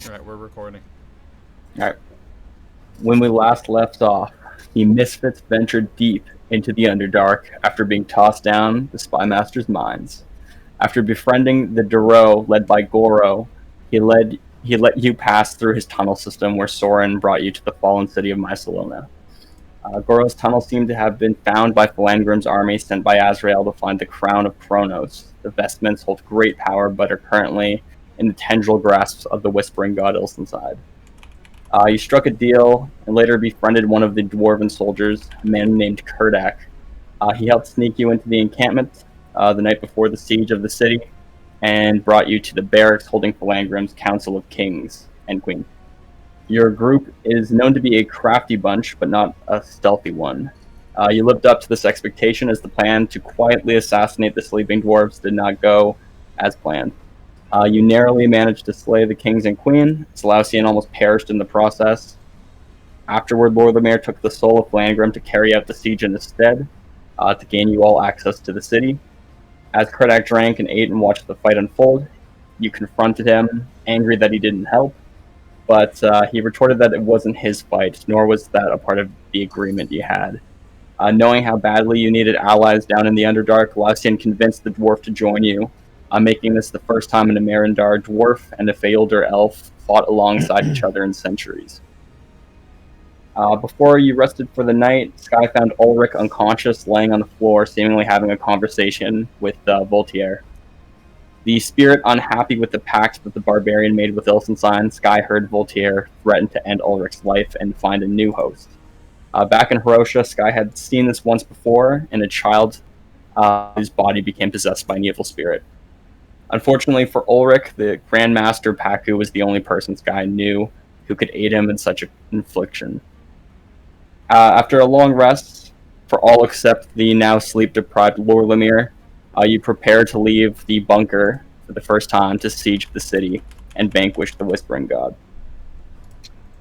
Alright, we're recording. Alright. When we last left off, the Misfits ventured deep into the Underdark after being tossed down the Spymaster's mines. After befriending the Duro led by Goro, he let you pass through his tunnel system where Soren brought you to the fallen city of Mysalona. Goro's tunnel seemed to have been found by Falangrim's army sent by Azrael to find the crown of Kronos. The vestments hold great power but are currently in the tendril grasps of the Whispering God Ilsenside. You struck a deal and later befriended one of the dwarven soldiers, a man named Kurdak. He helped sneak you into the encampment the night before the siege of the city and brought you to the barracks holding Falangrim's Council of Kings and Queen. Your group is known to be a crafty bunch, but not a stealthy one. You lived up to this expectation as the plan to quietly assassinate the sleeping dwarves did not go as planned. You narrowly managed to slay the kings and queen. Seleucian almost perished in the process. Afterward, Lord Lemire took the soul of Flangrim to carry out the siege in his stead, to gain you all access to the city. As Kurdak drank and ate and watched the fight unfold, you confronted him, angry that he didn't help, but he retorted that it wasn't his fight, nor was that a part of the agreement you had. Knowing how badly you needed allies down in the Underdark, Seleucian convinced the dwarf to join you, making this the first time an Emerendar dwarf and a Fealdor elf fought alongside each other in centuries. Before you rested for the night, Sky found Ulrich unconscious, laying on the floor, seemingly having a conversation with Voltaire. The spirit unhappy with the pact that the barbarian made with Ilsenstein, Sky heard Voltaire threaten to end Ulrich's life and find a new host. Back in Hiroshia, Sky had seen this once before in a child whose body became possessed by an evil spirit. Unfortunately for Ulrich, the Grandmaster Paku was the only person Sky knew who could aid him in such an infliction. After a long rest, for all except the now sleep-deprived Lord Lemire, you prepare to leave the bunker for the first time to siege the city and vanquish the Whispering God.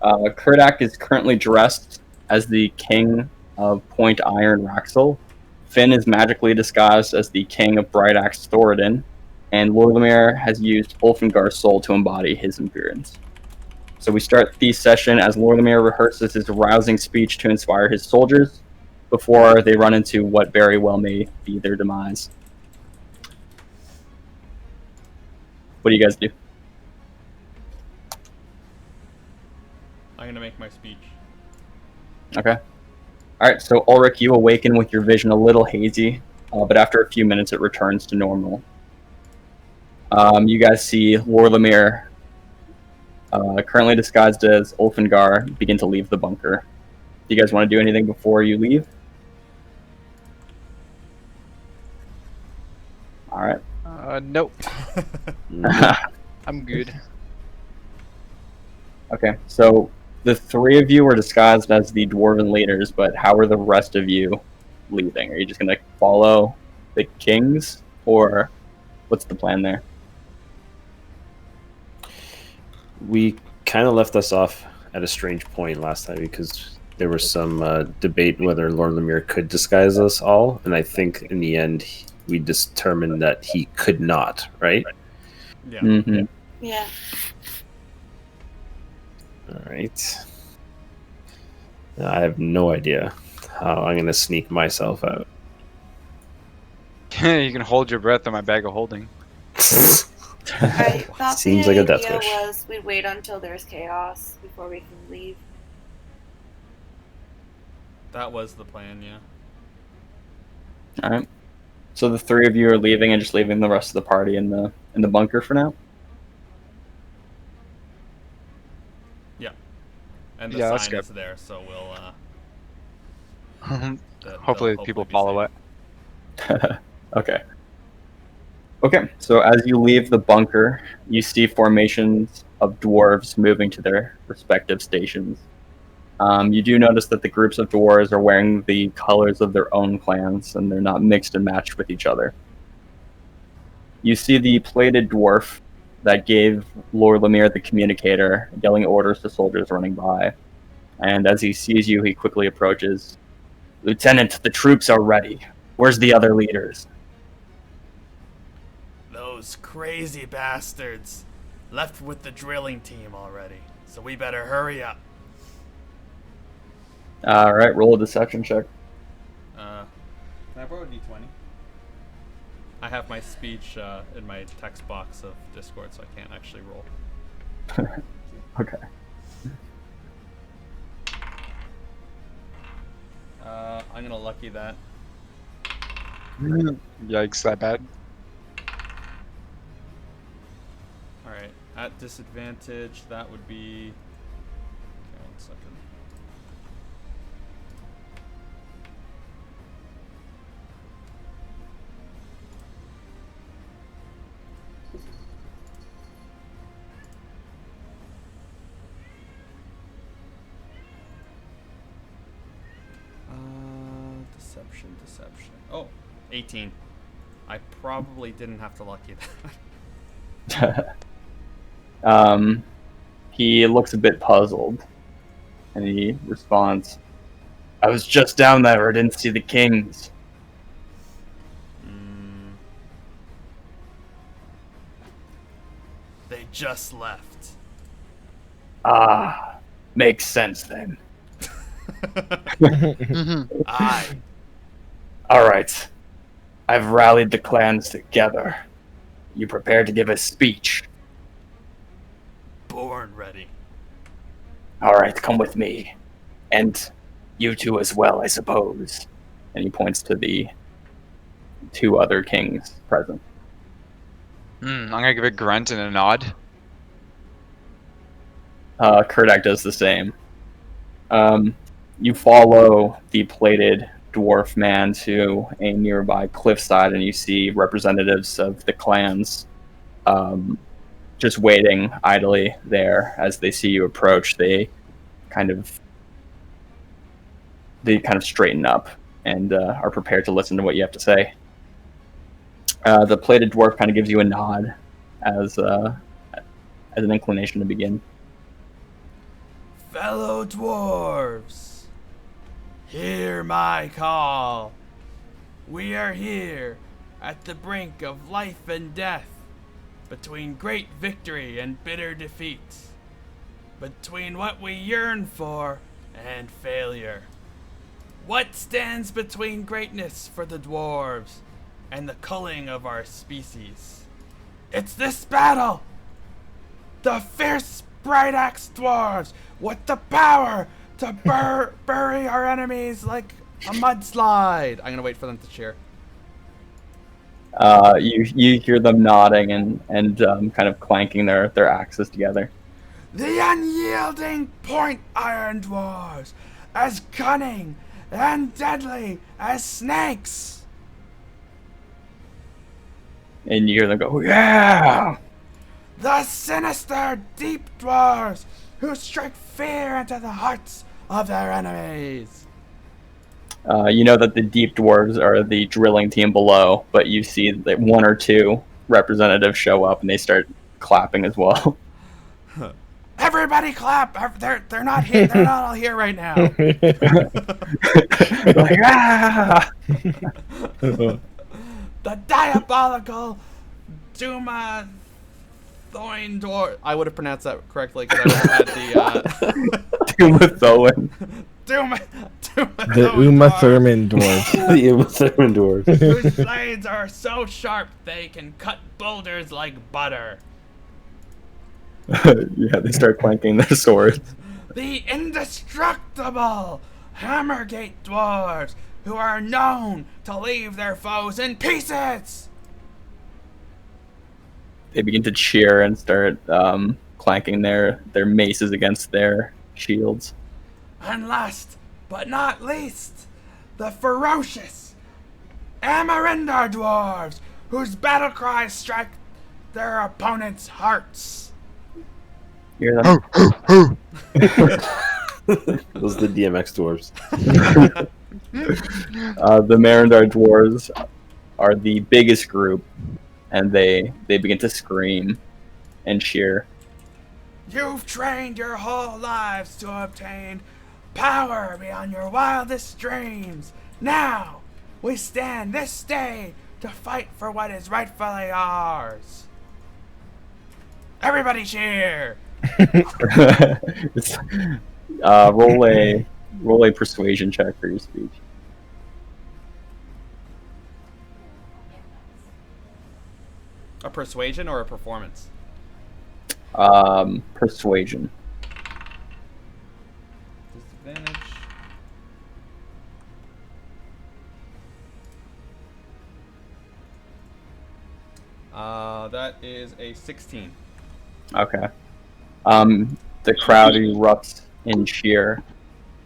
Kurdak is currently dressed as the king of Point Iron Raxel. Finn is magically disguised as the king of Bright Axe Thoradin, and Lord Lemire has used Ulfengar's soul to embody his appearance. So we start the session as Lord Lemire rehearses his rousing speech to inspire his soldiers before they run into what very well may be their demise. What do you guys do? I'm gonna make my speech. Okay. Alright, so Ulrich, you awaken with your vision a little hazy, but after a few minutes it returns to normal. You guys see Lord Lemire, currently disguised as Ulfengar, begin to leave the bunker. Do you guys want to do anything before you leave? Alright. Nope. I'm good. Okay, so the three of you were disguised as the dwarven leaders, but how are the rest of you leaving? Are you just going to follow the kings, or what's the plan there? We kind of left us off at a strange point last time because there was some debate whether Lord Lemire could disguise us all, and I think in the end we determined that he could not, right? Yeah. Mm-hmm. Yeah. All right. I have no idea how I'm going to sneak myself out. You can hold your breath in my bag of holding. I thought Seems the like a death idea wish. was we'd wait until there's chaos before we can leave. That was the plan, yeah. Alright. So the three of you are leaving and just leaving the rest of the party in the bunker for now? Yeah. And the Yeah, that's sign good. is there, so we'll Hopefully they'll people be follow safe. it. Okay, so as you leave the bunker, you see formations of dwarves moving to their respective stations. You do notice that the groups of dwarves are wearing the colors of their own clans, and they're not mixed and matched with each other. You see the plated dwarf that gave Lord Lemire the communicator, yelling orders to soldiers running by. And as he sees you, he quickly approaches. "Lieutenant, the troops are ready. Where's the other leaders?" Those crazy bastards. left with the drilling team already, so we better hurry up. All right, roll a deception check. Can I borrow a d20? I have my speech in my text box of Discord, so I can't actually roll. Okay. I'm gonna lucky that. Yikes, that bad. Alright, at disadvantage, that would be... Okay, 1 second. Deception. Oh, 18. I probably didn't have to lucky that. He looks a bit puzzled, and he responds, "I was just down there. I didn't see the kings." They just left. Ah, makes sense then. Aye. All right. I've rallied the clans together. You prepared to give a speech. Born ready. All right, come with me. And you two as well, I suppose. And he points to the 2 other kings present. I'm gonna give a grunt and a nod. Kurdak does the same. You follow the plated dwarf man to a nearby cliffside, and you see representatives of the clans just waiting idly there. As they see you approach, they kind of straighten up and are prepared to listen to what you have to say. The plated dwarf kind of gives you a nod as an inclination to begin. Fellow dwarves, hear my call. We are here at the brink of life and death, between great victory and bitter defeat, between what we yearn for and failure. What stands between greatness for the dwarves and the culling of our species? It's this battle! The fierce bright axe dwarves with the power to bury our enemies like a mudslide. I'm gonna wait for them to cheer. You hear them nodding and kind of clanking their axes together. The unyielding point iron dwarves, as cunning and deadly as snakes. And you hear them go, "Yeah!" The sinister deep dwarves who strike fear into the hearts of their enemies. You know that the deep dwarves are the drilling team below, but you see that 1 or 2 representatives show up and they start clapping as well. Everybody clap! They're not here. They're not all here right now. Like, ah! The diabolical Duma Thoin dwarf. I would have pronounced that correctly because I would have had the Dumathoan. Duma The Uma Thurman dwarf. The Uma Thurman dwarf. whose blades are so sharp they can cut boulders like butter. Yeah, they start clanking their swords. The indestructible Hammergate dwarves who are known to leave their foes in pieces. They begin to cheer and start clanking their maces against their shields. And last but not least, the ferocious Amarindar dwarves whose battle cries strike their opponents' hearts. You hear them? Those are the DMX dwarves. The Marindar dwarves are the biggest group, and they begin to scream and cheer. You've trained your whole lives to obtain power beyond your wildest dreams. Now, we stand this day to fight for what is rightfully ours. Everybody cheer! It's, roll a persuasion check for your speech. A persuasion or a performance? Persuasion. Disadvantage. That is a 16. Okay. The crowd erupts in cheer.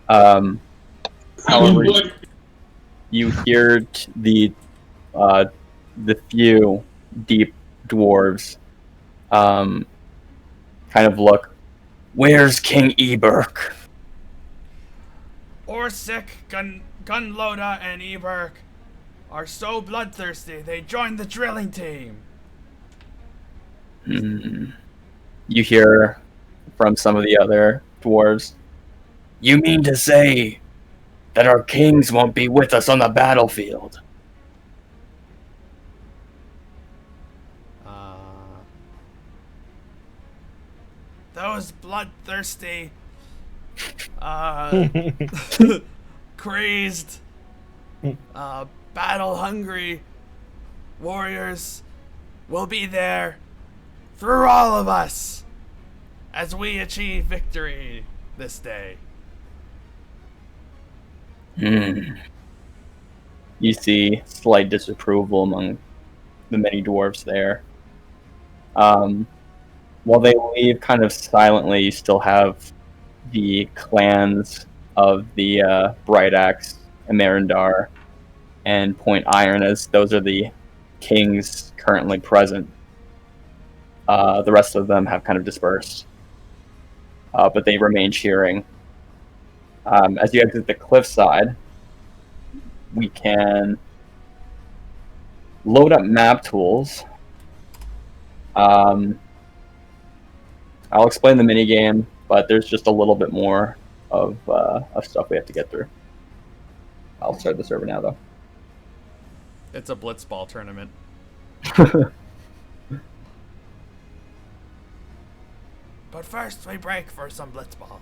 However, you hear the few deep dwarves kind of look. Where's King Eberk? Orsic, Gunloda, and Eberk are so bloodthirsty they joined the drilling team. You hear from some of the other dwarves. You mean to say that our kings won't be with us on the battlefield? Those bloodthirsty, crazed, battle-hungry warriors will be there through all of us as we achieve victory this day. You see slight disapproval among the many dwarves there. While they leave kind of silently, you still have the clans of the Bright Axe, Emerindar, and Point Iron, as those are the kings currently present. The rest of them have kind of dispersed, but they remain cheering. As you exit the cliffside, we can load up map tools. I'll explain the minigame, but there's just a little bit more of stuff we have to get through. I'll start the server now, though. It's a blitzball tournament. But first, we break for some blitzball.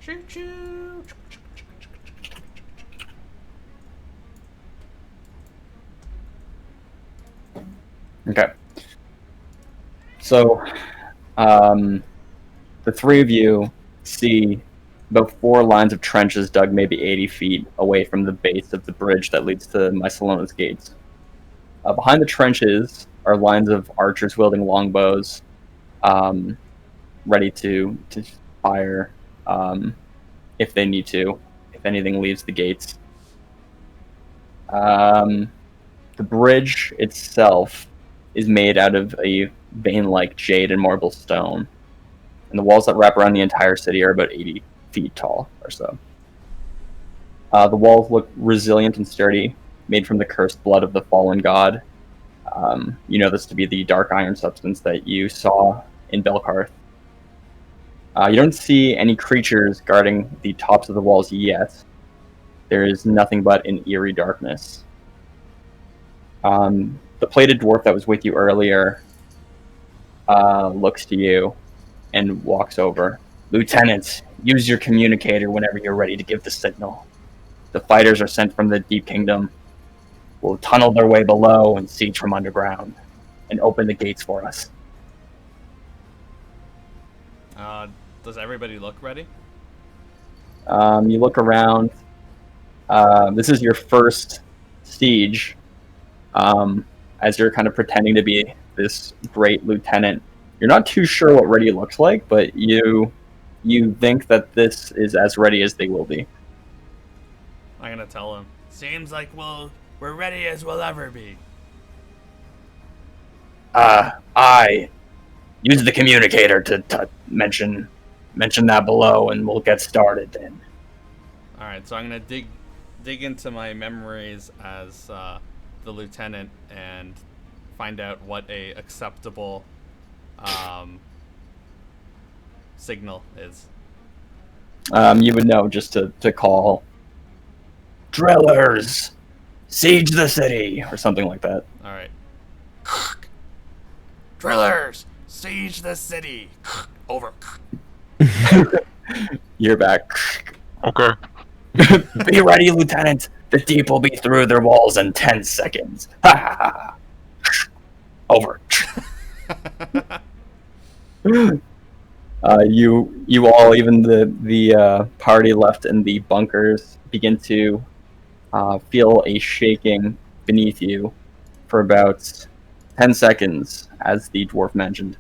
Choo choo. Okay. So, the three of you see about 4 lines of trenches dug maybe 80 feet away from the base of the bridge that leads to Mycelona's gates. Behind the trenches are lines of archers wielding longbows, ready to fire if they need to, if anything leaves the gates. The bridge itself is made out of a vein-like jade and marble stone, and the walls that wrap around the entire city are about 80 feet tall or so. The walls look resilient and sturdy, made from the cursed blood of the fallen god. You know this to be the dark iron substance that you saw in Belkarth. You don't see any creatures guarding the tops of the walls yet. There is nothing but an eerie darkness. The plated dwarf that was with you earlier looks to you and walks over. Lieutenant, use your communicator whenever you're ready to give the signal. The fighters are sent from the Deep Kingdom. Will tunnel their way below and siege from underground, and open the gates for us. Does everybody look ready? You look around. This is your first siege. As you're kind of pretending to be this great lieutenant. You're not too sure what ready looks like, but you think that this is as ready as they will be. I'm gonna tell him. Seems like we're ready as we'll ever be. Aye. use the communicator to mention that below, and we'll get started then. All right, so I'm gonna dig into my memories as the lieutenant and find out what a acceptable signal is. You would know just to call drillers, siege the city, or something like that. All right. Drillers, siege the city. Over. You're back. Okay. Be ready, Lieutenant. The deep will be through their walls in 10 seconds. Ha ha ha. Over. You all, even the party left in the bunkers, begin to feel a shaking beneath you for about 10 seconds, as the dwarf mentioned.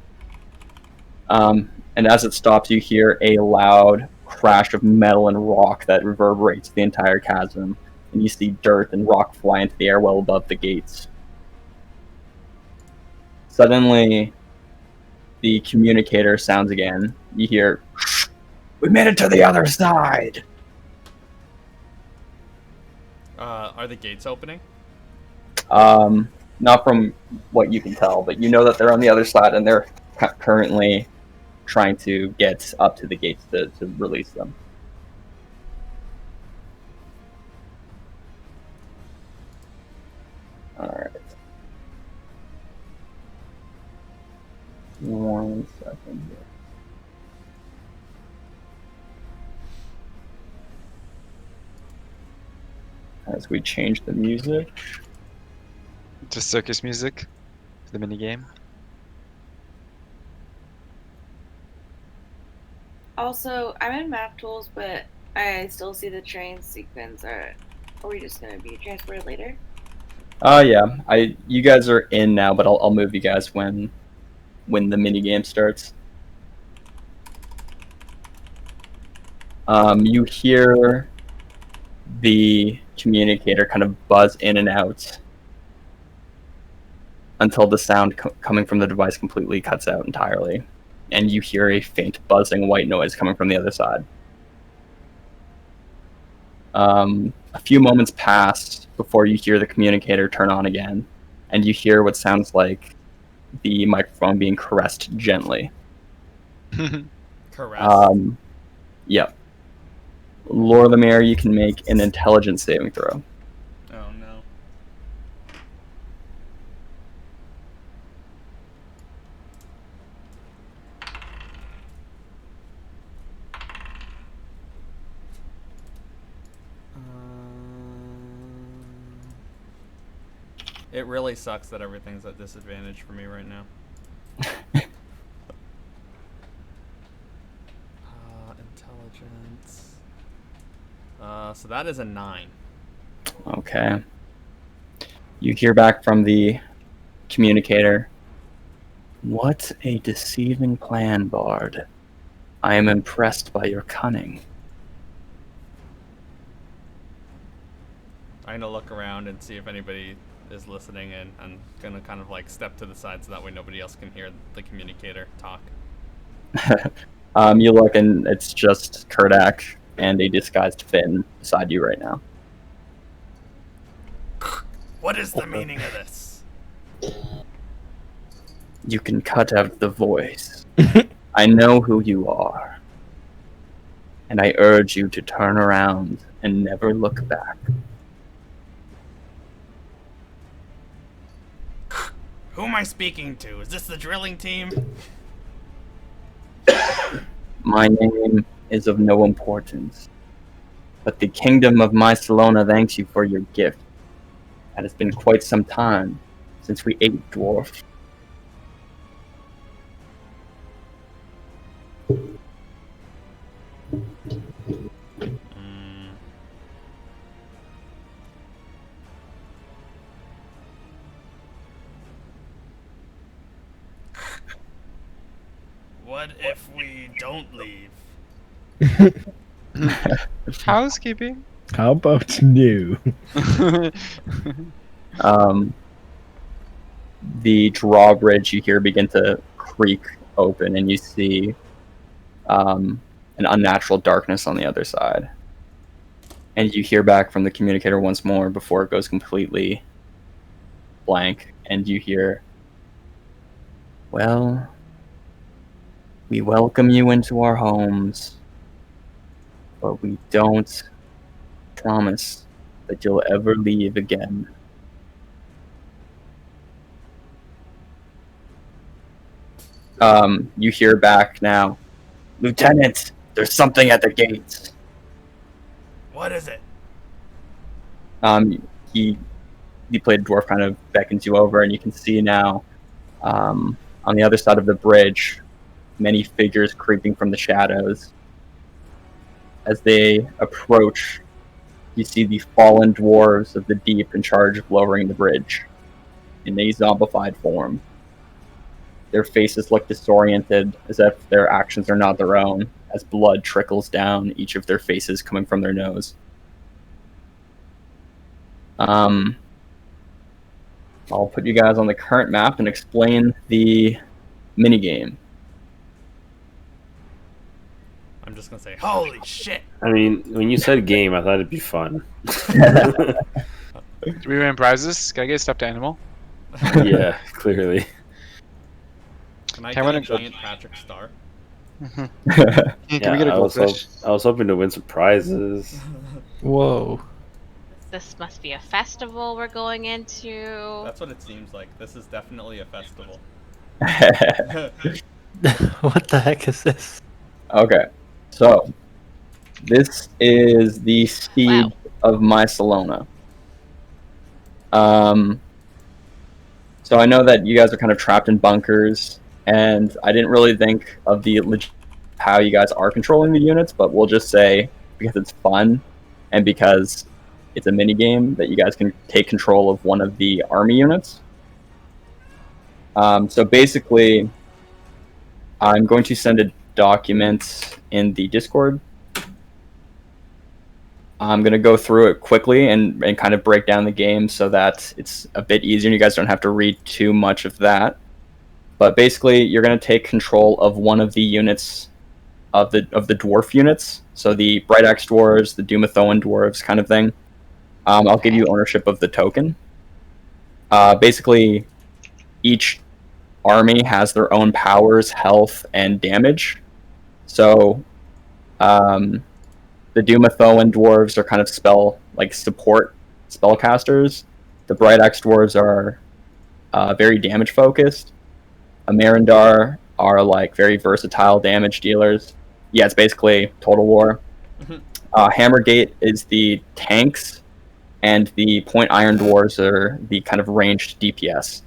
And as it stops, you hear a loud crash of metal and rock that reverberates the entire chasm, and you see dirt and rock fly into the air well above the gates. Suddenly, the communicator sounds again. You hear, "We made it to the other side!" Are the gates opening? Not from what you can tell, but you know that they're on the other side, and they're currently trying to get up to the gates to release them. Alright. 1 second here. As we change the music. Just circus music for the minigame. Also, I'm in map tools, but I still see the train sequence. Are we just gonna be transported later? Yeah. You guys are in now, but I'll move you guys when the mini game starts. You hear the communicator kind of buzz in and out until the sound coming from the device completely cuts out entirely, and you hear a faint buzzing white noise coming from the other side. A few moments pass before you hear the communicator turn on again, and you hear what sounds like the microphone being caressed gently. Caress. Yep. Lorlamere, you can make an intelligence saving throw. Oh no. It really sucks that everything's at disadvantage for me right now. Intelligence. So that is a 9. Okay. You hear back from the communicator. What a deceiving plan, Bard. I am impressed by your cunning. I'm gonna look around and see if anybody is listening, and I'm gonna kind of like step to the side so that way nobody else can hear the communicator talk. You look, and it's just Kurdak and a disguised Finn beside you right now. What is the meaning of this? You can cut out the voice. I know who you are. And I urge you to turn around and never look back. Who am I speaking to? Is this the drilling team? My name is of no importance, but the kingdom of Mysalona thanks you for your gift. It has been quite some time since we ate dwarf. What if we don't leave? Housekeeping. How about new? The drawbridge you hear begin to creak open, and you see an unnatural darkness on the other side. And you hear back from the communicator once more before it goes completely blank, and you hear, "Well, we welcome you into our homes, but we don't promise that you'll ever leave again." You hear back now, "Lieutenant, there's something at the gates." What is it? Um, he the played dwarf kind of beckons you over, and you can see now, on the other side of the bridge, many figures creeping from the shadows. As they approach, you see the fallen dwarves of the deep in charge of lowering the bridge in a zombified form. Their faces look disoriented, as if their actions are not their own, as blood trickles down each of their faces coming from their nose. I'll put you guys on the current map and explain the minigame. I'm just gonna say, holy shit! I mean, when you said game, I thought it'd be fun. Do we win prizes? Can I get a stuffed animal? Yeah, clearly. Can I Can get I a go- giant Patrick star? Can we get a I was goldfish? hoping to win some prizes. Whoa. This must be a festival we're going into. That's what it seems like. This is definitely a festival. What the heck is this? Okay, so this is the siege Wow. of Mycelona. So I know that you guys are kind of trapped in bunkers, and I didn't really think of the how you guys are controlling the units, but we'll just say because it's fun and because it's a mini game that you guys can take control of one of the army units. So basically, I'm going to send a document in the Discord. I'm going to go through it quickly and kind of break down the game so that it's a bit easier and you guys don't have to read too much of that. But basically, you're going to take control of one of the units of the dwarf units. So the Bright Axe dwarves, the Dumathoan dwarves kind of thing. I'll give you ownership of the token. Basically, each army has their own powers, health, and damage. So, the Dumathoan dwarves are kind of support spellcasters. The Bright Axe dwarves are very damage focused. Amarindar are like very versatile damage dealers. Yeah, it's basically Total War. Hammergate is the tanks, and the Point Iron dwarves are the kind of ranged DPS.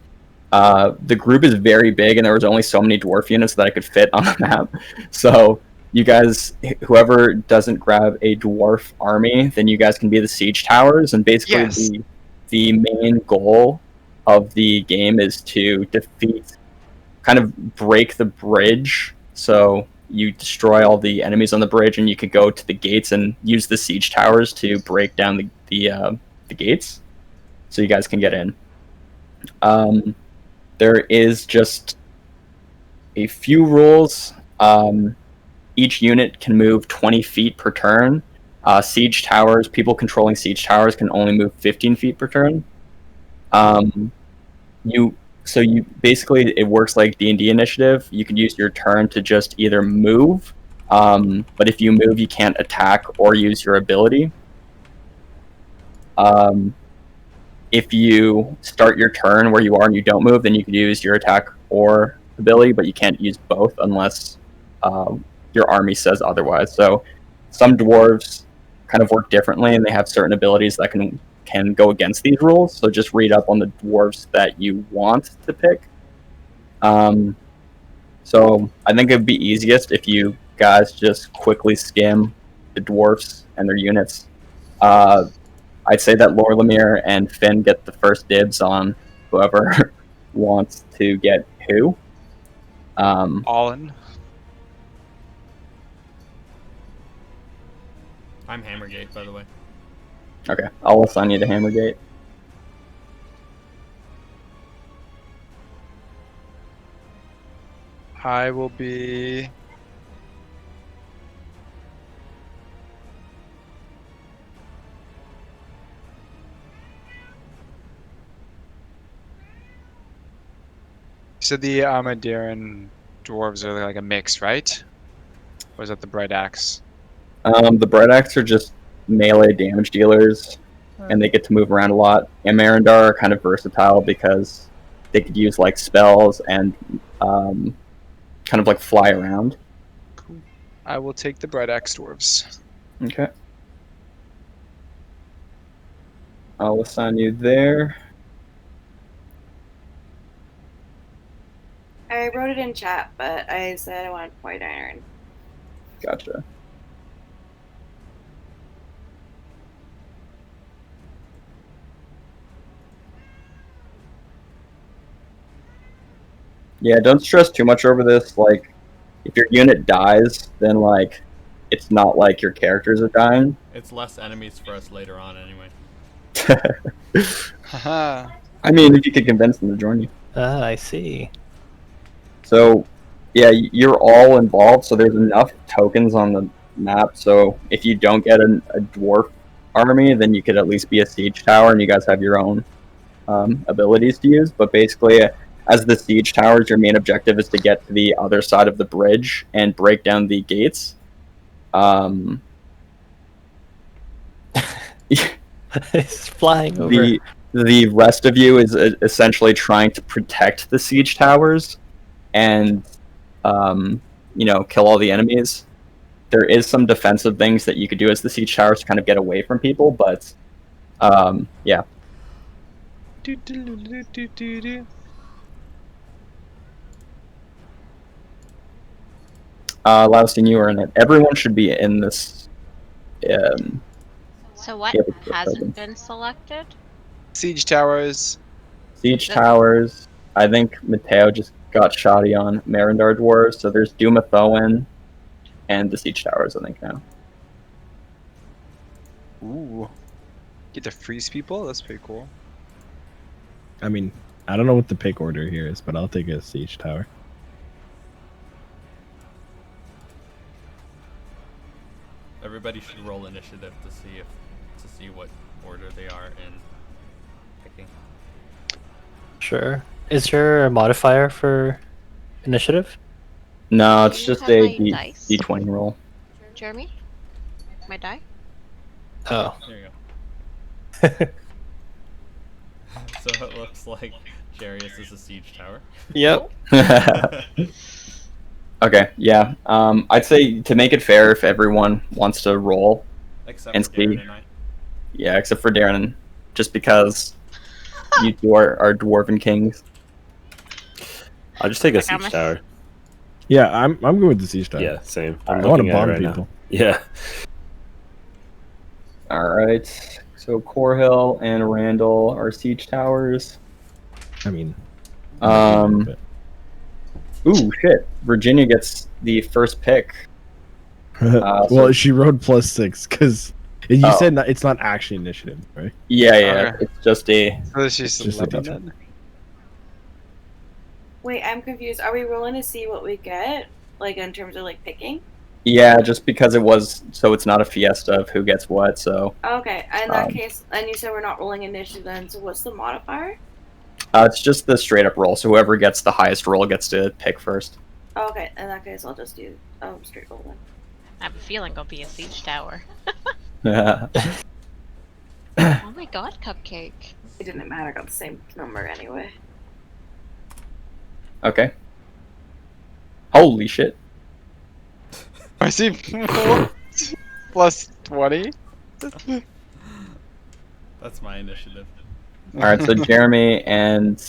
The group is very big, and there was only so many dwarf units that I could fit on the map. So you guys, whoever doesn't grab a dwarf army, then you guys can be the siege towers, and basically Yes. the main goal of the game is to kind of break the bridge. So you destroy all the enemies on the bridge, and you could go to the gates and use the siege towers to break down the gates, so you guys can get in. There is just a few rules. Each unit can move 20 feet per turn. Siege towers, people controlling siege towers can only move 15 feet per turn. You basically, it works like D&D initiative. You can use your turn to just either move, but if you move, you can't attack or use your ability. If you start your turn where you are and you don't move, then you can use your attack or ability, but you can't use both unless your army says otherwise. So some dwarves kind of work differently, and they have certain abilities that can go against these rules. So just read up on the dwarves that you want to pick. So I think it'd be easiest if you guys just quickly skim the dwarves and their units. I'd say that Lorlemire and Finn get the first dibs on whoever wants to get who. All in. I'm Hammergate, by the way. Okay, I'll assign you to Hammergate. I will be. So the Armadillo dwarves are like a mix, right? Or is that the Bright Axe? The Bright Axe are just melee damage dealers, and they get to move around a lot. And Marindar are kind of versatile because they could use like spells and kind of like fly around. Cool. I will take the Bright Axe dwarves. Okay. I'll assign you there. I wrote it in chat, but I said I wanted white iron. Gotcha. Yeah, don't stress too much over this. Like, if your unit dies, then like, it's not like your characters are dying. It's less enemies for us later on, anyway. Haha. I mean, if you could convince them to join you. Ah, I see. So, yeah, you're all involved. So there's enough tokens on the map. So if you don't get a dwarf army, then you could at least be a siege tower, and you guys have your own abilities to use. But basically, as the siege towers, your main objective is to get to the other side of the bridge and break down the gates. It's flying over. The rest of you is essentially trying to protect the siege towers and kill all the enemies. There is some defensive things that you could do as the siege towers to kind of get away from people, but yeah. Laustin, you are in it. Everyone should be in this. So what Yeah, hasn't been selected? Siege towers. Siege towers. I think Mateo just got shoddy on Marindar dwarves, so there's Dumathoan and the siege towers, I think, now. Ooh. Get to freeze people? That's pretty cool. I mean, I don't know what the pick order here is, but I'll take a siege tower. Everybody should roll initiative to see what order they are in picking. Sure. Is there a modifier for initiative? No, it's Do you just have a my dice? D20 roll. Jeremy? My die? Oh. There you go. So it looks like Jarius is a siege tower. Yep. Okay, yeah. I'd say to make it fair, if everyone wants to roll, Except and for Darren see. and I. Yeah, except for Darren, just because you two are dwarven kings. I'll just take a Like, I'm siege a- tower. Yeah, I'm good with the siege tower. Yeah, same. I I'm want to looking at it bomb right people. now. Yeah. All right. So Corhill and Randall are siege towers. I mean, Um. Ooh, shit! Virginia gets the first pick. well, so- she rode +6 because you Oh. said it's not actually initiative, right? Yeah, Okay. it's just a. So she's Just a 11 D20. then? Wait, I'm confused. Are we rolling to see what we get? Like, in terms of, like, picking? Yeah, just because it was, so it's not a fiesta of who gets what. So Okay, in that Um, case, and you said we're not rolling initiative then, so what's the modifier? it's just the straight up roll. So whoever gets the highest roll gets to pick first. Okay, in that case, I'll just do straight roll then. I have a feeling I'll be a siege tower. Okay. Oh my god, Cupcake. It didn't matter, I got the same number anyway. Holy shit! I see plus 20. That's my initiative. All right, so Jeremy and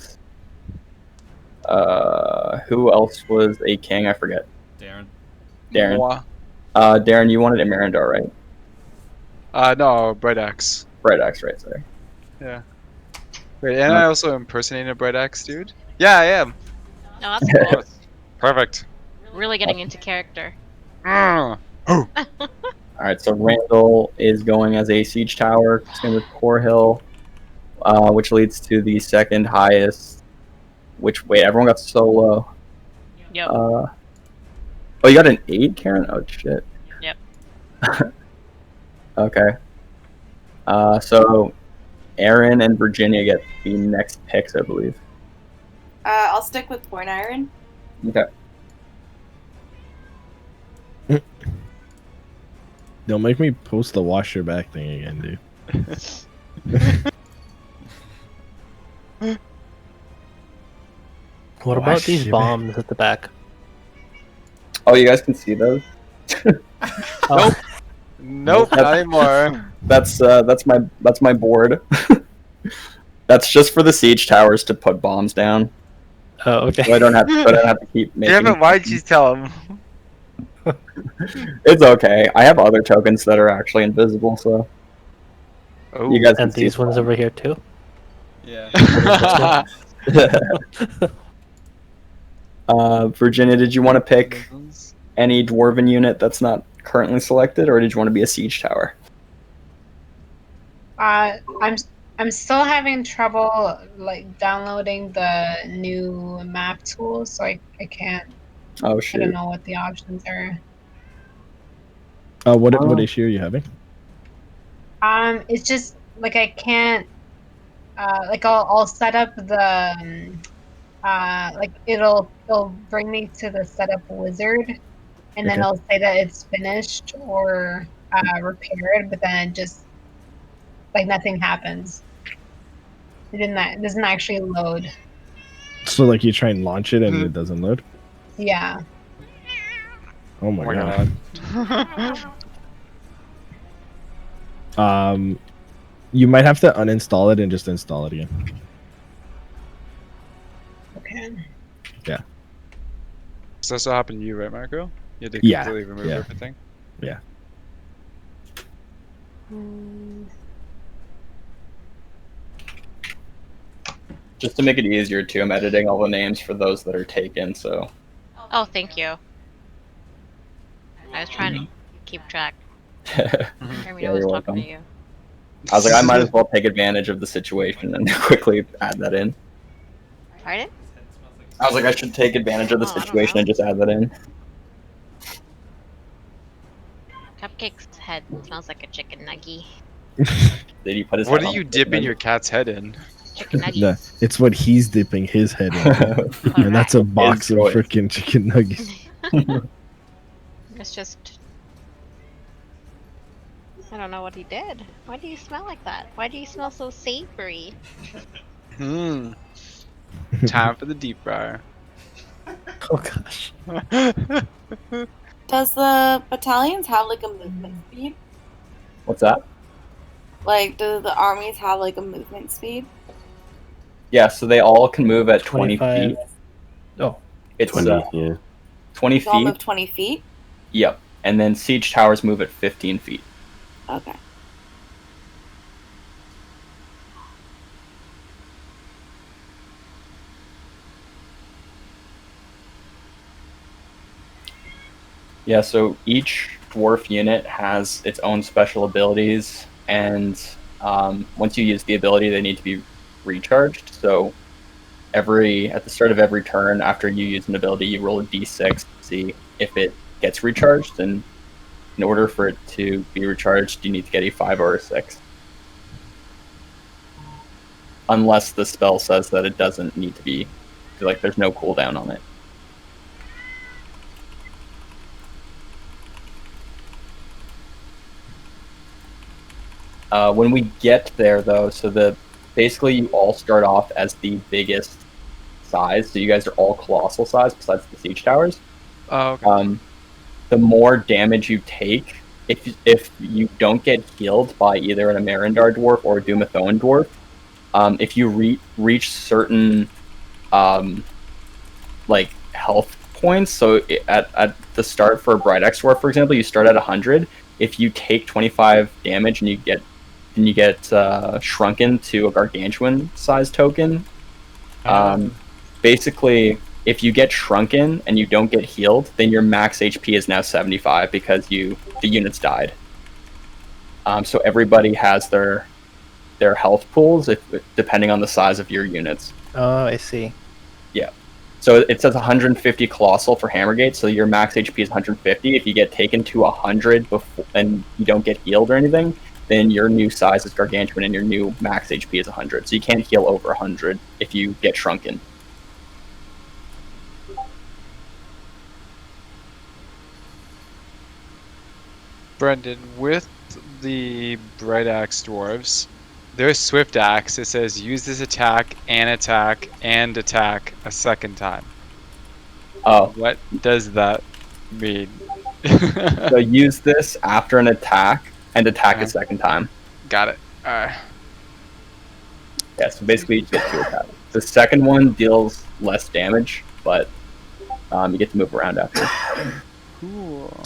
who else was a king? I forget. Darren. Darren. Moi. Darren, you wanted Emerindar, right? No, Bright Axe. Bright Axe, right? Sorry. Yeah. Wait, and I also impersonating a Bright Axe dude? Yeah, I am. Oh, that's cool. Perfect. Really getting into character. Mm. All right, so Randall is going as a siege tower. Same with Corhill, which leads to the second highest. Which wait, everyone got so low. Yep. Oh, you got an 8, Karen? Oh, shit. Yep. Okay. So Aaron and Virginia get the next picks, I believe. I'll stick with point iron. Okay. Don't make me post the wash your back thing again, dude. What about Wash these your back. bombs at the back? Oh, you guys can see those? Oh, Nope, not anymore. That's my board. That's just for the siege towers to put bombs down. oh, okay. So I don't have to keep making. Damn it, why'd you tell him? It's okay. I have other tokens that are actually invisible, so Oh. you guys can And these see ones over here too. Yeah. Virginia, did you want to pick any dwarven unit that's not currently selected, or did you want to be a siege tower? I'm still having trouble like downloading the new map tools, so I can't. Oh I don't shoot. know what the options are. What issue are you having? It's just like I can't. Like I'll set up the like it'll bring me to the setup wizard, and then Okay. it'll say that it's finished or repaired, but then it just like nothing happens. It doesn't actually load. So like you try and launch it and it doesn't load? Yeah. Oh my god. God. You might have to uninstall it and just install it again. Okay. So this happened to you, right, Marco? You had to Yeah, completely remove yeah. everything? Yeah. Just to make it easier too, I'm editing all the names for those that are taken, so Oh, thank you. I was trying to keep track. yeah, I you're was talking welcome. to you. I was like, I might as well take advantage of the situation and quickly add that in. Pardon? I was like, I should take advantage of the Oh, I don't situation know. and just add that in. Cupcake's head smells like a chicken nugget. Did he put his What head are on you the dipping chicken your cat's head in? Chicken nugget. No, it's what he's dipping his head in. And that's a box His of choice. freaking chicken nuggets. It's just. I don't know what he did. Why do you smell like that? Why do you smell so savory? Hmm. Time for the deep fryer. Oh gosh. Does the battalions have like a movement speed? What's that? Like, do the armies have like a movement speed? Yeah, so they all can move at 20 25. feet. Oh, It's 20, yeah. 20 They all feet. move 20 feet? Yep. And then siege towers move at 15 feet. Okay. Yeah, so each dwarf unit has its own special abilities, and once you use the ability, they need to be recharged. So at the start of every turn, after you use an ability, you roll a d6 to see if it gets recharged, and in order for it to be recharged, you need to get a 5 or a 6. Unless the spell says that it doesn't need to be, like there's no cooldown on it. When we get there, though, basically you all start off as the biggest size. So you guys are all colossal size besides the siege towers. Oh, okay. The more damage you take, if you don't get healed by either an Amarandar dwarf or a Dumathoan dwarf, if you reach certain like health points, so at the start for a Bright X dwarf, for example, you start at 100. If you take 25 damage and you get shrunken to a gargantuan size token. Basically, if you get shrunken and you don't get healed, then your max HP is now 75 because the units died. So everybody has their health pools depending on the size of your units. oh, I see. Yeah. So it says 150 colossal for Hammergate, so your max HP is 150. If you get taken to 100 before and you don't get healed or anything, then your new size is Gargantuan and your new max HP is 100. So you can't heal over 100 if you get shrunken. Brendan, with the Bright Axe dwarves, their Swift Axe, it says use this attack and attack a second time. Oh, What does that mean? so use this after an attack and attack a second time. Got it. Yeah, so basically you get 2 attacks. The second one deals less damage, but you get to move around after. Cool.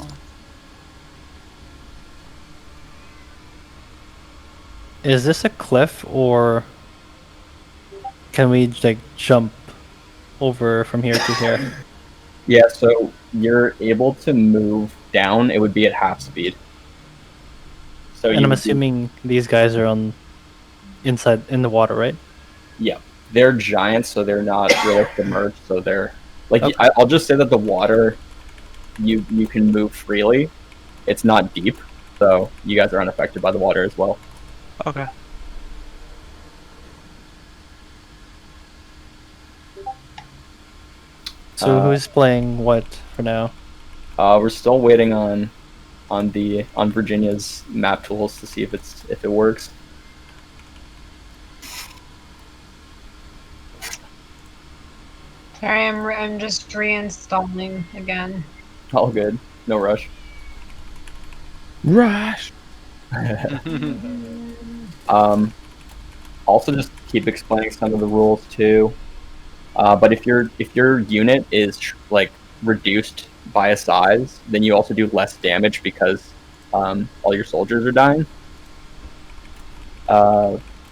Is this a cliff or can we like jump over from here to here? Yeah, so you're able to move down. It would be at half speed. So And I'm assuming these guys are on inside in the water, right? Yeah, they're giants, so they're not really submerged. So they're like Okay. I'll just say that the water, you can move freely. It's not deep, so you guys are unaffected by the water as well. Okay. So who's playing what for now? We're still waiting on Virginia's map tools to see if it works. Sorry, I'm just reinstalling again. All good, no rush. Rush. Also, just keep explaining some of the rules too. But if your unit is like reduced by a size, then you also do less damage because all your soldiers are dying.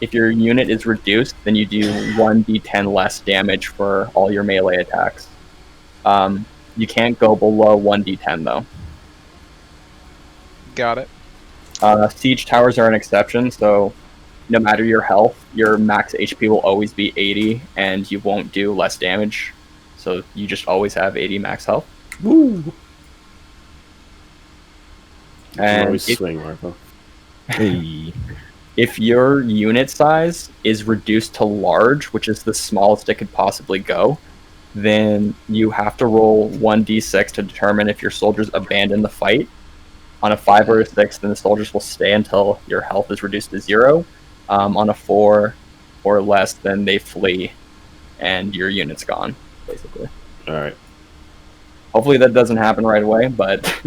If your unit is reduced, then you do 1d10 less damage for all your melee attacks. You can't go below 1d10 though. Got it. Siege towers are an exception, so no matter your health, your max HP will always be 80, and you won't do less damage. So you just always have 80 max health. Woo. You can always swing, Marco. Hey. If your unit size is reduced to large, which is the smallest it could possibly go, then you have to roll 1d6 to determine if your soldiers abandon the fight. On a 5 or a 6, then the soldiers will stay until your health is reduced to 0. On a 4 or less, then they flee, and your unit's gone, basically. All right. Hopefully that doesn't happen right away, but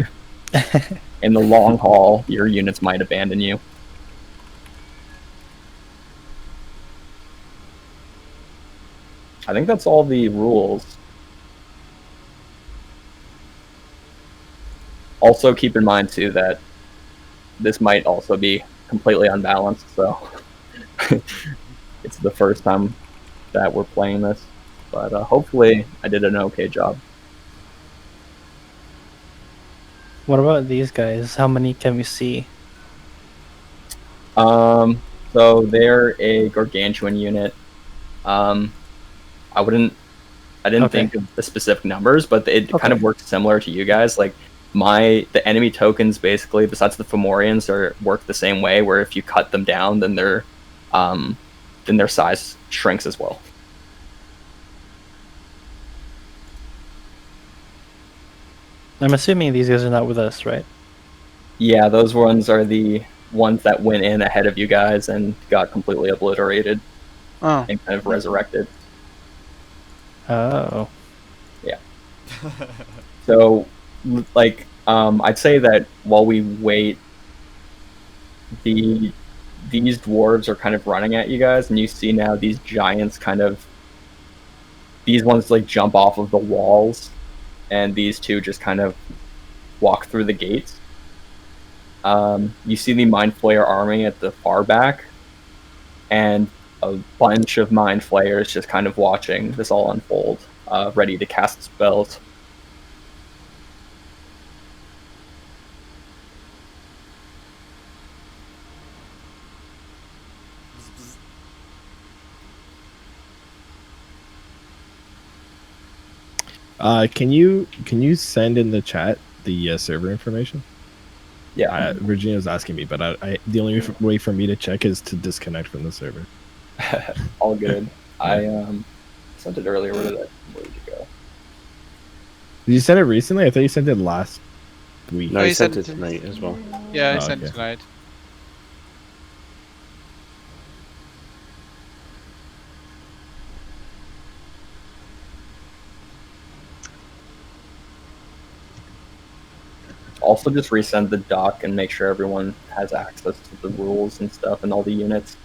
in the long haul, your units might abandon you. I think that's all the rules. Also, keep in mind, too, that this might also be completely unbalanced, so it's the first time that we're playing this. But hopefully I did an okay job. What about these guys? How many can we see? So they're a gargantuan unit. I didn't think of the specific numbers, but it kind of works similar to you guys. Like the enemy tokens basically, besides the Fomorians, work the same way. Where if you cut them down, then their size shrinks as well. I'm assuming these guys are not with us, right? Yeah, those ones are the ones that went in ahead of you guys and got completely obliterated and kind of resurrected. Oh. Yeah. So, like, I'd say that while we wait, these dwarves are kind of running at you guys, and you see now these giants these ones like jump off of the walls, and these two just kind of walk through the gates. You see the Mind Flayer army at the far back, and a bunch of Mind Flayers just kind of watching this all unfold, ready to cast spells. Can you send in the chat the server information? Yeah. Virginia was asking me, but I the only way for me to check is to disconnect from the server. All good. I sent it earlier. Where did it go? Did you send it recently? I thought you sent it last week. No, Oh, he you sent sent it it tonight as well. Yeah, I Oh, sent okay. tonight. Also, just resend the doc and make sure everyone has access to the rules and stuff and all the units.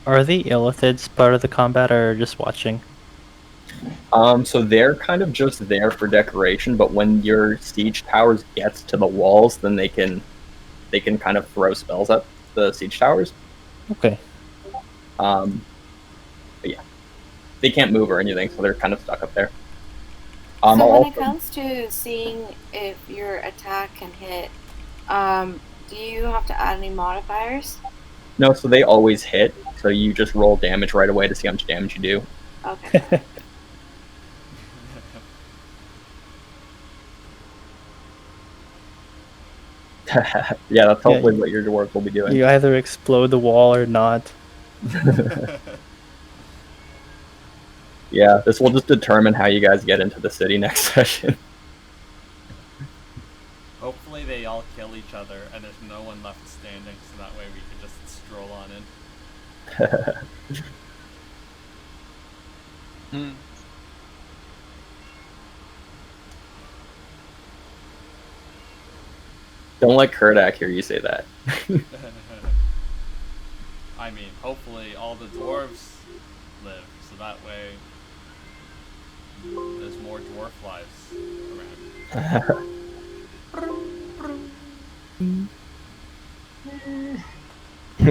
Are the illithids part of the combat or just watching? So they're kind of just there for decoration, but when your siege towers gets to the walls, then they can kind of throw spells at the siege towers. Okay. But yeah, they can't move or anything, so they're kind of stuck up there. So when it comes to seeing if your attack can hit, do you have to add any modifiers? No, so they always hit, so you just roll damage right away to see how much damage you do. Okay. Yeah, that's hopefully what your dwarves will be doing. You either explode the wall or not. Yeah, this will just determine how you guys get into the city next session. Hopefully they all kill each other and there's no one left standing, so that way we can just stroll on in. Don't let Kurdak hear you say that. I mean, hopefully all the dwarves live, so that way there's more dwarf lives around.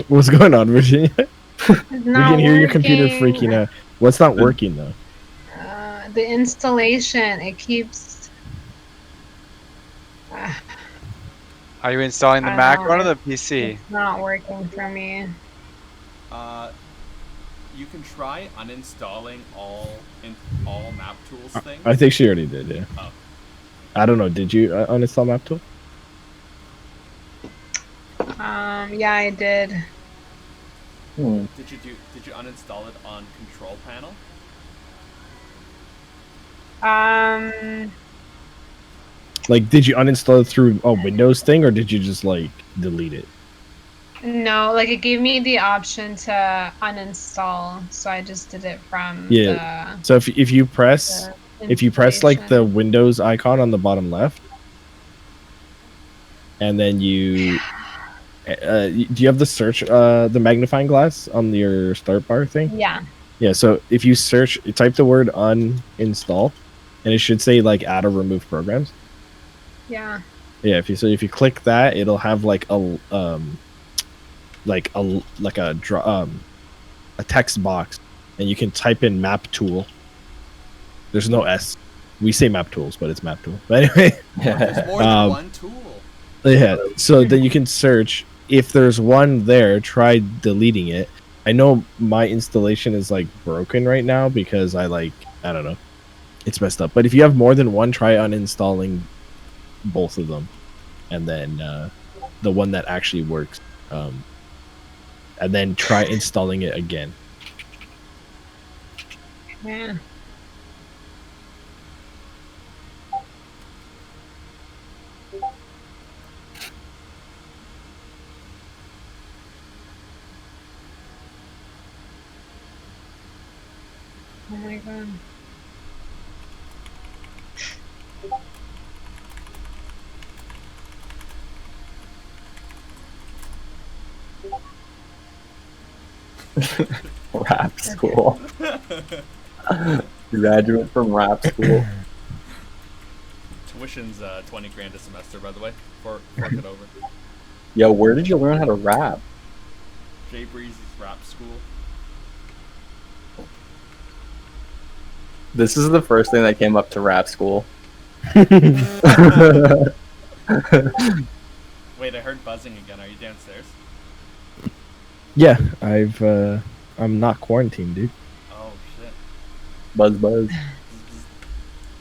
What's going on, Virginia? It's We not can hear your computer working. freaking out. What's not working though? The installation, it keeps. Are you installing the I Mac don't or know, the PC? It's not working for me. You can try uninstalling all map tools things. I think she already did. Yeah. Oh. I don't know. Did you uninstall map tool? Yeah, I did. Did you uninstall it on control panel? Like, did you uninstall it through a Windows thing, or did you just like delete it? No, like it gave me the option to uninstall, so I just did it from Yeah. So if you press like the Windows icon on the bottom left, and then you do you have the search the magnifying glass on your start bar thing? Yeah. Yeah. So if you type the word uninstall, and it should say like add or remove programs. Yeah. Yeah. If you click that, it'll have like a text box, and you can type in map tool. There's no S. We say map tools, but it's map tool. But anyway, There's more than one tool. Yeah. So then you can search. If there's one there, try deleting it. I know my installation is like broken right now because I don't know, it's messed up. But if you have more than one, try uninstalling both of them, and then the one that actually works. And then try installing it again. Yeah. Oh my god. Rap school. Graduate from rap school. Tuition's 20 grand a semester, by the way. Fork it over. Yo, where did you learn how to rap? Jay Breeze's rap school. This is the first thing that came up to rap school. Wait, I heard buzzing again. Are you downstairs? Yeah, I've I'm not quarantined, dude. Oh shit. Buzz.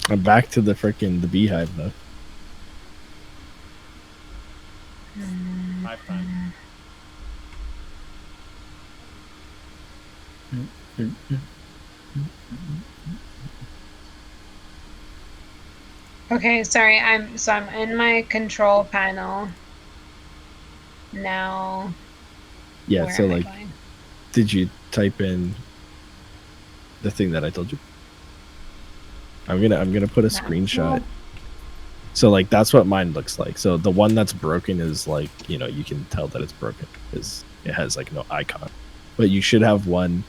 I'm back to the beehive though. Hive time. Okay, sorry. I'm in my control panel now. Yeah, Where so am I like, going? did you type in the thing that I told you? I'm gonna put a screenshot. So like that's what mine looks like. So the one that's broken is like, you know, you can tell that it's broken because it has like no icon. But you should have one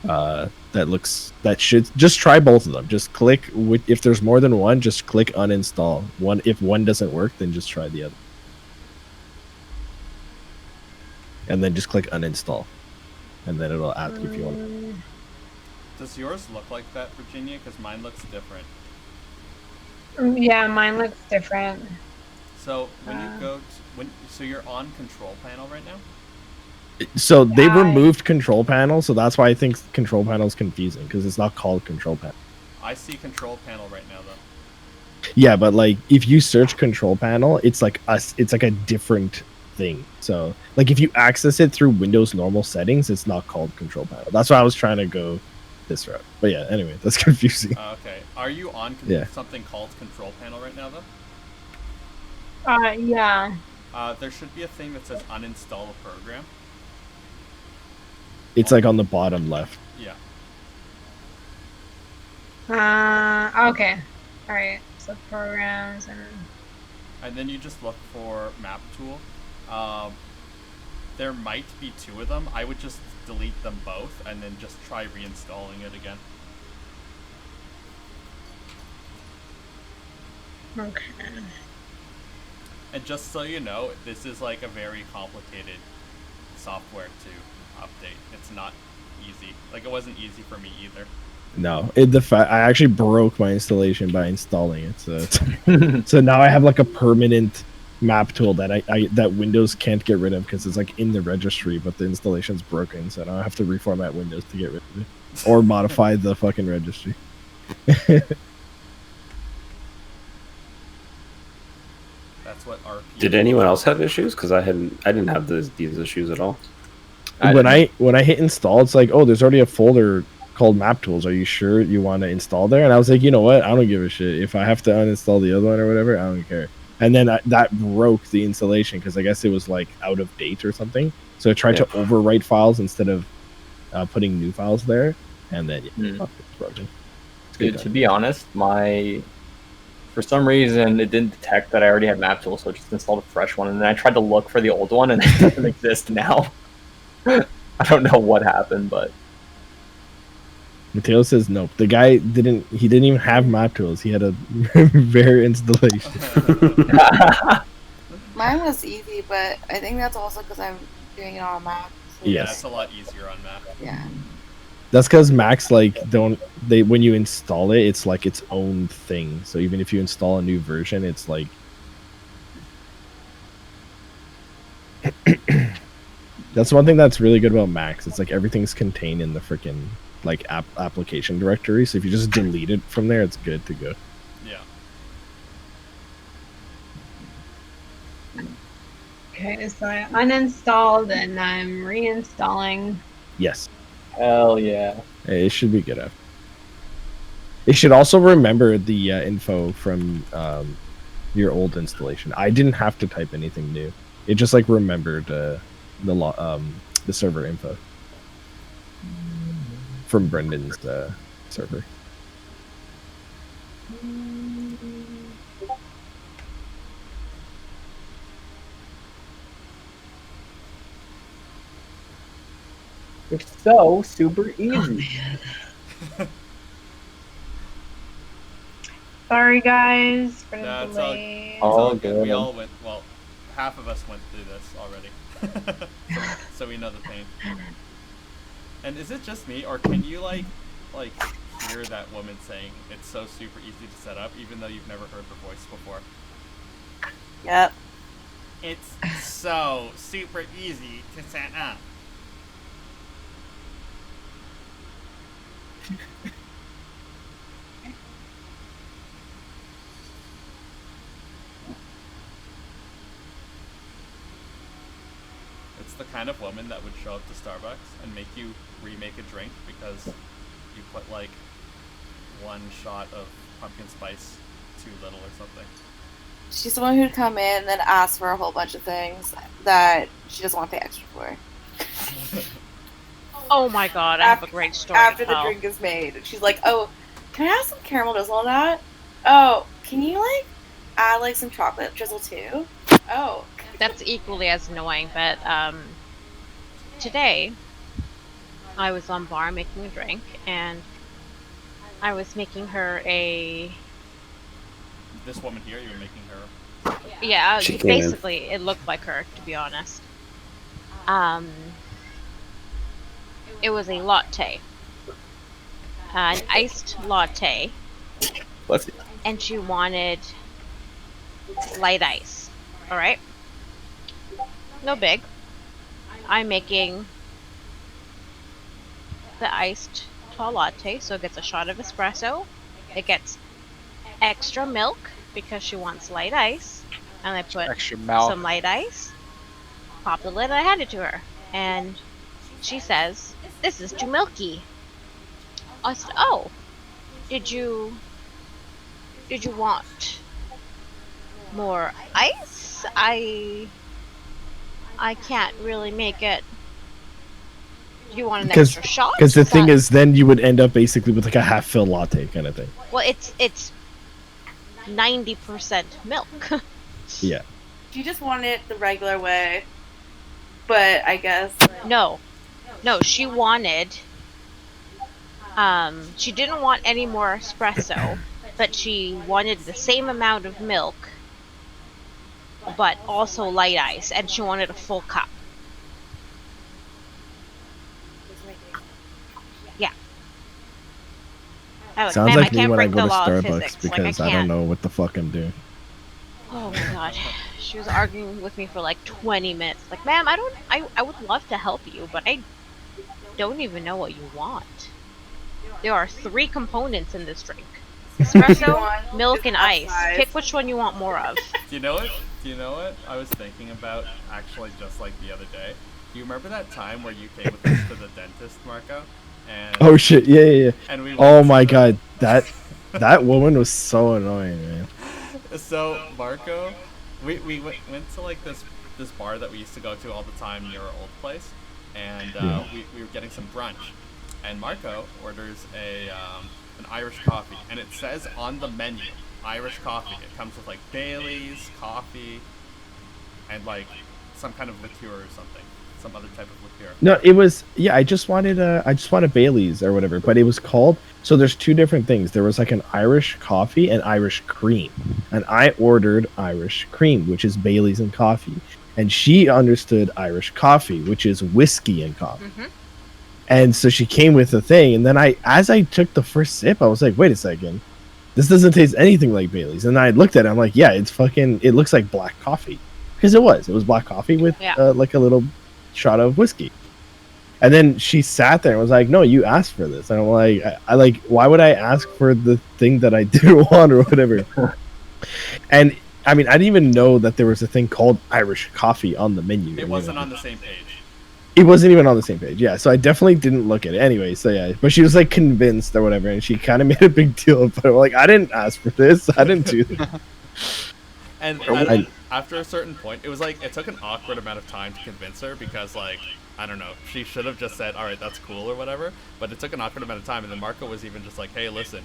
that should just try both of them. Just click if there's more than one, just click uninstall. If one doesn't work, then just try the other. And then just click uninstall. And then it'll ask if you want. Does yours look like that, Virginia? Because mine looks different. Yeah, mine looks different. So when you go to, so you're on control panel right now? So they removed control panel, so that's why I think control panel is confusing because it's not called control panel. I see control panel right now though. Yeah, but like if you search control panel, it's like a different thing. So like if you access it through Windows normal settings, it's not called control panel. That's why I was trying to go this route. But yeah, anyway, that's confusing. Okay. Are you on something called control panel right now though? Yeah. There should be a thing that says uninstall a program. It's like on the bottom left. Yeah. Okay. All right. So programs and then you just look for map tool. There might be two of them. I would just delete them both and then just try reinstalling it again. Okay. And just so you know, this is like a very complicated software to update. It's not easy. Like it wasn't easy for me either. No, I actually broke my installation by installing it. So so now I have like a permanent map tool that that Windows can't get rid of because it's like in the registry, but the installation's broken. So now I have to reformat Windows to get rid of it or modify the fucking registry. That's what RP. Did anyone else have issues? Because I didn't have these issues at all. When I hit install, it's like, oh, there's already a folder called map tools. Are you sure you want to install there? And I was like, you know what? I don't give a shit. If I have to uninstall the other one or whatever, I don't care. And then that broke the installation because I guess it was like out of date or something. So I tried to overwrite files instead of putting new files there, and then it's broken. Dude, to be honest, for some reason it didn't detect that I already had map tools, so I just installed a fresh one, and then I tried to look for the old one, and it doesn't exist now. I don't know what happened, but Mateo says nope. The guy didn't even have map tools. He had a bare installation. Mine was easy, but I think that's also because I'm doing it on Mac. So Yeah, it's a lot easier on Mac. Yeah. That's because Macs when you install it, it's like its own thing. So even if you install a new version, it's like that's one thing that's really good about Macs. It's like everything's contained in the freaking like application directory. So if you just delete it from there, it's good to go. Yeah. Okay, so I uninstalled and I'm reinstalling. Yes. Hell yeah. It should be good after. It should also remember the info from your old installation. I didn't have to type anything new. It just like remembered the server info from Brendan's server. It's so super easy. Sorry, guys, for the No, it's delay. all good. We all went. Well, half of us went through this already, so we know the pain. And is it just me, or can you like hear that woman saying it's so super easy to set up, even though you've never heard her voice before? Yep. It's so super easy to set up. It's the kind of woman that would show up to Starbucks and make you remake a drink because you put like one shot of pumpkin spice too little or something. She's the one who'd come in and then ask for a whole bunch of things that she doesn't want to pay extra for. Oh my god, I have a great story. After the drink is made, she's like, "Oh, can I have some caramel drizzle on that? Oh, can you like add like some chocolate drizzle too? Oh." That's equally as annoying, but today I was on bar making a drink, and I was making her a... This woman here, you were making her... Yeah, She came in. basically, it looked like her, to be honest. It was a latte. An iced latte. Bless you. And she wanted light ice. Alright? No big. I'm making the iced tall latte, so it gets a shot of espresso. It gets extra milk because she wants light ice. And I put Extra milk. some light ice, pop the lid, and I hand it to her. And she says, "This is too milky." I said, "Oh, did you want more ice? I can't really make it. Do you want an extra shot?" Because the thing That- is, then you would end up basically with like a half-filled latte kind of thing. well, it's 90% milk. Yeah. She just wanted it the regular way, but I guess No, she wanted. She didn't want any more espresso, but she wanted the same amount of milk, but also light ice, and she wanted a full cup. Yeah. I was, Sounds "Ma'am, like I me can't when I break go the to law of Starbucks physics. because like, I don't know what the fuck I'm doing. Oh my god. She was arguing with me for like 20 minutes. Like, "Ma'am, I would love to help you, but I don't even know what you want. There are 3 components in this drink. Espresso, milk, and ice. Pick which one you want more of." Do you know what? I was thinking about actually just like the other day. Do you remember that time where you came with us to the dentist, Marco? And Oh shit! Yeah. And we Oh went my to god, that woman was so annoying, man. So Marco, we went to like this bar that we used to go to all the time near our old place, and we were getting some brunch, and Marco orders an Irish coffee, and it says on the menu Irish coffee. It comes with like Bailey's coffee, and like some kind of liqueur or something, some other type of liqueur. No, it was I just wanted Bailey's or whatever, but it was called. So there's 2 different things. There was like an Irish coffee and Irish cream, and I ordered Irish cream, which is Bailey's and coffee, and she understood Irish coffee, which is whiskey and coffee. Mm-hmm. And so she came with the thing, and then as I took the first sip, I was like, wait a second, this doesn't taste anything like Bailey's. And I looked at it, I'm like, yeah, it looks like black coffee, because it was black coffee with like a little shot of whiskey. And then she sat there and was like, "No, you asked for this." And I'm like, I like, why would I ask for the thing that I didn't want or whatever? And I mean, I didn't even know that there was a thing called Irish coffee on the menu. It wasn't on the same page. It wasn't even on the same page. Yeah, so I definitely didn't look at it anyway. So yeah, but she was like convinced or whatever, and she kind of made a big deal about it. Like, I didn't ask for this. I didn't do this. And after a certain point, it took an awkward amount of time to convince her because, like, I don't know, she should have just said, "All right, that's cool" or whatever. But it took an awkward amount of time, and then Marco was even just like, "Hey, listen,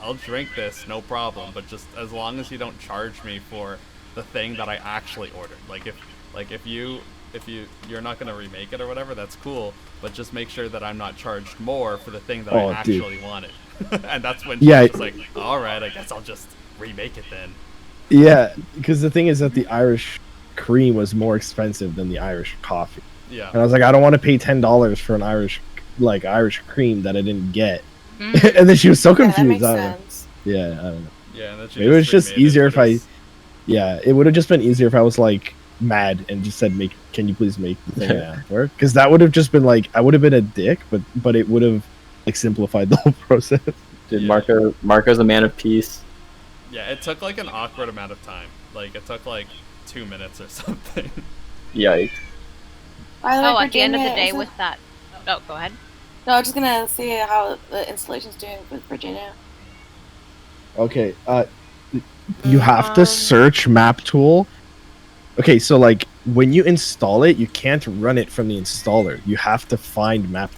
I'll drink this, no problem, but just as long as you don't charge me for the thing that I actually ordered. If you're not gonna remake it or whatever, that's cool, but just make sure that I'm not charged more for the thing that I actually wanted." And that's when she was just like, "All right, I guess I'll just remake it then." Yeah, because the thing is that the Irish cream was more expensive than the Irish coffee. Yeah. And I was like, I don't want to pay $10 for an Irish cream that I didn't get. And then she was so confused. Yeah, that makes sense. Yeah, I don't know. Yeah, and then she Maybe it was just remade it, easier but if Yeah, it would have just been easier if I was like mad and just said, "Can you please make the thing I asked for?" Because that would have just been like, I would have been a dick, but it would have like simplified the whole process. Dude, Yeah. Marco's a man of peace. Yeah, it took like an awkward amount of time. Like it took like 2 minutes or something. Yikes. By the way, Oh, at the end of the Virginia, day is it- with that. Oh, go ahead. No, I was just gonna see how the installation's doing with Virginia. Okay, you have to search map tool. Okay, so like when you install it, you can't run it from the installer. You have to find map.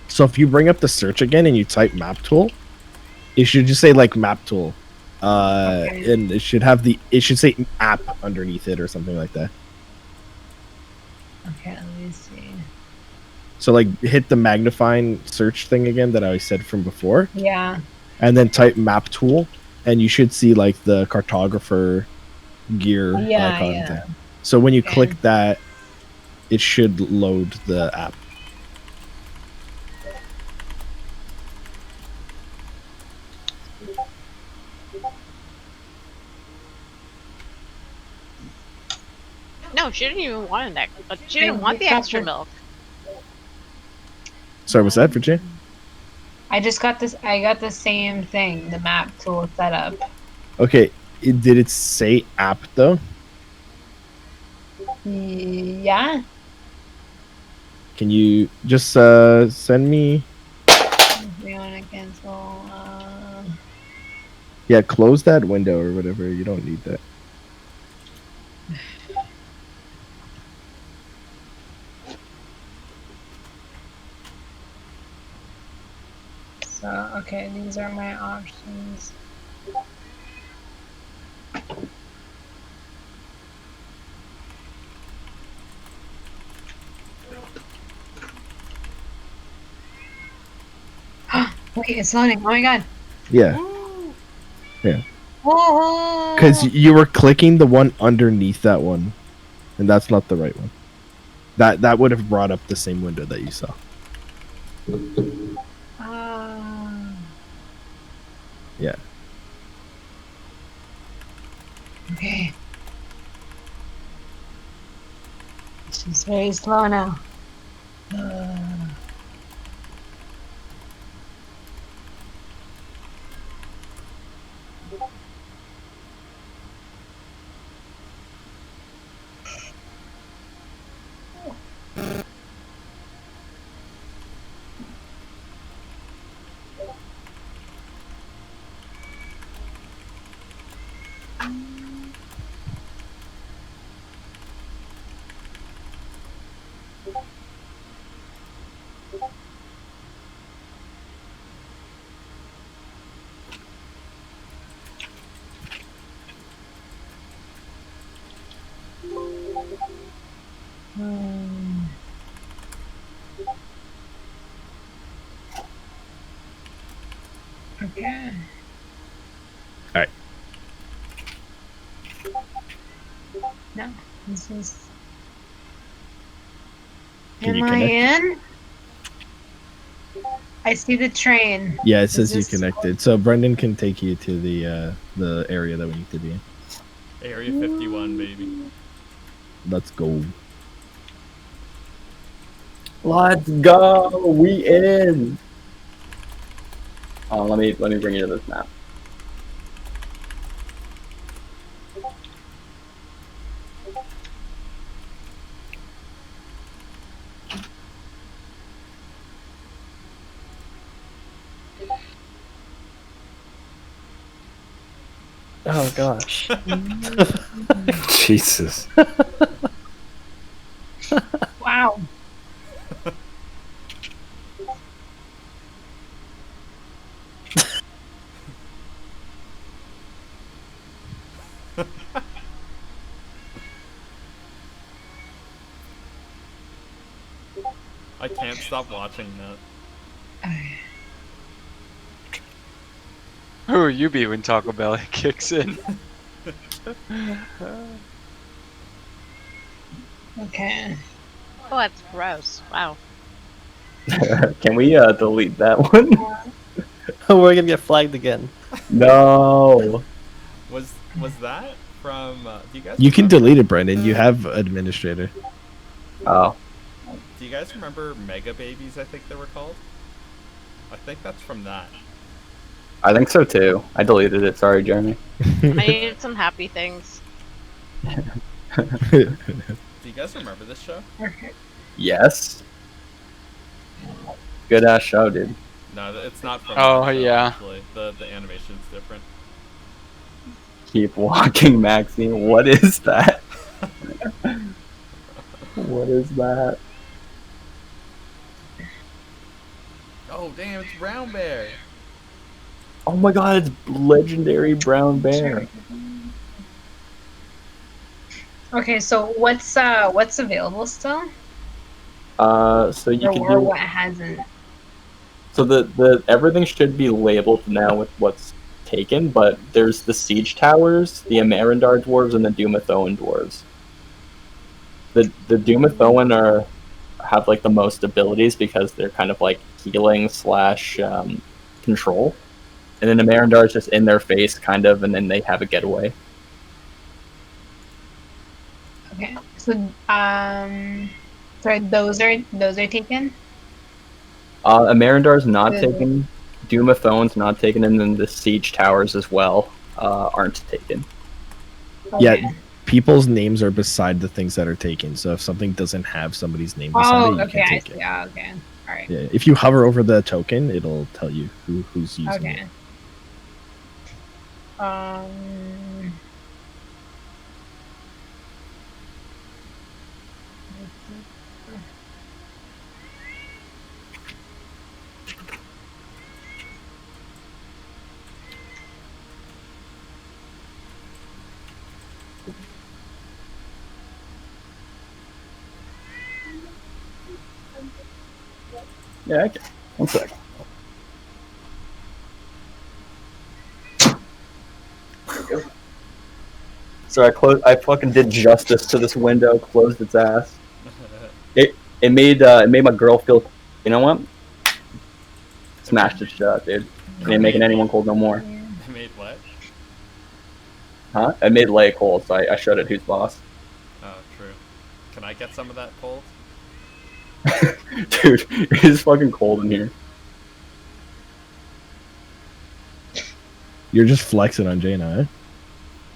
So if you bring up the search again and you type map tool, it should just say like map tool. And it should say app underneath it or something like that. Okay, let me see. So like hit the magnifying search thing again that I said from before, Yeah. and then type map tool, and you should see like the cartographer gear Yeah, icon yeah. thing. So when you Okay. click that, it should load the app. No, she didn't even want that. She didn't want the extra milk. Sorry, was that Virginia? I just got this. I got the same thing, the map tool setup. Okay, did it say app though? Yeah. Can you just send me? If you want to cancel. Yeah, close that window or whatever. You don't need that. So okay, these are my options. Wait, it's loading. Oh my god. Yeah, yeah. Oh. Because you were clicking the one underneath that one, and that's not the right one. That would have brought up the same window that you saw. Yeah. Okay. She's very slow now. Okay. Alright. No, this is. Can Am you I connect? in? I see the train. Yeah, it Is says you this- connected. So Brendan can take you to the area that we need to be in. Area 51, baby. Let's go. Let's go. We in. Oh, let me bring you to this map. Oh gosh. Jesus. Wow. I can't stop watching that. Who will you be when Taco Bell kicks in? Okay. Oh, that's gross. Wow. Can we delete that one? We're gonna get flagged again. No. Was that from? Do you guys? You can remember- delete it, Brendan. You have administrator. Oh. Do you guys remember Mega Babies? I think they were called. I think that's from that. I think so too. I deleted it. Sorry, Jeremy. I needed some happy things. Do you guys remember this show? Yes. Good ass show, dude. No, it's not from Oh, that show, yeah. actually. The animation's different. Keep walking, Maxine. What is that? What is that? Oh, damn, it's Brown Bear. Oh my god, it's legendary brown bear. Okay, so what's available still, So you can or do. what hasn't? So the everything should be labeled now with what's taken, but there's the siege towers, the Amarandar dwarves, and the Dumathoan dwarves. The Dumathoan have like the most abilities because they're kind of like healing slash control, and then Amarandar is just in their face kind of, and then they have a getaway. Okay, so sorry, those are taken. Amarandar's not Good. taken, Dumathoan's not taken, and then the siege towers as well aren't taken. Yeah, Okay. people's names are beside the things that are taken. So if something doesn't have somebody's name beside Oh, it, you okay, can I take see. it. Yeah, okay, all right. Yeah, if you hover over the token, it'll tell you who's using Okay. it. Yeah, okay. One second. So I fucking did justice to this window, closed its ass. It made my girl feel. You know what? Smashed it shut, dude. Ain't making anyone cold no more. I made what? Huh? I made Leia cold, so I showed it who's boss. Oh, true. Can I get some of that cold? Dude, it is fucking cold in here. You're just flexing on Jaina,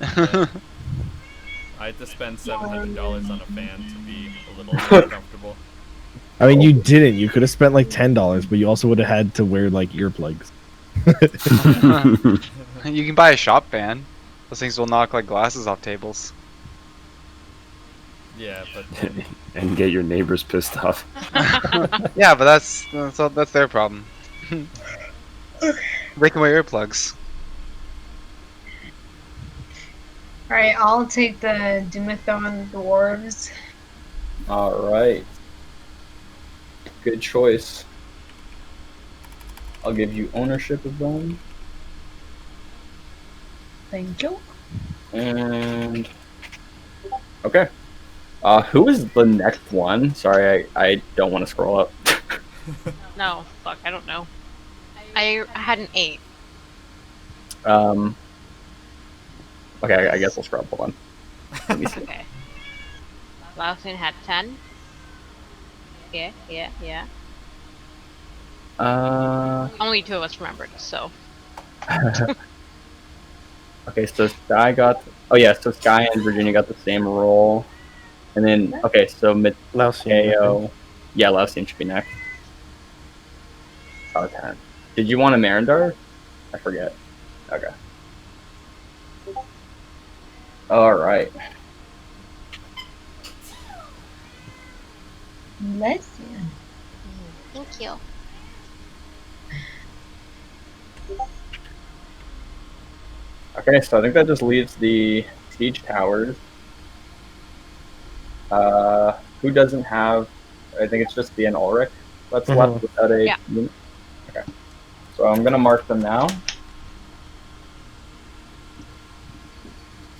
eh? I had to spend $700 on a fan to be a little more comfortable. I mean, you didn't. You could have spent like $10, but you also would have had to wear like earplugs. You can buy a shop fan. Those things will knock like glasses off tables. Yeah, but And get your neighbors pissed off. Yeah, but that's their problem. They can wear earplugs. All right, I'll take the Dumathoan dwarves. All right. Good choice. I'll give you ownership of them. Thank you. And okay. Who is the next one? Sorry, I don't want to scroll up. No, fuck, I don't know. I had an 8. Okay, I guess we'll scroll up. Hold on. Let me see. Okay. Lausin had 10. Yeah. Only 2 of us remembered, so. Okay, so Sky got. Oh yeah, so Sky and Virginia got the same role, and then okay, so Mateo. Yeah, Lausian should be next. Oh, 10. Did you want a Marindar? I forget. Okay. All right. Bless you. Thank you. Okay, so I think that just leaves the siege towers. Who doesn't have? I think it's just the an Ulrich that's left without a unit. Okay, so I'm gonna mark them now.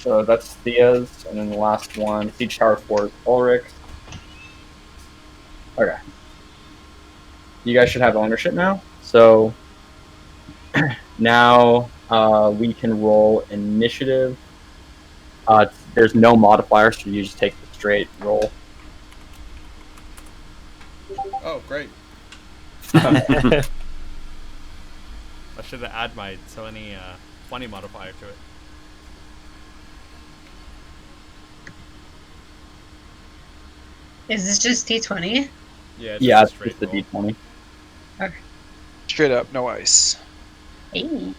So that's Thea's, and then the last one, siege tower 4 is Ulrich. Okay, you guys should have ownership now. So now we can roll initiative. There's no modifier, so you just take the straight roll. Oh, great. should add my 20 modifier to it. Is this just D20? Yeah, it's Yeah, just it's a straight just the roll. D20. Straight up, no ice. Hey.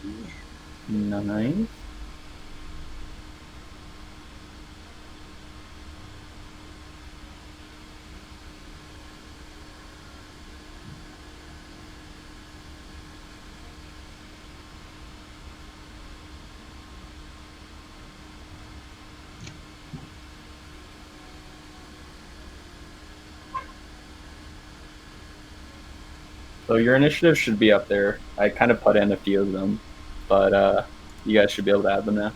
Nice. So your initiative should be up there. I kind of put in a few of them, but you guys should be able to add them now.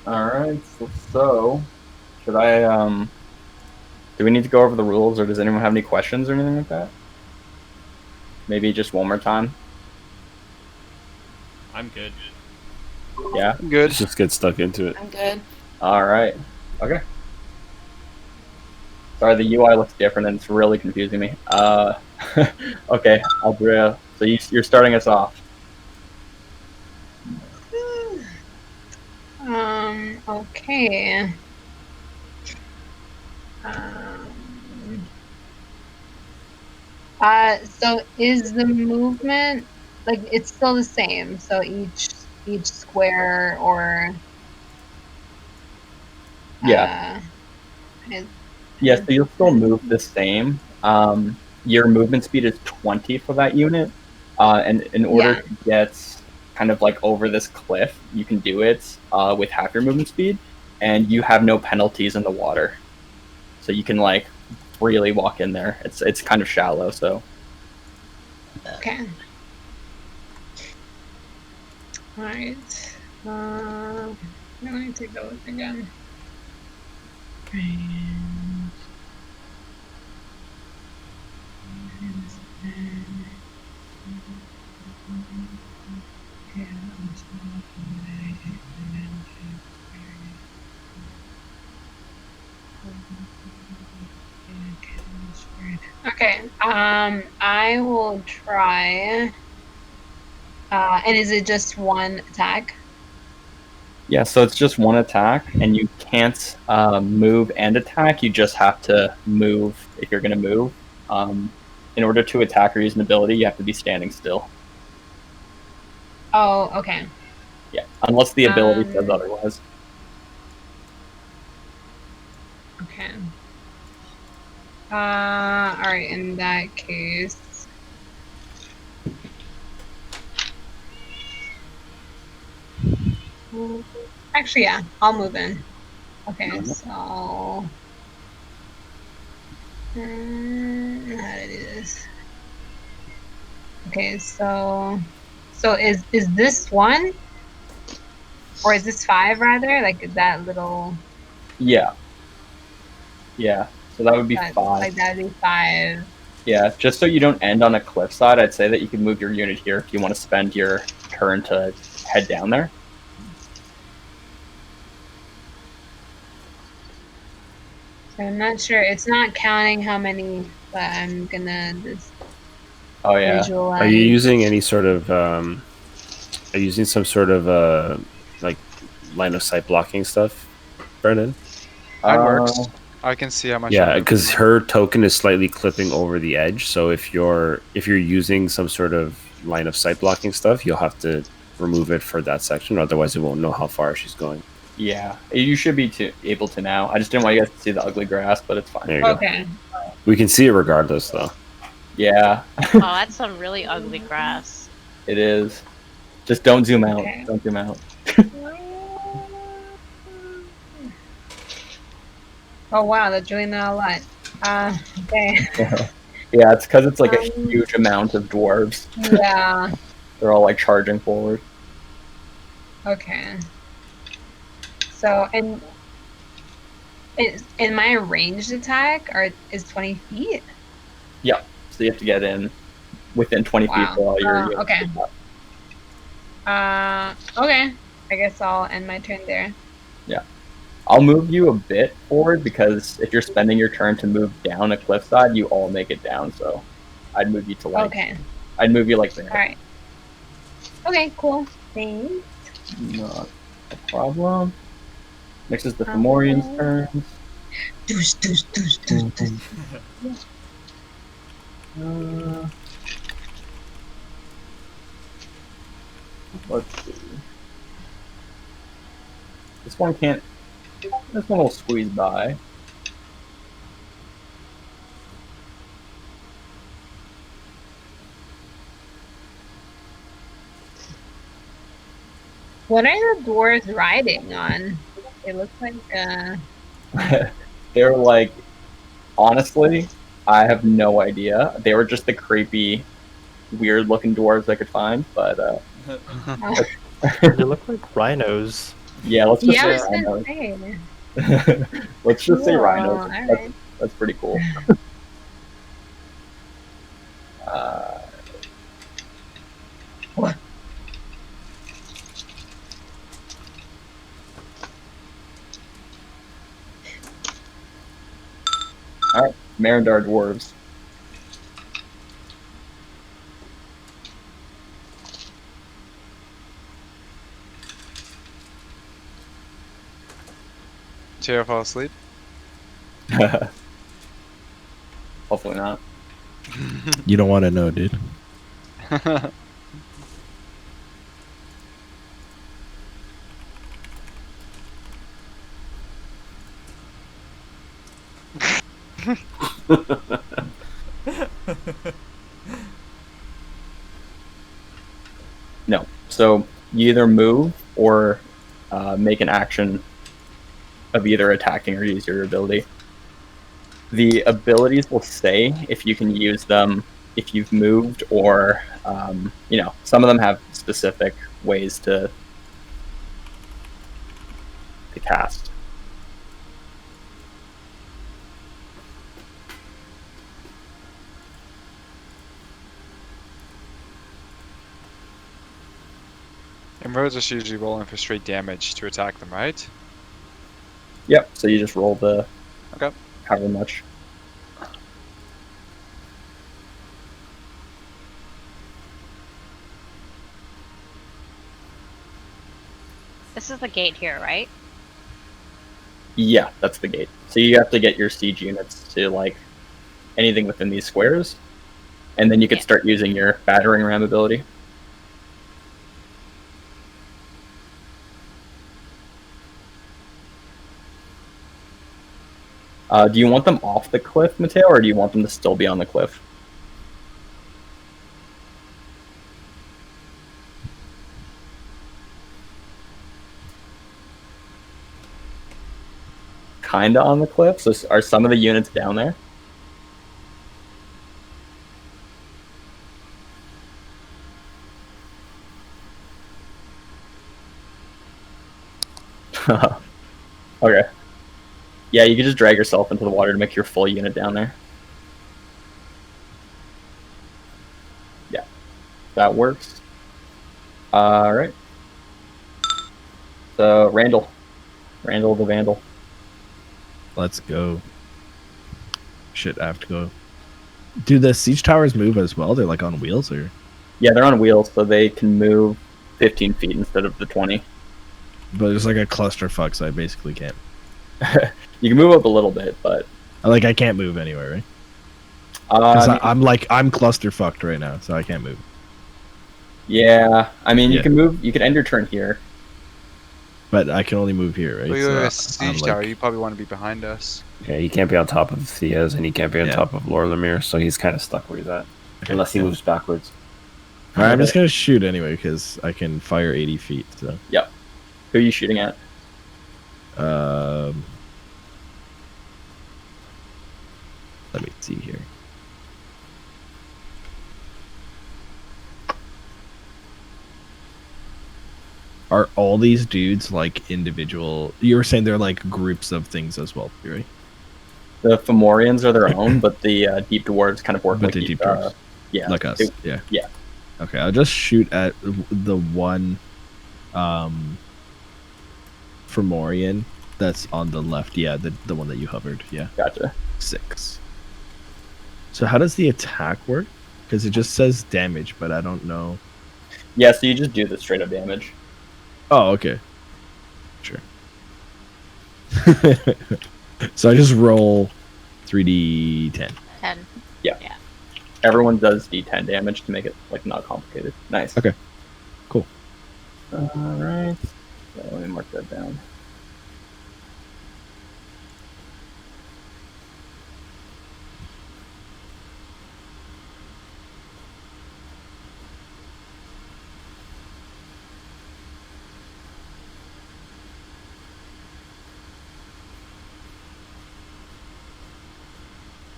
Alright, so should I do we need to go over the rules, or does anyone have any questions or anything like that? Maybe just one more time? I'm good. Yeah? Good. Let's just get stuck into it. I'm good. Alright. Okay. Sorry, the UI looks different and it's really confusing me. Okay, Aldrea, so you're starting us off. Okay. So is the movement like it's still the same? So each square or Yeah. is, Yeah, so you'll still move the same. Your movement speed is 20 for that unit. And in order to get kind of like over this cliff, you can do it with half your movement speed, and you have no penalties in the water. So you can like freely walk in there. It's kind of shallow, so. okay. All right. Let me take a look again. Okay. I will try. And is it just one attack? Yeah, so it's just one attack, and you can't move and attack. You just have to move if you're going to move. In order to attack or use an ability, you have to be standing still. Oh, okay. Yeah, unless the ability says otherwise. Okay. All right. In that case, actually, yeah, I'll move in. Okay, so how to do this? Okay, so is this one, or is this 5 rather? Like that little. Yeah. Yeah. So that would be 5. Like that would be 5. Yeah, just so you don't end on a cliffside, I'd say that you can move your unit here if you want to spend your turn to head down there. So I'm not sure. It's not counting how many, but I'm gonna just visualize. Are you using any sort of are you using some sort of like line of sight blocking stuff, Brendan? That works. I can see how much. Yeah, because her token is slightly clipping over the edge. So if you're using some sort of line of sight blocking stuff, you'll have to remove it for that section. Otherwise, it won't know how far she's going. Yeah, you should be able to now. I just didn't want you guys to see the ugly grass, but it's fine. There you go. We can see it regardless, though. Yeah. Oh, that's some really ugly grass. It is. Just don't zoom out. Don't zoom out. Oh wow, that's really not a lot. Okay. Yeah, it's because it's like a huge amount of dwarves. Yeah. They're all like charging forward. Okay. So, and in my ranged attack is 20 feet? Yep. So you have to get in within 20 feet Wow. for all your units. Okay. Okay. I guess I'll end my turn there. Yeah. I'll move you a bit forward because if you're spending your turn to move down a cliffside, you all make it down. So I'd move you to like. Okay. I'd move you like there. All right. Okay, cool. Thanks. Not a problem. Next is the Fomorian's turns. Deuce, deuce, deuce, deuce, deuce. Let's see. This one can't. This one will squeeze by. What are the dwarves riding on? It looks like They're like, honestly, I have no idea. They were just the creepy, weird-looking dwarves I could find, but They look like rhinos. yeah, let's just yeah, I was say gonna rhinos. say. Let's just say Cool, rhinos. alright. That's pretty cool. What? All right, Marindar dwarves. Chair fall asleep. Hopefully not. You don't want to know, dude. No. So you either move or make an action of either attacking or use your ability. The abilities will say if you can use them if you've moved or, some of them have specific ways to cast. And we're just usually rolling for straight damage to attack them, right? Yep. So you just roll the Okay. however much. This is the gate here, right? Yeah, that's the gate. So you have to get your siege units to like anything within these squares, and then you could start using your battering ram ability. Do you want them off the cliff, Mateo, or do you want them to still be on the cliff? Kinda on the cliff. So are some of the units down there? Okay. Yeah, you can just drag yourself into the water to make your full unit down there. Yeah, that works. All right. So Randall the Vandal. Let's go. Shit, I have to go. Do the siege towers move as well? They're like on wheels, or? Yeah, they're on wheels, so they can move 15 feet instead of the 20. But it's like a clusterfuck, so I basically can't. You can move up a little bit, but I can't move anywhere, right? Because I'm clusterfucked right now, so I can't move. Yeah, I mean, you can move. You can end your turn here. But I can only move here, right? Well, you're So a siege tower. You probably want to be behind us. Yeah, he can't be on top of Theaz, and he can't be on top of Lord Lemire, so he's kind of stuck where he's at. Unless he moves backwards. Alright, I'm just going to shoot anyway, because I can fire 80 feet, so. Yep. Who are you shooting at? Let me see here. are all these dudes like individual? You were saying they're like groups of things as well, right? The Fomorians are their own, but the deep dwarves kind of work But like the deep dwarves, yeah, like us. Yeah. yeah. Okay, I'll just shoot at the one Fomorian that's on the left. Yeah, the one that you hovered. Yeah. Gotcha. 6. So how does the attack work? Because it just says damage, but I don't know. Yeah, so you just do the straight up damage. Oh, okay. Sure. So I just roll 3d10. 10. Yeah. Yeah. Everyone does d10 damage to make it like not complicated. Nice. Okay. Cool. All right. So let me mark that down.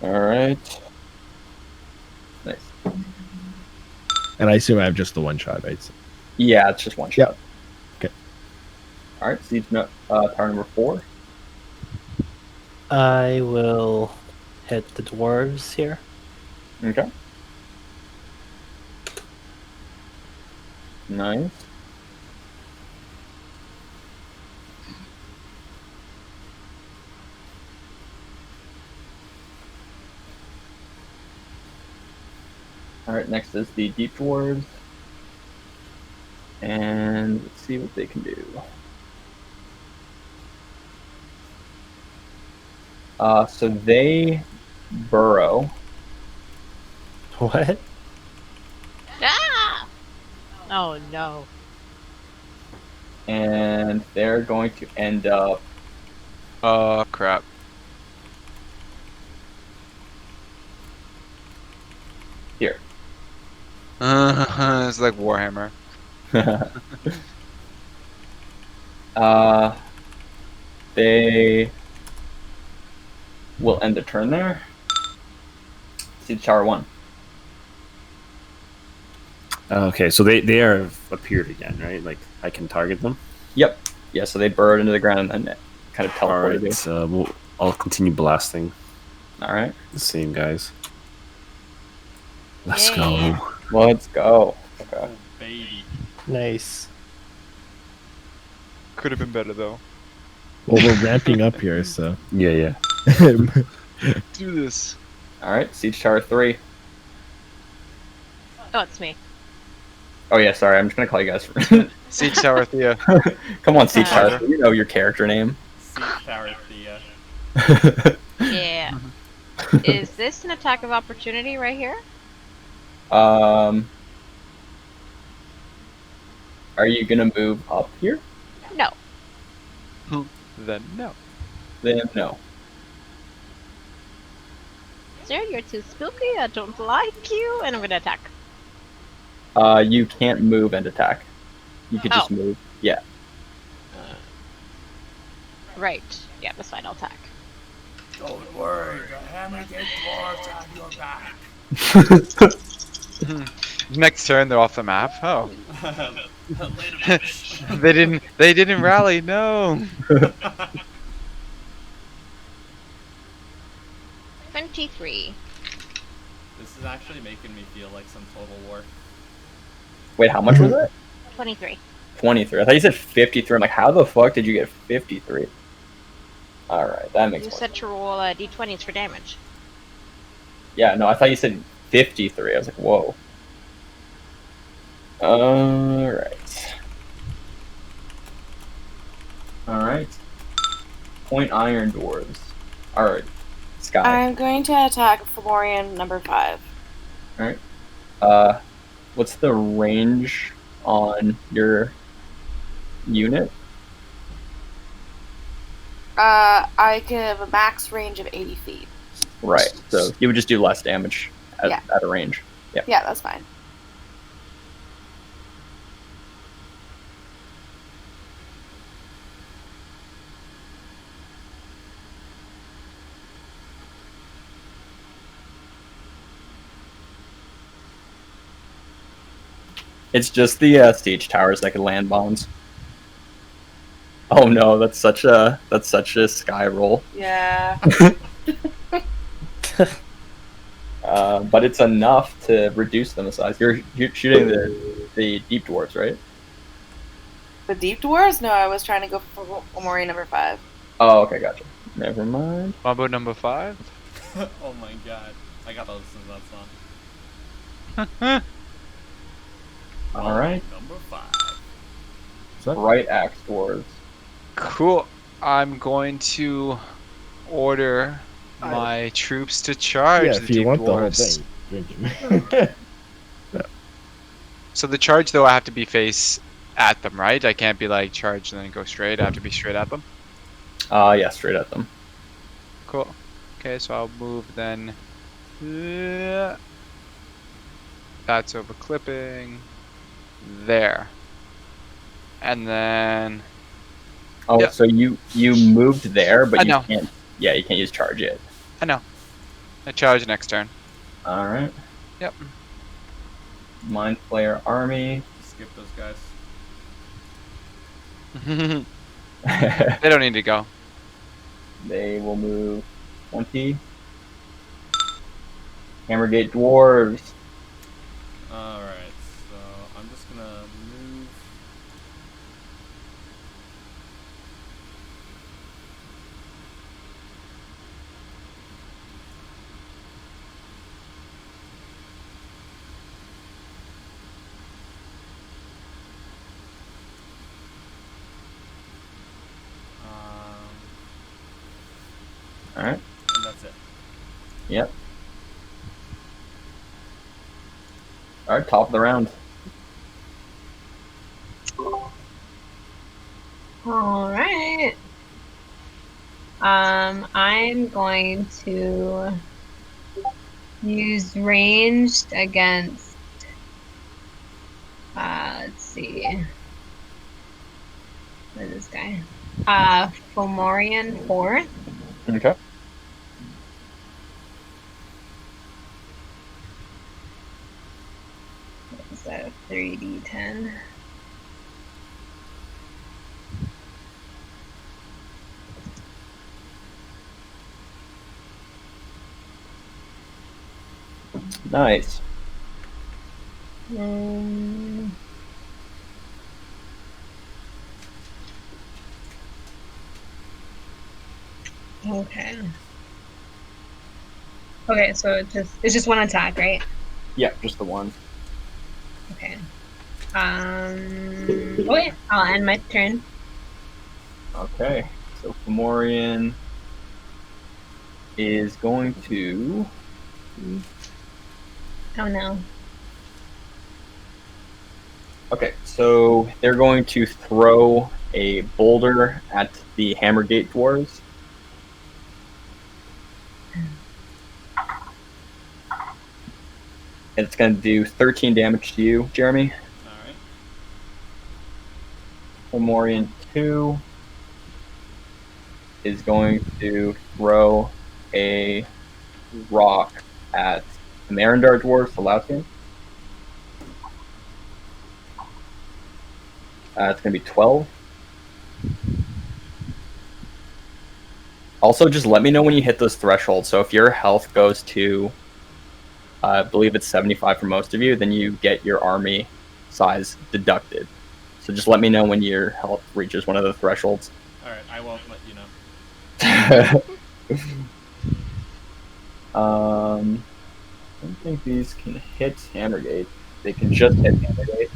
All right. Nice. And I assume I have just the one shot, right? So, Yeah, it's just one shot. Yep. Okay. All right. Siege power number 4. I will hit the dwarves here. Okay. Nice. All right, next is the deep dwarves. And let's see what they can do. So they burrow. What? Ah! Oh no. And they're going to end up Oh crap. here. It's like Warhammer. They will end the turn there. Siege Tower 1. Okay, so they are appeared again, right? Like I can target them. Yep. Yeah, so they burrowed into the ground and then kind of All teleported you. right, I'll continue blasting All right. the same guys. Let's Yay. go. Let's go. Okay. Baby. Nice. Could have been better though. well, we're ramping up here, so. Yeah. Do this. All right. Siege Tower 3. Oh, it's me. Oh yeah, sorry. I'm just gonna call you guys. Siege Tower Thea. Come on, Siege Uh, Tower. You know your character name. Siege Tower Thea. Yeah. Is this an attack of opportunity right here? Are you gonna move up here? No. Then no. Then no. Sir, you're too spooky. I don't like you. And I'm gonna attack. You can't move and attack. You could just Oh. move. Yeah. Right. Yeah, that's fine. I'll attack. Don't worry, the hammer-headed dwarves have your back. Next turn they're off the map. Oh. Later, They didn't rally, no. 23. This is actually making me feel like some Total War. Wait, how much was it? 23. 23. I thought you said 53. I'm like, how the fuck did you get 53? All right, that makes You more said sense. to roll d20s for damage. Yeah, no, I thought you said 53. I was like, whoa. All right. All right. Point Iron Dwarves. All right. Sky. I'm going to attack Fomorian number 5. All right. What's the range on your unit? I could have a max range of 80 feet. Right. So you would just do less damage at, Yeah. at a range. Yeah. Yeah, that's fine. It's just the siege towers that can land bombs. Oh no, that's such a sky roll. Yeah. But it's enough to reduce them in size. You're shooting the deep dwarves, right? The deep dwarves? No, I was trying to go for Omori number 5. Oh, okay, gotcha. Never mind. Mambo number 5. Oh my god. I got those since that song. All right. Number 5. Right axe dwarves. Cool. I'm going to order my troops to charge Yeah, the if you deep want dwarves. the whole thing. So the charge, though, I have to be face at them, right? I can't be like charge and then go straight. I have to be straight at them. Yeah, straight at them. Cool. Okay, so I'll move then. That's over clipping. There. And then. Oh, Yeah. so you moved there, but I you know. can't. Yeah, you can't use charge yet. I know. I charge next turn. All right. Yep. Mind Flayer army. Skip those guys. They don't need to go. They will move 20. Hammergate dwarves. Alright, so I'm just gonna move. All right. And that's it. Yep. All right, top of the round. All right. I'm going to use ranged against. Let's see. What is this guy? Fomorian 4. Okay. Is that a 3d10? Nice. Okay. Okay, so it's just one attack, right? Yep, just the one. Okay. Okay, I'll end my turn. Okay. So Fomorian is going to. Oh no. Okay, so they're going to throw a boulder at the Hammergate dwarves. And it's going to do 13 damage to you, Jeremy. Alright. Fomorian 2 is going to throw a rock at the Marindar dwarves, the Laotian. It's going to be 12. Also, just let me know when you hit those thresholds. So if your health goes to, I believe it's 75 for most of you, then you get your army size deducted. So just let me know when your health reaches one of the thresholds. Alright, I won't let you know. I don't think these can hit Hammergate. They can just hit Hammergate.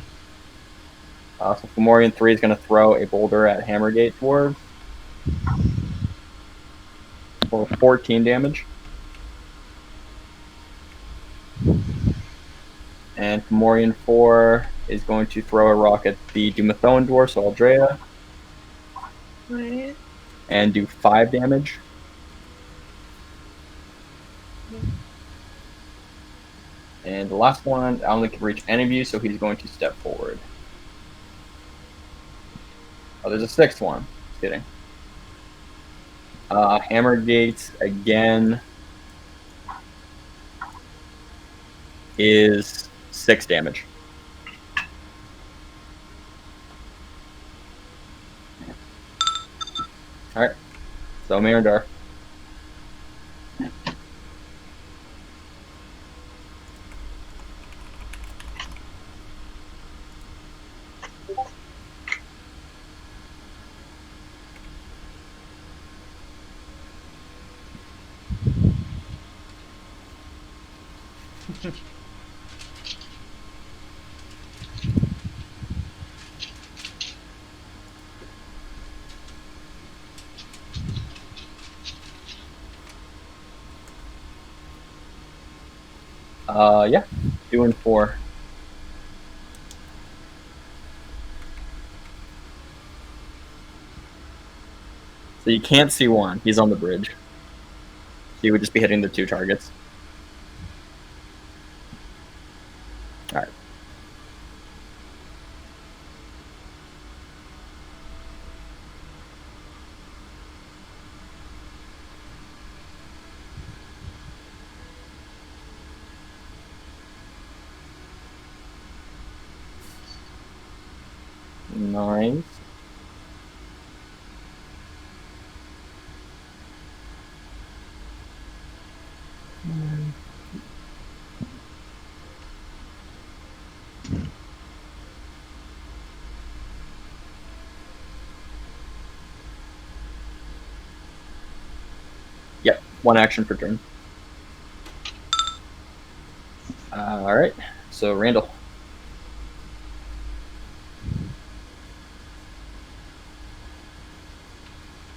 So Fomorian 3 is going to throw a boulder at Hammergate dwarves for 14 damage. And Fomorian 4 is going to throw a rock at the Dumathoan dwarf, so Aldrea, Right. and do 5 damage. And the last one, I only can reach any of you, so he's going to step forward. Oh, there's a sixth one. Just kidding. Hammergate, again, is 6 damage. Alright. So Mirandar. Yeah. 2 and 4. So you can't see one. He's on the bridge. So you would just be hitting the 2 targets. Alright. Nice. Yep, 1 action per turn. Alright, so Randall.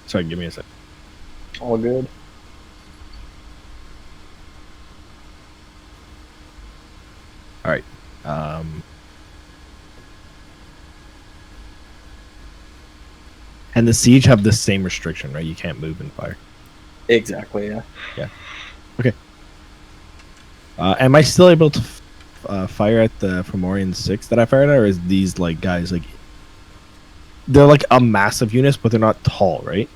Sorry, give me a sec. All good. All right. And the siege have the same restriction, right? You can't move and fire. Exactly, yeah. Yeah. Okay. Am I still able to fire at the Fomorian 6 that I fired at, or is these like guys like they're like a massive unit, but they're not tall, right?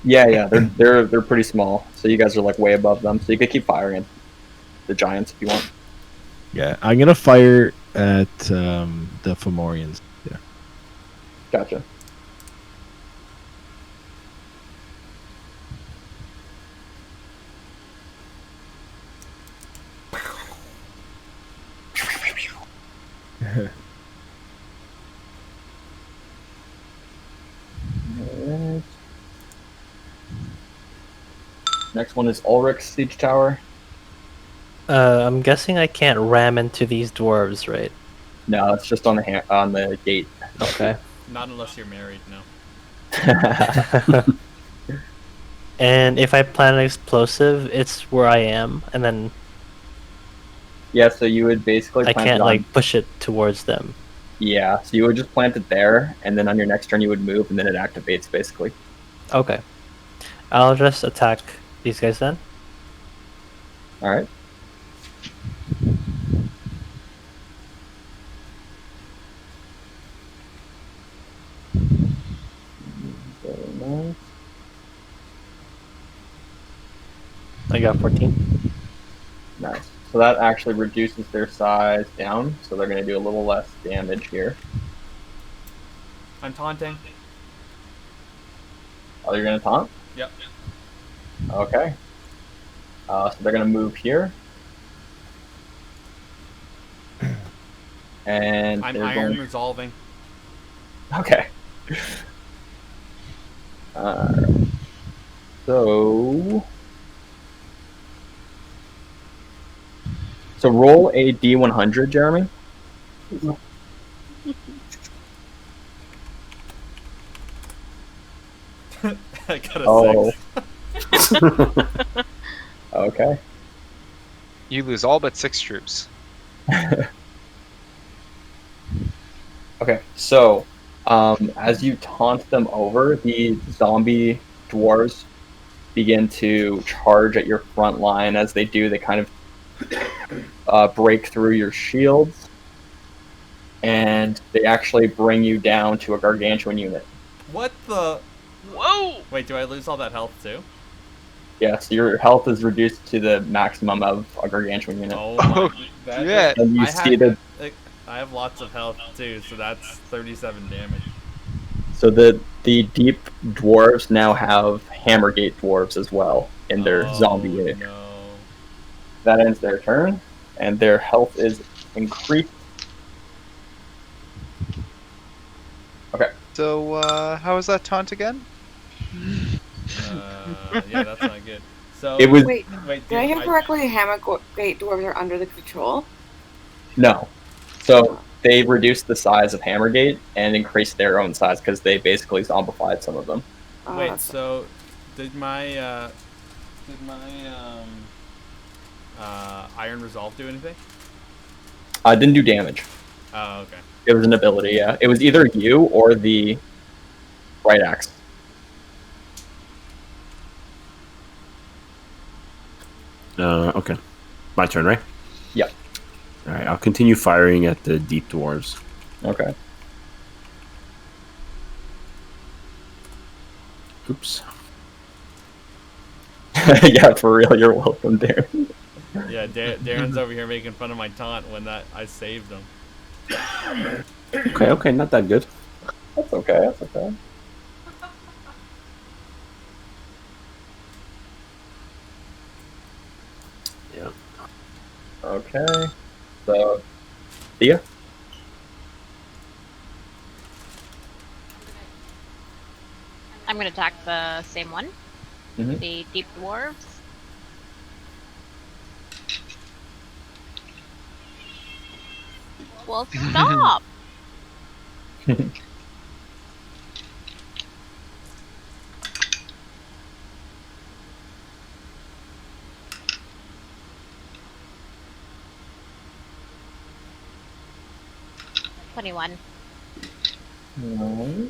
Yeah, they're pretty small. So you guys are like way above them. So you could keep firing at the giants if you want. Yeah, I'm gonna fire at the Fomorians. Yeah. Gotcha. Alright. Next one is Ulrich's siege tower. I'm guessing I can't ram into these dwarves, right? No, it's just on the gate. Okay. Not unless you're married, no. And if I plant an explosive, it's where I am, and then Yeah, so you would basically I plant can't it on, like push it towards them. Yeah, so you would just plant it there, and then on your next turn you would move, and then it activates basically. Okay. I'll just attack these guys then. All right. Very nice. I got 14. Nice. So that actually reduces their size down, so they're going to do a little less damage here. I'm taunting. Oh, you're going to taunt? Yep. Okay. So they're going to move here. And I'm they're iron going... resolving. Okay. So roll a D100, Jeremy. I got a 6. Okay. You lose all but 6 troops. Okay, so as you taunt them over, the zombie dwarves begin to charge at your front line. As they do, they kind of break through your shields, and they actually bring you down to a gargantuan unit. What the? Whoa! Wait, do I lose all that health too? Yes, your health is reduced to the maximum of a gargantuan unit. Oh my! Oh, that yeah. is- And you I see had- the I have lots of health too, so that's 37 damage. So the deep dwarves now have Hammergate dwarves as well in their zombie age. No. That ends their turn, and their health is increased. Okay. So, how was that taunt again? Yeah, that's not good. So It was Wait, wait, did I dude, hear correctly? Hammergate dwarves are under the control. no. So they reduced the size of Hammergate and increased their own size because they basically zombified some of them. wait. That's- So did my Iron Resolve do anything? I didn't do damage. Oh, okay. It was an ability, yeah. It was either you or the right axe. Okay. My turn, right? Yep. All right. I'll continue firing at the deep dwarves. Okay. Oops. Yeah, for real, you're welcome, Darren. Yeah, Darren's over here making fun of my taunt when I saved him. Okay, not that good. That's okay, that's okay. Yeah. Okay. So, Thea? I'm gonna attack the same one. Mhm. The deep dwarves. Well, stop! $21. No.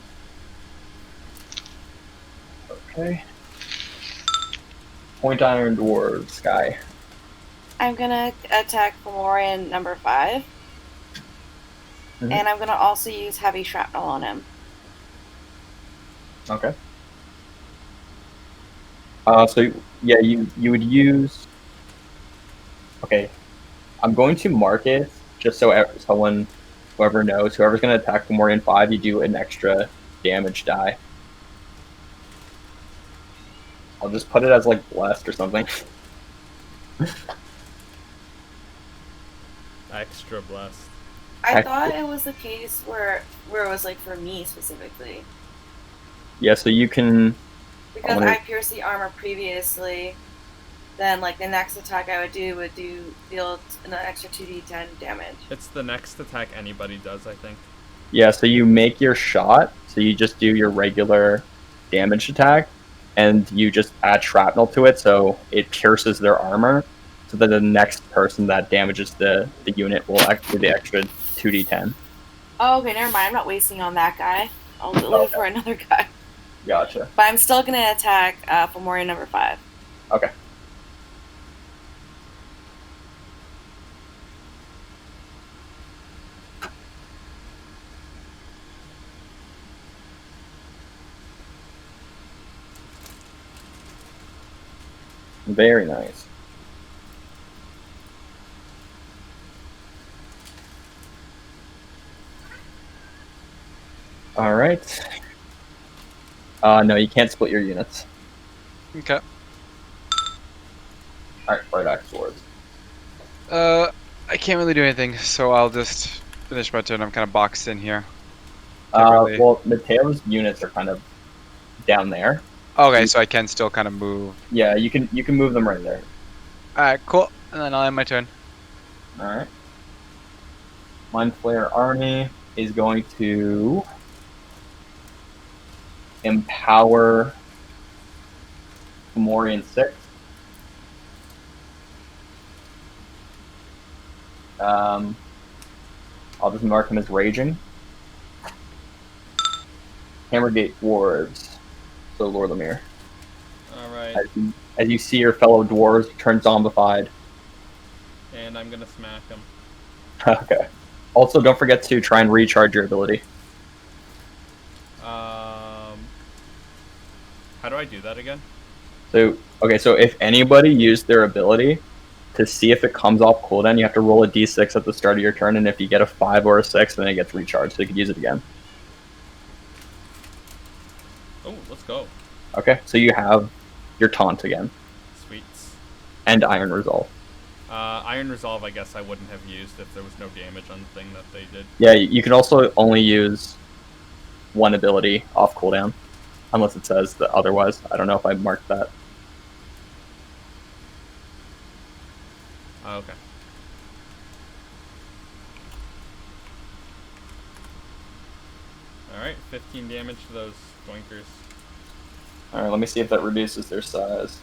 Okay. Point Iron Dwarves, Sky. I'm gonna attack Fomorian number 5. Mhm. And I'm gonna also use heavy shrapnel on him. Okay. So yeah, you would use. Okay, I'm going to mark it just so whoever knows, whoever's going to attack Fomorian 5, you do an extra damage die. I'll just put it as like blessed or something. Extra blessed. I thought it was the case where it was like for me specifically. Yeah, so you can. Because I pierced the armor previously, then like the next attack I would deal an extra 2d10 damage. It's the next attack anybody does, I think. Yeah, so you make your shot, so you just do your regular damage attack, and you just add shrapnel to it, so it pierces their armor, so that the next person that damages the unit will do the extra 2d10. Oh, okay, never mind. I'm not wasting on that guy. I'll leave it for another guy. Gotcha. But I'm still gonna attack Fomorian number 5. Okay. Very nice. All right. No, you can't split your units. Okay. All right, right axe swords. I can't really do anything, so I'll just finish my turn. I'm kind of boxed in here. Can't really- Well, Mateo's units are kind of down there. Okay, so I can still kind of move. Yeah, you can move them right there. Alright, cool. And then I'll end my turn. All right. Mind Flayer Arnie is going to empower Fomorian 6. I'll just mark him as raging. Hammergate dwarves. So Lord Lemire. Alright. As you see your fellow dwarves turn zombified. And I'm gonna smack him. Okay. Also, don't forget to try and recharge your ability. How do I do that again? So, okay, so if anybody used their ability, to see if it comes off cooldown, you have to roll a d6 at the start of your turn, and if you get a 5 or a 6, then it gets recharged, so you can use it again. Okay, so you have your taunt again Sweets. and Iron Resolve. Iron Resolve, I guess I wouldn't have used if there was no damage on the thing that they did. Yeah, you can also only use one ability off cooldown, unless it says that otherwise. I don't know if I marked that. Okay. Alright, 15 damage to those doinkers. Alright, let me see if that reduces their size.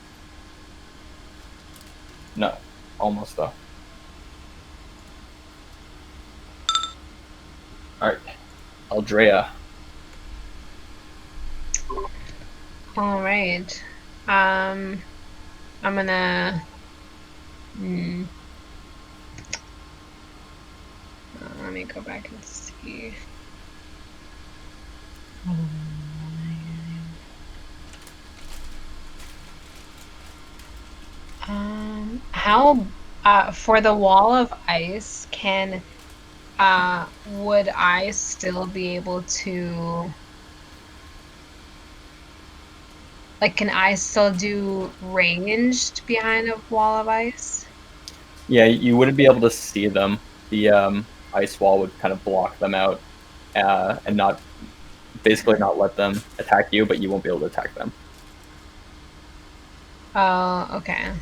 No, almost though. Alright, Aldrea. All right. I'm gonna. Let me go back and see. How for the wall of ice would I still be able to, like, can I still do ranged behind a wall of ice? Yeah, you wouldn't be able to see them. The ice wall would kind of block them out, and basically not let them attack you, but you won't be able to attack them. Oh, okay.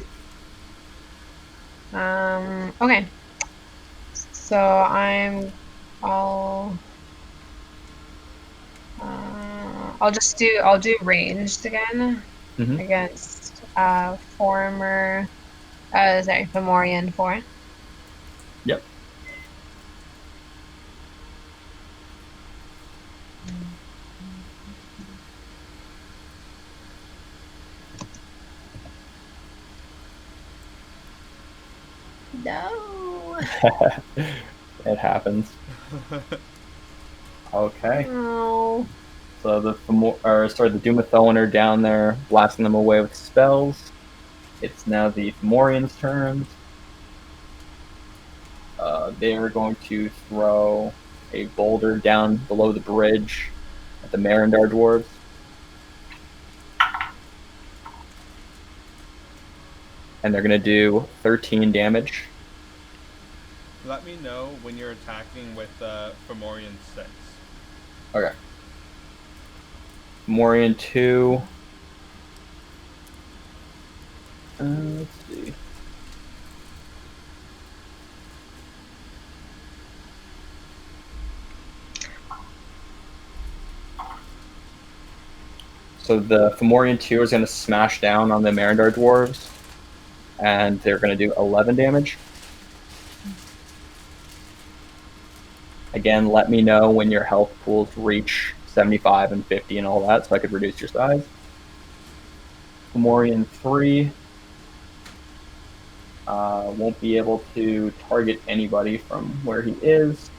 Okay. So I'll do ranged again against Fomorian 4. Yep. No. It happens. Okay. No. So the Dumathoan are down there blasting them away with spells. It's now the Fomorians' turns. They are going to throw a boulder down below the bridge at the Marindar dwarves. And they're going to do 13 damage. Let me know when you're attacking with Fomorian 6. Okay. Fomorian 2. Let's see. So the Fomorian 2 is going to smash down on the Marindar dwarves, and they're going to do 11 damage. Again, let me know when your health pools reach 75 and 50 and all that, so I could reduce your size. Fomorian 3 won't be able to target anybody from where he is,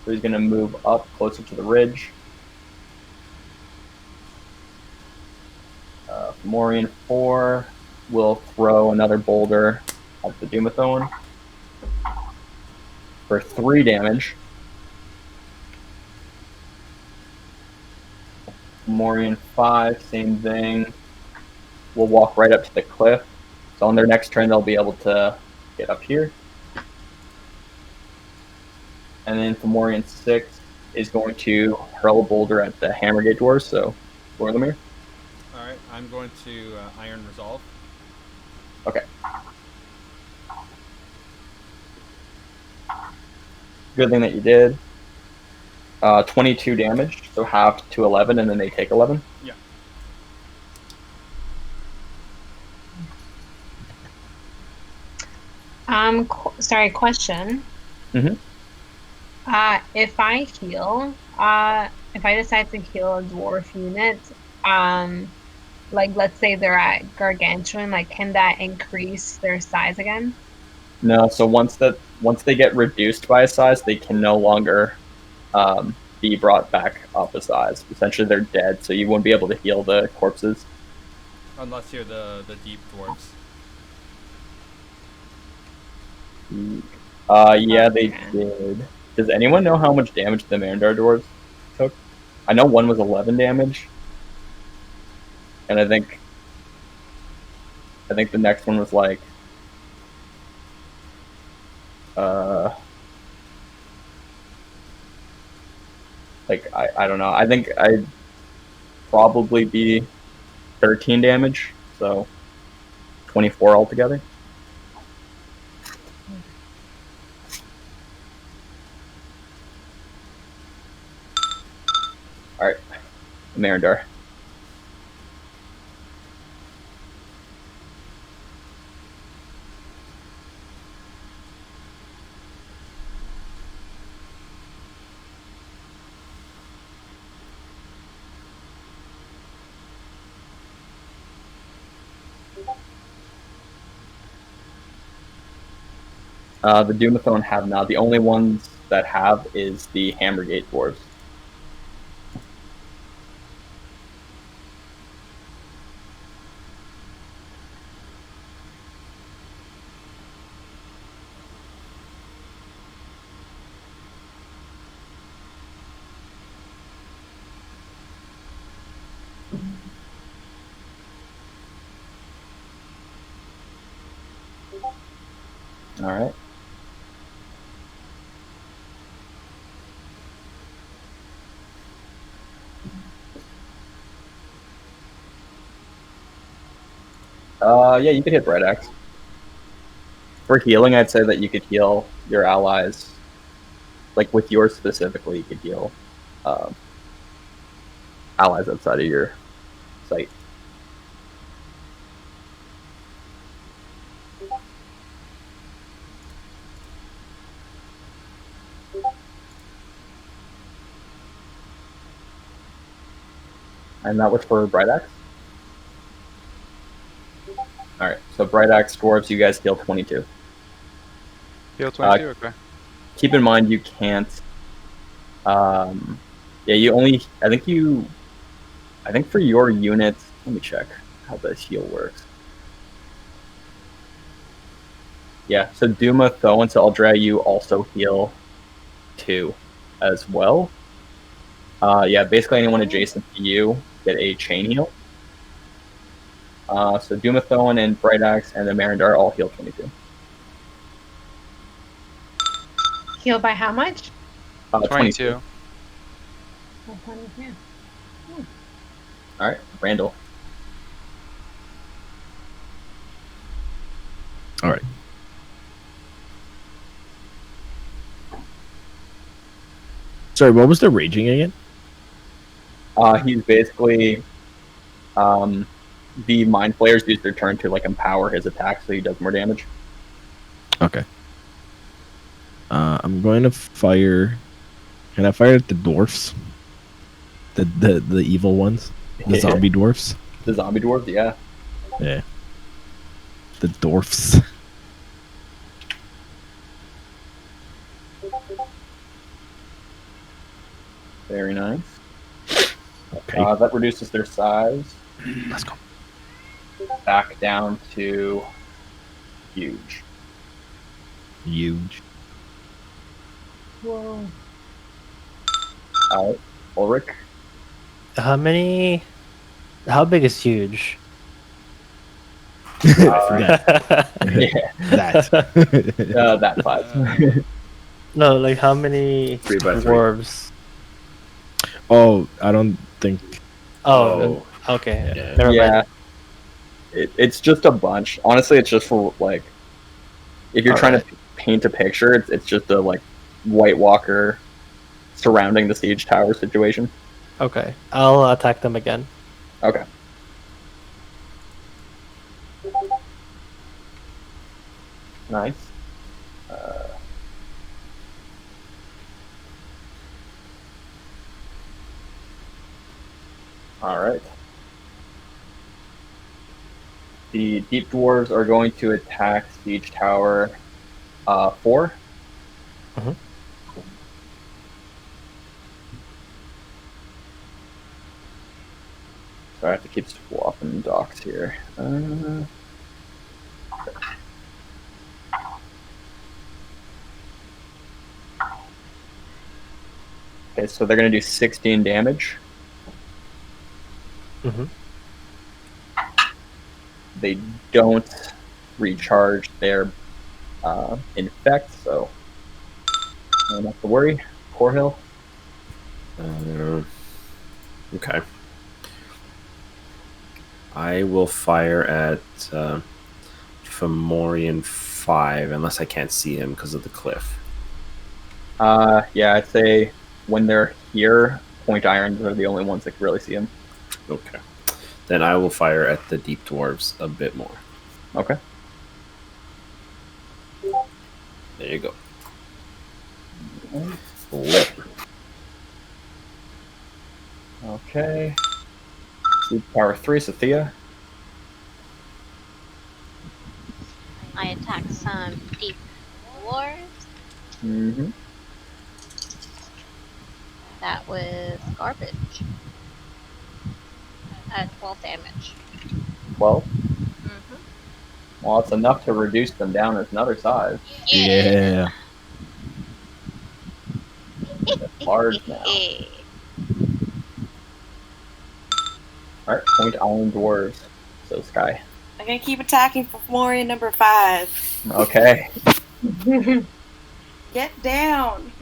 so he's going to move up closer to the ridge. Fomorian 4 will throw another boulder at the Dumathoan for 3 damage. Fomorian 5, same thing. Will walk right up to the cliff. So on their next turn, they'll be able to get up here. And then Fomorian 6 is going to hurl a boulder at the Hammergate dwarves, so Boromir. Alright, I'm going to Iron Resolve. Okay. Good thing that you did. 22 damage, so half to 11, and then they take 11. Yeah. Sorry, question. Mm-hmm. If I heal, if I decide to heal a dwarf unit, like, let's say they're at gargantuan, like, can that increase their size again? No, so once they get reduced by a size, they can no longer be brought back up a size. Essentially, they're dead, so you won't be able to heal the corpses. Unless you're the deep dwarves. Yeah, they did. Does anyone know how much damage the Marindar dwarves took? I know one was 11 damage. And I think the next one was like I don't know. I think I'd probably be 13 damage, so 24 altogether. All right, Marindar. The Doomathone have not. The only ones that have is the Hammergate dwarves. All right. Yeah, you could hit Bright Axe. For healing, I'd say that you could heal your allies. Like with yours specifically, you could heal allies outside of your sight. And that was for Bright Axe? Alright, so Bright Axe dwarves, you guys heal 22. Heal 22, okay. Keep in mind you can't yeah, you only I think for your units, let me check how the heal works. Yeah, so Duma, Tho, and Saldra, you also heal 2 as well. Yeah, basically anyone adjacent to you get a chain heal. So Dumathoan and Bright Axe and the Marindar all heal 22. Heal by how much? 22. Oh, 22. Alright, Randall. All right. Sorry, what was the raging again? He's basically the Mind Flayers use their turn to like empower his attack so he does more damage. Okay. I'm going to fire. Can I fire at the dwarfs? The evil ones? The zombie dwarfs? The zombie dwarves, yeah. Yeah. The dwarfs. Very nice. Okay. That reduces their size. Let's go. Back down to huge. Huge. Whoa. Alright, Ulrich. How many? How big is huge? Yeah, That. that size. No, like how many 3 by 3. dwarves? Oh, I don't think. Oh, okay. Yeah. Never Yeah. mind. It's just a bunch. Honestly, it's just for like if you're trying to paint a picture, it's just a like White Walker surrounding the siege tower situation. Okay, I'll attack them again. Okay. Nice. All right. The deep dwarves are going to attack siege tower 4. Mhm. So I have to keep swapping docs here. Okay, so they're going to do 16 damage. Mm-hmm. they don't recharge their infect, so don't have to worry. Corhill. Okay. I will fire at Fomorian 5, unless I can't see him because of the cliff. Yeah, I'd say when they're here, point irons are the only ones that can really see them. Okay. Then I will fire at the deep dwarves a bit more. Okay. There you go. Lit. Okay. Power 3, Sophia. I attack some deep dwarves. Mm-hmm. That was garbage. 12 damage. 12. Mm-hmm. Well, it's enough to reduce them down as another size. Yeah. It's large now. Alright, point iron dwarves. So Sky. I'm gonna keep attacking for Moria number 5. Okay. Get down.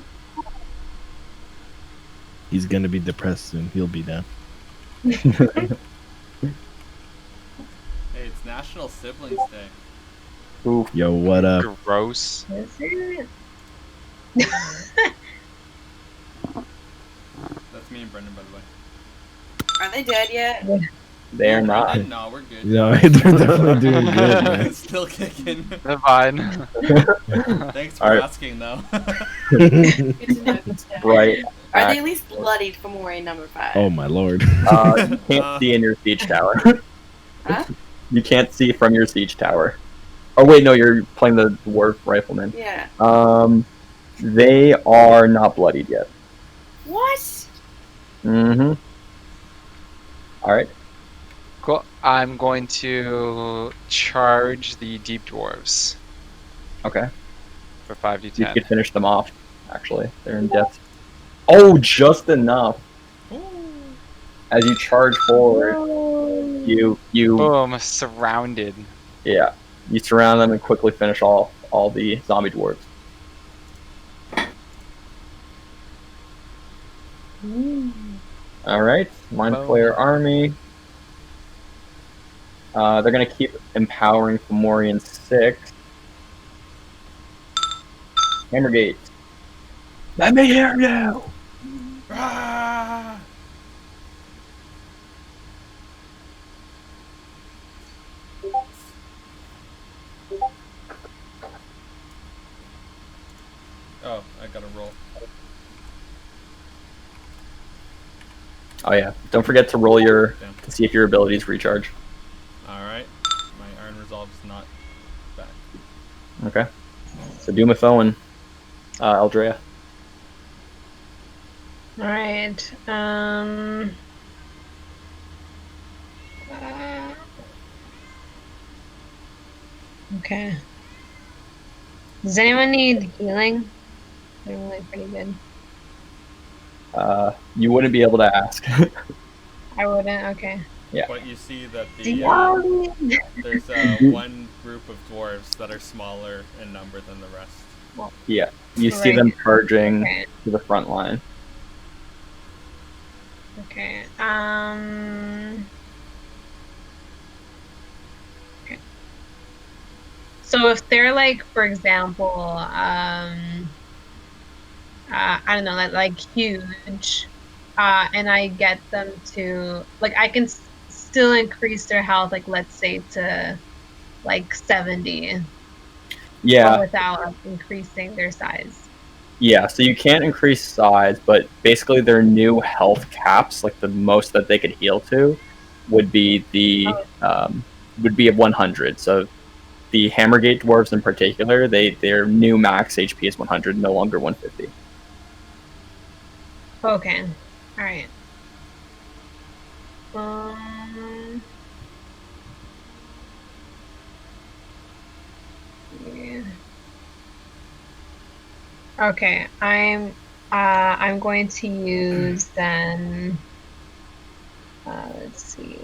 He's gonna be depressed soon. He'll be down. Hey, it's National Siblings Day. Ooh. Yo, what up? Gross. Is it? That's me and Brendan, by the way. Are they dead yet? They're not. Brendan? No, we're good. No, they're definitely doing good, man. Still kicking. They're fine. Thanks for Alright. asking, though. Good to know. Good to know. Right. Are they at least bloodied for Moria number 5? Oh my lord. You can't see in your siege tower. Huh? You can't see from your siege tower. Oh wait, no, you're playing the dwarf rifleman. Yeah. They are not bloodied yet. What? Mm-hmm. Alright. Cool. I'm going to charge the deep dwarves Okay. for You 5d10. could finish them off, actually. They're in depth. Oh, just enough. As you charge forward, you Boom, surrounded. yeah, you surround them and quickly finish all the zombie dwarves. Alright, Mind Flayer Army. They're gonna keep empowering Fomorian 6. Hammergate. Let me hear you! Ah! Oh, I gotta roll. Oh yeah, don't forget to roll your Damn. to see if your abilities recharge. Alright. My Iron Resolve is not back. Okay. So Dumatho and Eldrea. Alright. Okay. Does anyone need healing? They're really pretty good. You wouldn't be able to ask. I wouldn't. Okay. Yeah. But you see that Do the y'all need- there's one group of dwarves that are smaller in number than the rest. Yeah. You see Right. them charging Okay. to the front line. Okay. Okay. So if they're like, for example, I don't know, like huge, and I get them to like, I can still increase their health, like let's say to like 70, Yeah. but without like, increasing their size. Yeah, so you can't increase size, but basically their new health caps, like the most that they could heal to, would be would be 100. So the Hammergate dwarves in particular, their new max HP is 100, no longer 150. Okay. All right. Yeah. Okay, I'm going to use then let's see.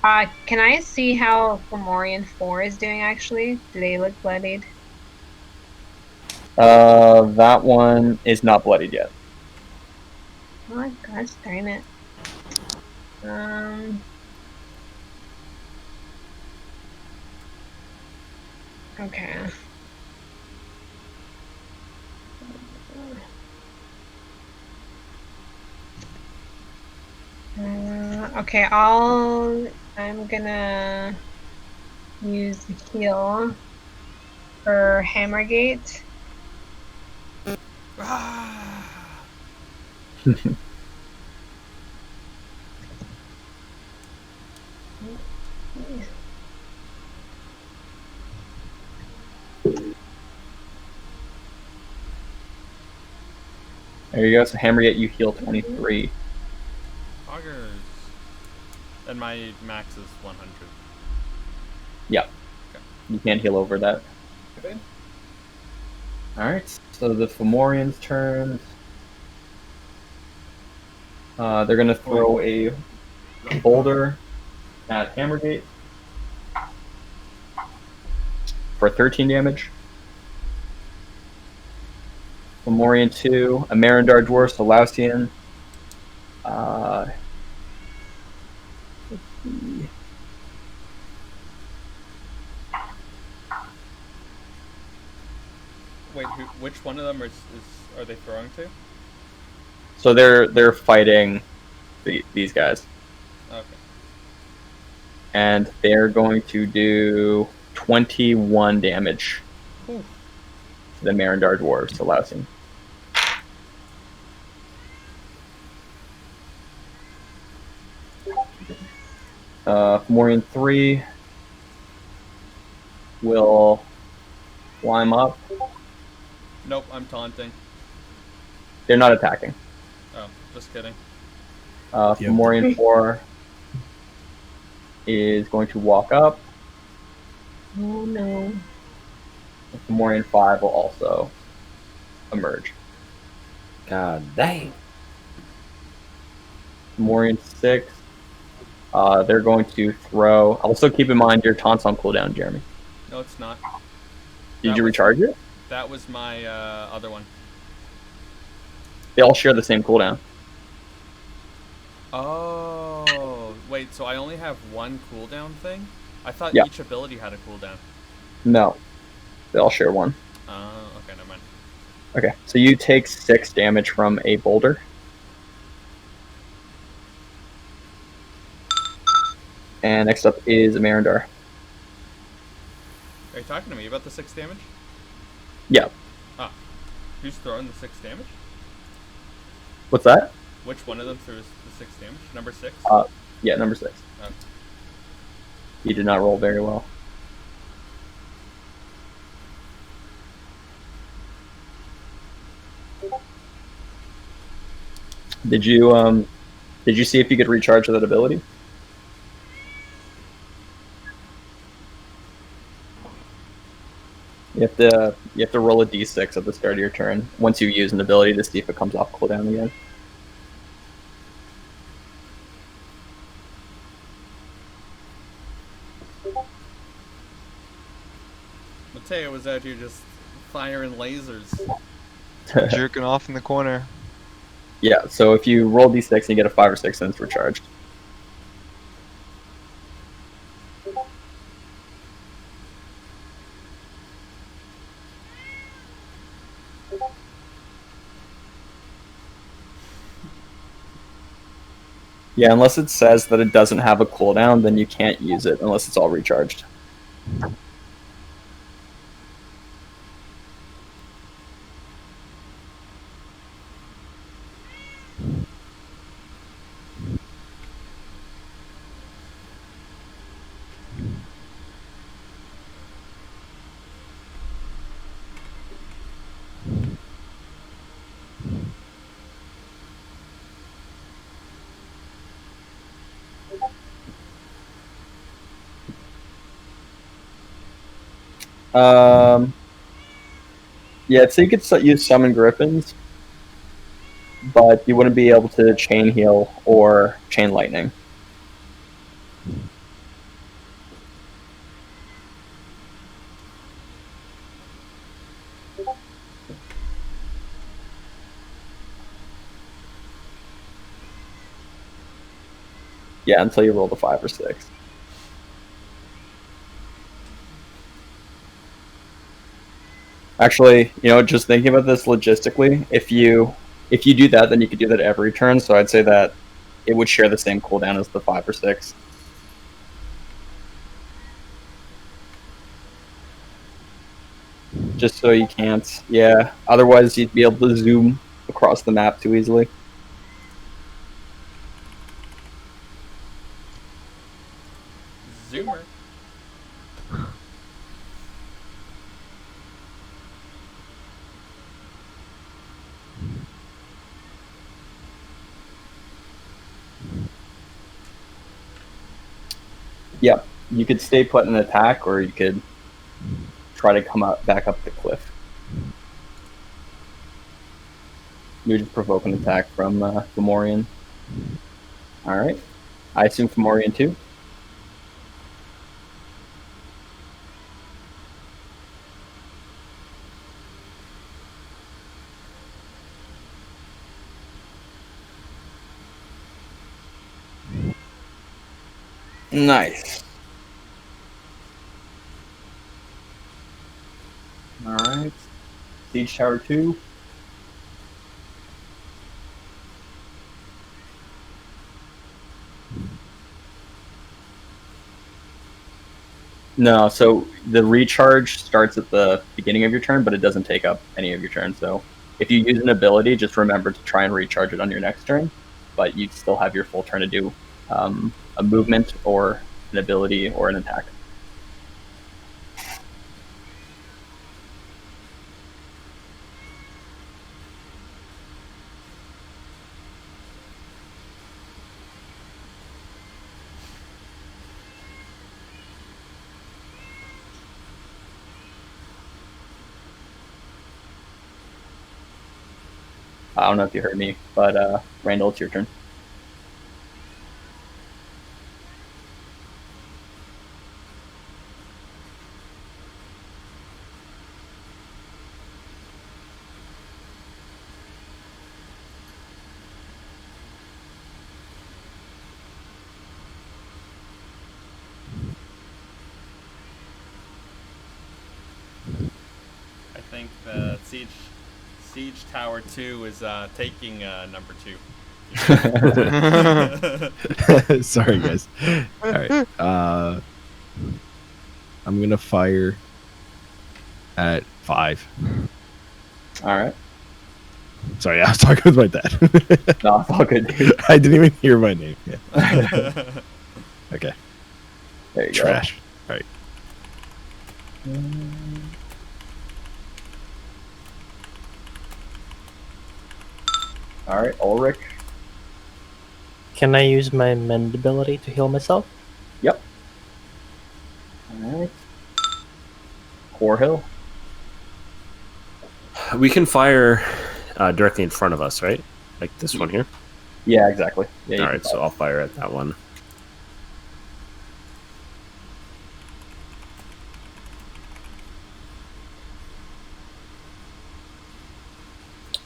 Can I see how Fomorian 4 is doing actually? Do they look bloodied? That one is not bloodied yet. Oh gosh darn it. Okay. Okay, I'm gonna use the heal for Hammergate. Ah! There you go. So Hammer yet you heal 23. Augers. And my max is 100. Yeah. Okay. You can't heal over that. Okay. Alright, so the Fomorian's turn. They're gonna throw a boulder at Hammergate for 13 damage. Fomorian 2, a Marindar Dwarf, Solausian. Let's see. Wait, which one of them are they throwing to? So they're fighting these guys. Okay. And they're going to do 21 damage Ooh. to the Marindar Dwarves, Solausian. Fomorian 3 will climb up. Nope, I'm taunting. They're not attacking. Oh, just kidding. Fomorian 4 is going to walk up. Oh no. Fomorian 5 will also emerge. God dang. Fomorian 6, they're going to throw. Also, keep in mind your taunt's on cooldown, Jeremy. No, it's not. Did you recharge it? That was my other one. They all share the same cooldown. Oh, wait, so I only have one cooldown thing? I thought Yeah. each ability had a cooldown. No, they all share one. Oh, okay, never mind. Okay, so you take 6 damage from a boulder. And next up is a Marindar. Are you talking to me about the 6 damage? Yeah. Ah, who's throwing the 6 damage? What's that? Which one of them threw the 6 damage? Number 6? Yeah, number 6. Oh. He did not roll very well. Did you see if you could recharge that ability? You have to roll a d6 at the start of your turn once you use an ability to see if it comes off cooldown again. Mateo was out here just firing lasers. Jerking off in the corner. Yeah, so if you roll d6 and you get a 5 or 6, then it's recharged. Yeah, unless it says that it doesn't have a cooldown, then you can't use it unless it's all recharged. Yeah, so you could use Summon Griffins, but you wouldn't be able to Chain Heal or Chain Lightning. Yeah, until you roll the 5 or 6. Actually, just thinking about this logistically, if you do that, then you could do that every turn. So I'd say that it would share the same cooldown as the 5 or 6. Just so you can't, yeah. Otherwise, you'd be able to zoom across the map too easily. Zoomer. Yep. You could stay put and attack, or you could try to come back up the cliff. You just provoke an attack from Fomorian. Alright. I assume Fomorian too? Nice. Alright. Siege Tower 2. No, so the recharge starts at the beginning of your turn, but it doesn't take up any of your turn. So if you use an ability, just remember to try and recharge it on your next turn, but you still have your full turn to do a movement or an ability or an attack. I don't know if you heard me, but Randall, it's your turn. I think the Siege Tower 2 is taking number 2. Sorry, guys. All right. I'm gonna fire at 5. All right. Sorry, I was talking with my dad. No, it's all good, dude. I didn't even hear my name. Yeah. Okay. There you Trash. All right. All right, Ulrich. Can I use my mend ability to heal myself? Yep. All right. Corhill. We can fire directly in front of us, right? Like this one here. Yeah, exactly. Yeah. All right, so I'll fire at that one.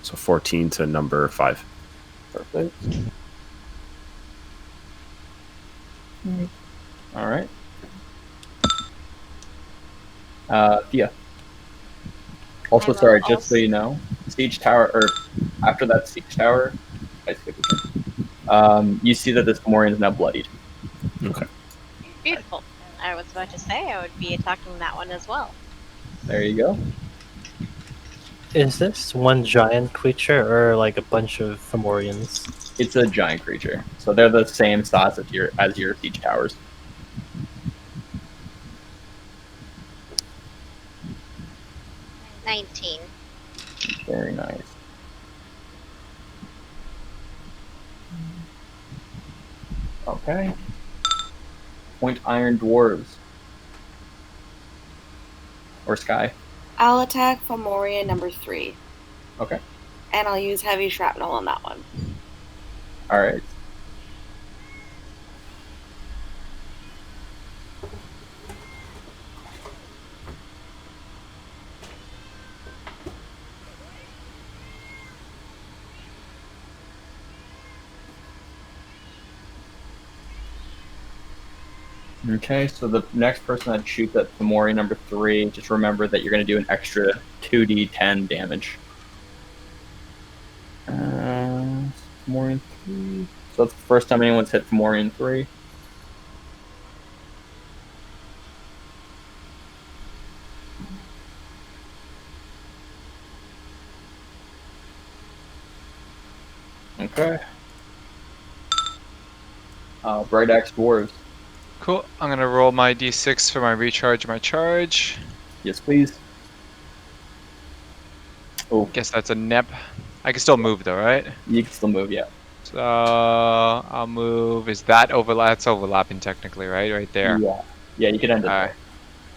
So 14 to number 5. Perfect. All right. Thea. Also, sorry, just so you know, Siege Tower, or after that Siege Tower, you see that this Fomorian is now bloodied. Okay. Beautiful. I was about to say I would be attacking that one as well. There you go. Is this one giant creature or like a bunch of Fomorians? It's a giant creature, so they're the same size as your Siege Towers. $19. Very nice. Okay. Point Iron Dwarves. Or Sky. I'll attack Fomorian number 3. Okay. And I'll use heavy shrapnel on that one. Alright. Okay, so the next person that shoots at Fomori number 3, just remember that you're going to do an extra 2d10 damage. Fomorian 3. So that's the first time anyone's hit Fomorian 3. Okay. Bright Axe Dwarves. Cool. I'm gonna roll my d6 for my recharge, my charge. Yes, please. Oh, Guess that's a nip. I can still move though, right? you can still move, yeah. So I'll move. Is that overlap? That's overlapping technically, right? Right there. Yeah. Yeah, you can end it Alright. there.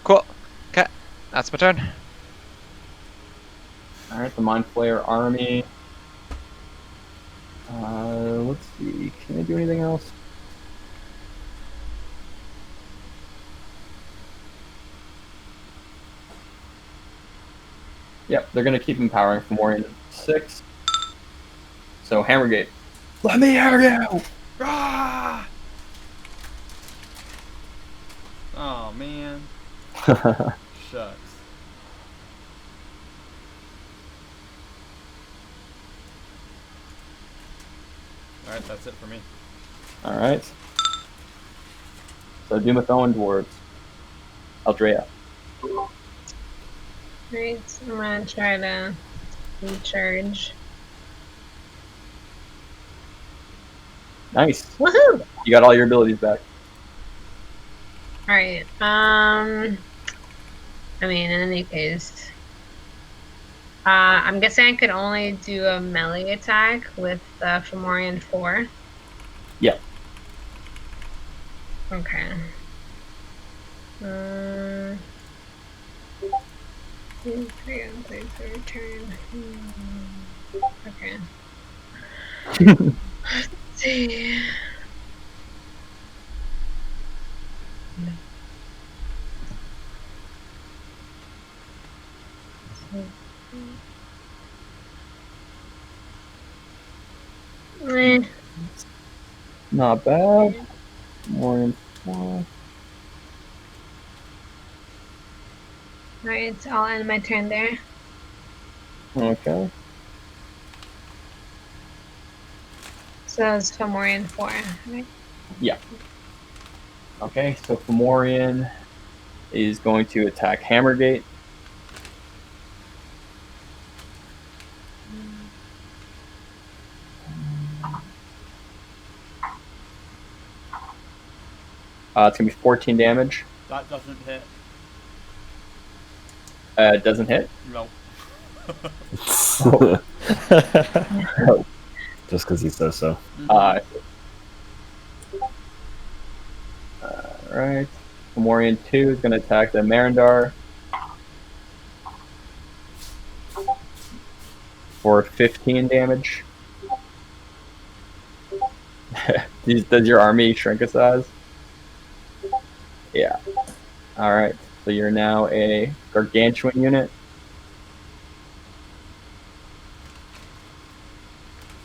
Cool. Okay. That's my turn. Alright, the Mind Flayer army. Let's see. Can I do anything else? Yep, they're going to keep empowering Fomorian 6. So, Hammergate. Let me hear you! Ah! Oh man. Shucks. Alright, that's it for me. Alright. So, Dumathon Dwarves. Aldrea. Right, I'm gonna try to recharge. Nice. Woohoo! You got all your abilities back. Alright, I mean, in any case, I'm guessing I could only do a melee attack with Fomorian 4. Yeah. Okay. Turn. Okay. Let's see. Not bad. Fomorian 4. Alright, I'll end my turn there. Okay. So it's Fomorian 4, right? Yeah. Okay, so Fomorian is going to attack Hammergate. It's going to be 14 damage. That doesn't hit. It doesn't hit. No. Just because he says so. Alright. Fomorian 2 is going to attack the Marindar for 15 damage. Does your army shrink a size? Yeah. Alright, so you're now a gargantuan unit.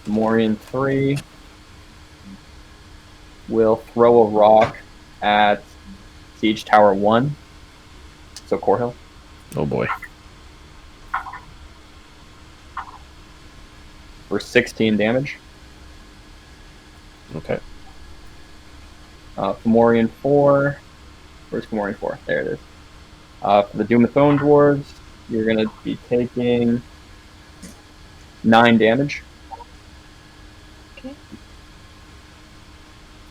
Fomorian 3 will throw a rock at Siege Tower 1. So Core Hill. Oh boy. For 16 damage. Okay. Fomorian 4. Where's Fomorian 4? There it is. For the Dumathon Dwarves, you're going to be taking 9 damage. Okay.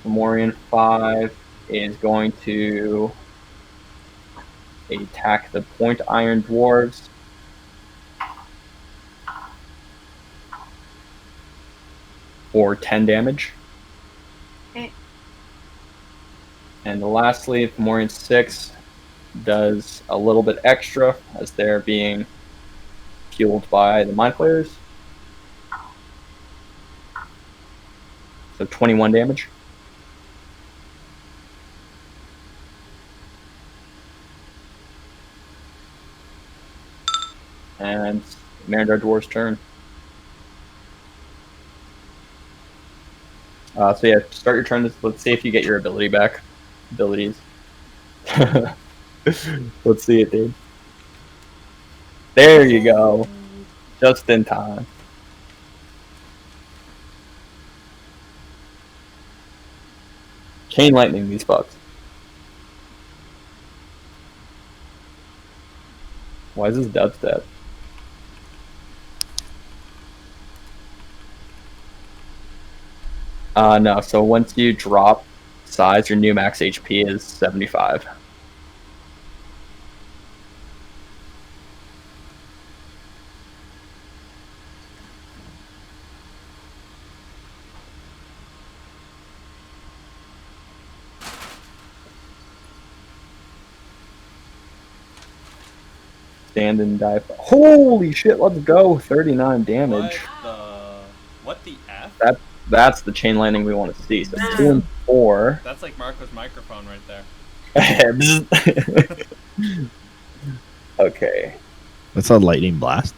Fomorian 5 is going to attack the Point Iron Dwarves. For 10 damage. Okay. And lastly, Fomorian 6 does a little bit extra as they're being fueled by the Mind Flayers. So 21 damage. And Marindar Dwarf's turn. So yeah, start your turn. Let's see if you get your ability back. Abilities. Let's see it, dude. There you go. Just in time. Chain lightning these fucks. Why is this dubstep? No, so once you drop size, your new max HP is 75. Stand and die. Holy shit, let's go. 39 damage. What the F? That's the chain lightning we want to see. So 2 and 4. That's like Marco's microphone right there. Okay. That's a lightning blast.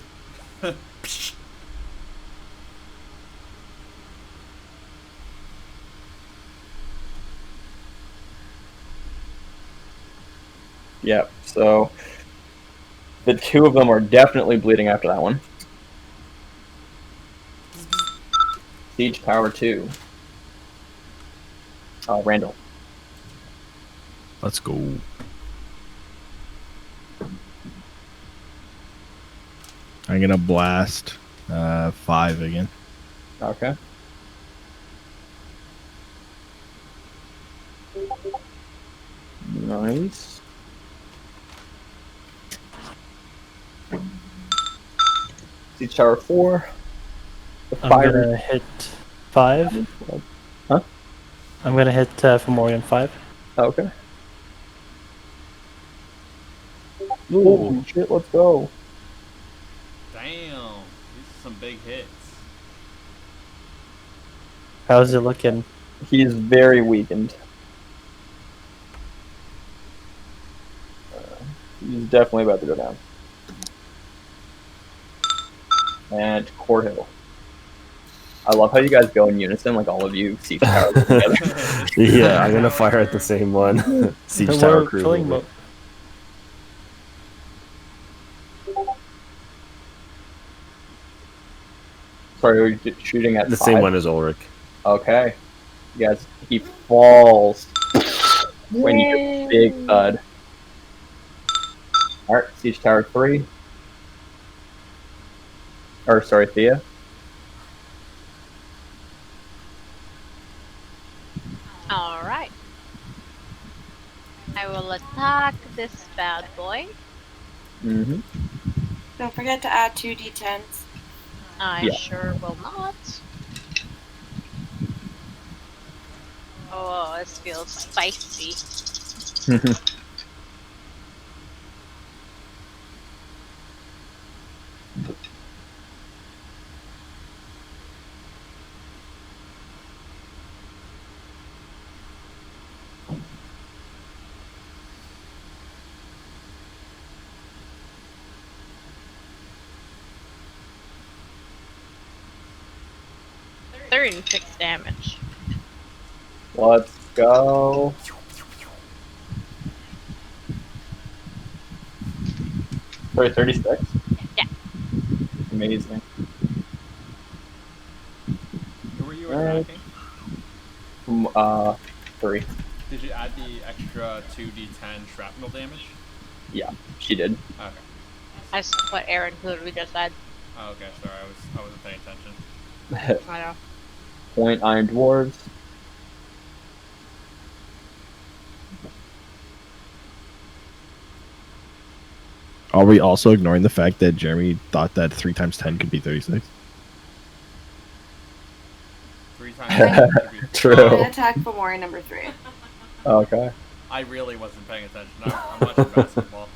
Yep, so the 2 of them are definitely bleeding after that one. Siege Tower 2. Randall. Let's go. I'm gonna blast 5 again. Okay. Nice. Siege Tower 4. The I'm fire. gonna hit 5. Huh? I'm gonna hit Fomorian 5. Okay. Holy shit, let's go. Damn. These are some big hits. How's it looking? He's very weakened. He's definitely about to go down. And Core Hill. I love how you guys go in unison, like all of you Siege Tower together. Yeah, I'm gonna fire at the same one. Siege Tower crew. Sorry, are you shooting at The 5? same one as Ulrich. Okay. Yes, he falls when you hear big thud. Alright, Siege Tower 3. Or, sorry, Thea. Alright. I will attack this bad boy. Mm-hmm. Don't forget to add 2 d10s. I sure will not. Oh, this feels spicy. $36 damage. Let's go. Sorry, 36? Yeah. Amazing. Who were you Alright. attacking? 3. Did you add the extra 2d10 shrapnel damage? Yeah, she did. Okay. I saw what Aaron literally just said. Oh, okay, sorry, I wasn't paying attention. I know. Point Iron Dwarves. Are we also ignoring the fact that Jeremy thought that 3 times 10 could be 36? 3 times. True. I'm gonna attack Fomori number 3. Okay. I really wasn't paying attention. I'm watching basketball.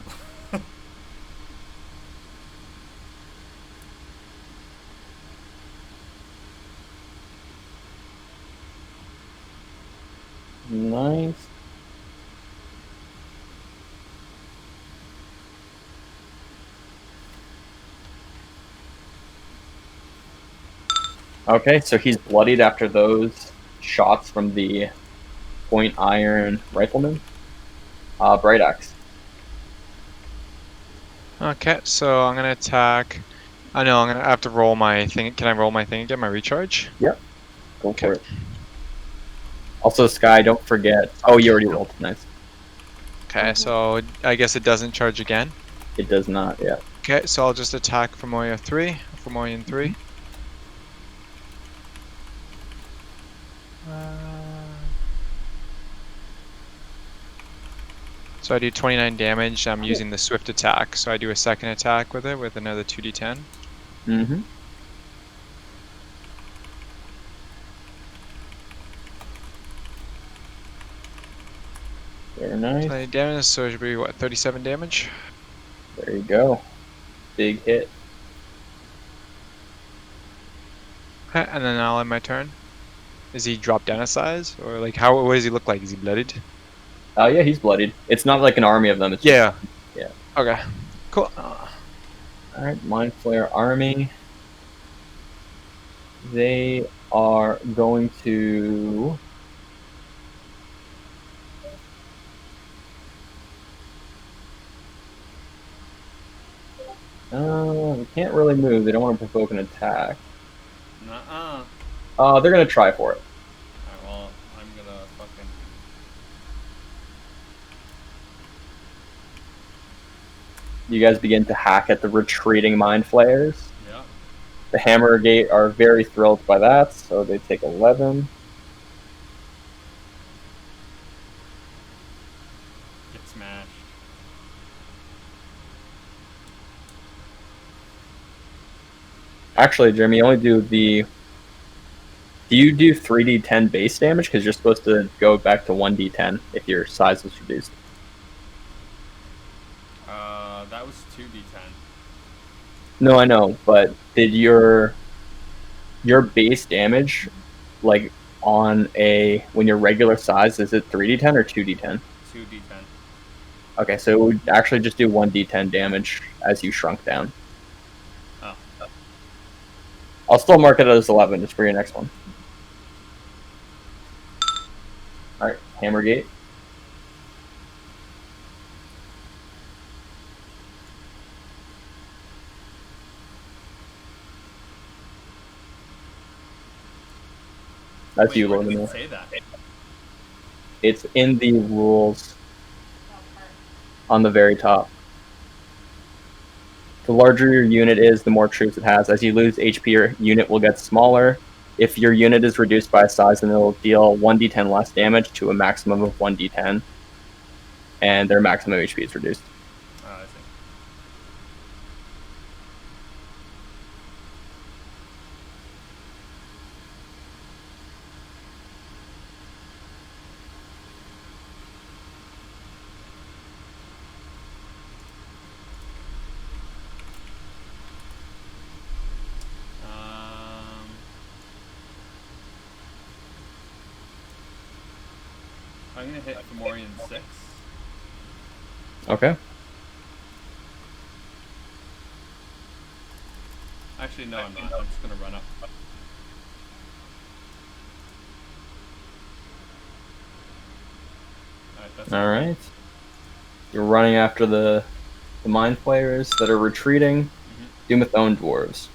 Nice. Okay, so he's bloodied after those shots from the point iron rifleman. Bright Axe. Okay, so I'm gonna attack. I know I'm gonna have to roll my thing. Can I roll my thing again? My recharge? Yep. Go Okay. for it. Also, Sky, don't forget. Oh, you already rolled. Nice. Okay, so I guess it doesn't charge again. It does not yet. Okay, so I'll just attack Fomorian 3. Fomorian 3. So I do 29 damage. I'm using the swift attack. So I do a second attack with it with another 2d10. Mm-hmm. Very nice. 20 damage, so it should be what, 37 damage? There you go. Big hit. Okay, and then I'll end my turn. Is he dropped down a size? Or like what does he look like? Is he bloodied? Oh yeah, he's bloodied. It's not like an army of them. It's Yeah. Yeah. Okay. Cool. Alright, Mind Flayer army. They are going to... they can't really move. They don't want to provoke an attack. Nuh-uh. They're going to try for it. Alright, well, I'm gonna fucking... You guys begin to hack at the retreating Mind Flayers. Yeah. The Hammergate are very thrilled by that, so they take 11. Get smashed. Actually, Jeremy, you only do the... Do you do 3d10 base damage? Because you're supposed to go back to 1d10 if your size was reduced. That was 2d10. No, I know, but did your base damage, like, on when you're regular size, is it 3d10 or 2d10? 2d10. Okay, so it would actually just do 1d10 damage as you shrunk down. Oh. I'll still mark it as 11 just for your next one. Alright, Hammergate. That's Wait, you, where Lord did it Emil. say that? It's in the rules on the very top. The larger your unit is, the more troops it has. As you lose HP, your unit will get smaller. If your unit is reduced by size, then it'll deal 1d10 less damage to a maximum of 1d10. And their maximum HP is reduced. Oh, I see. I'm gonna hit Fomorian 6. Okay. Actually, no, I'm not. I'm just gonna run up. Alright, that's Alright. You're running after the Mind Flayers that are retreating. Doomethone Dwarves.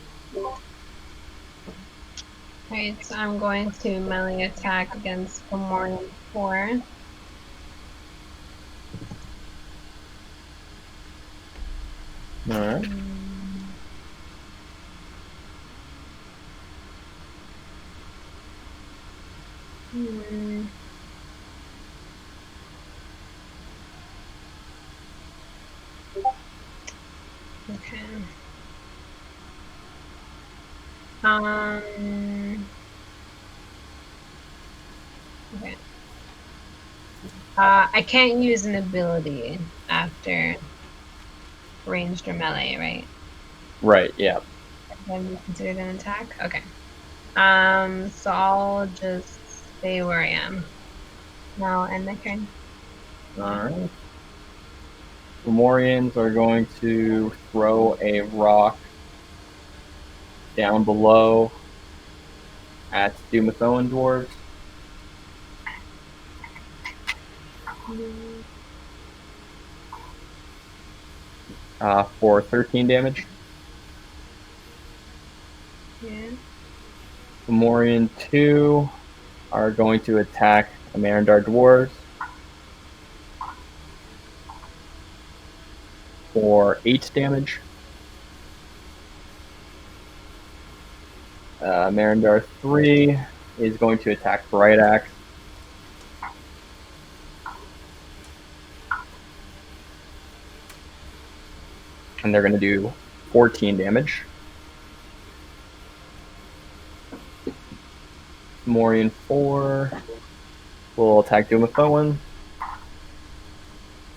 Alright, so I'm going to melee attack against Fomorian 4. Alright. Okay. Okay. I can't use an ability after ranged or melee, right? Right, yeah. Then be considered an attack? Okay. So I'll just stay where I am. Now I'll end my turn. Alright. Fomorians are going to throw a rock down below at Doomethone Dwarves. for 13 damage. Yeah. Fomorian 2 are going to attack Amarandar dwarves for 8 damage. Amarandar 3 is going to attack Bright Axe. And they're going to do 14 damage. Morian 4 will attack Dumathoan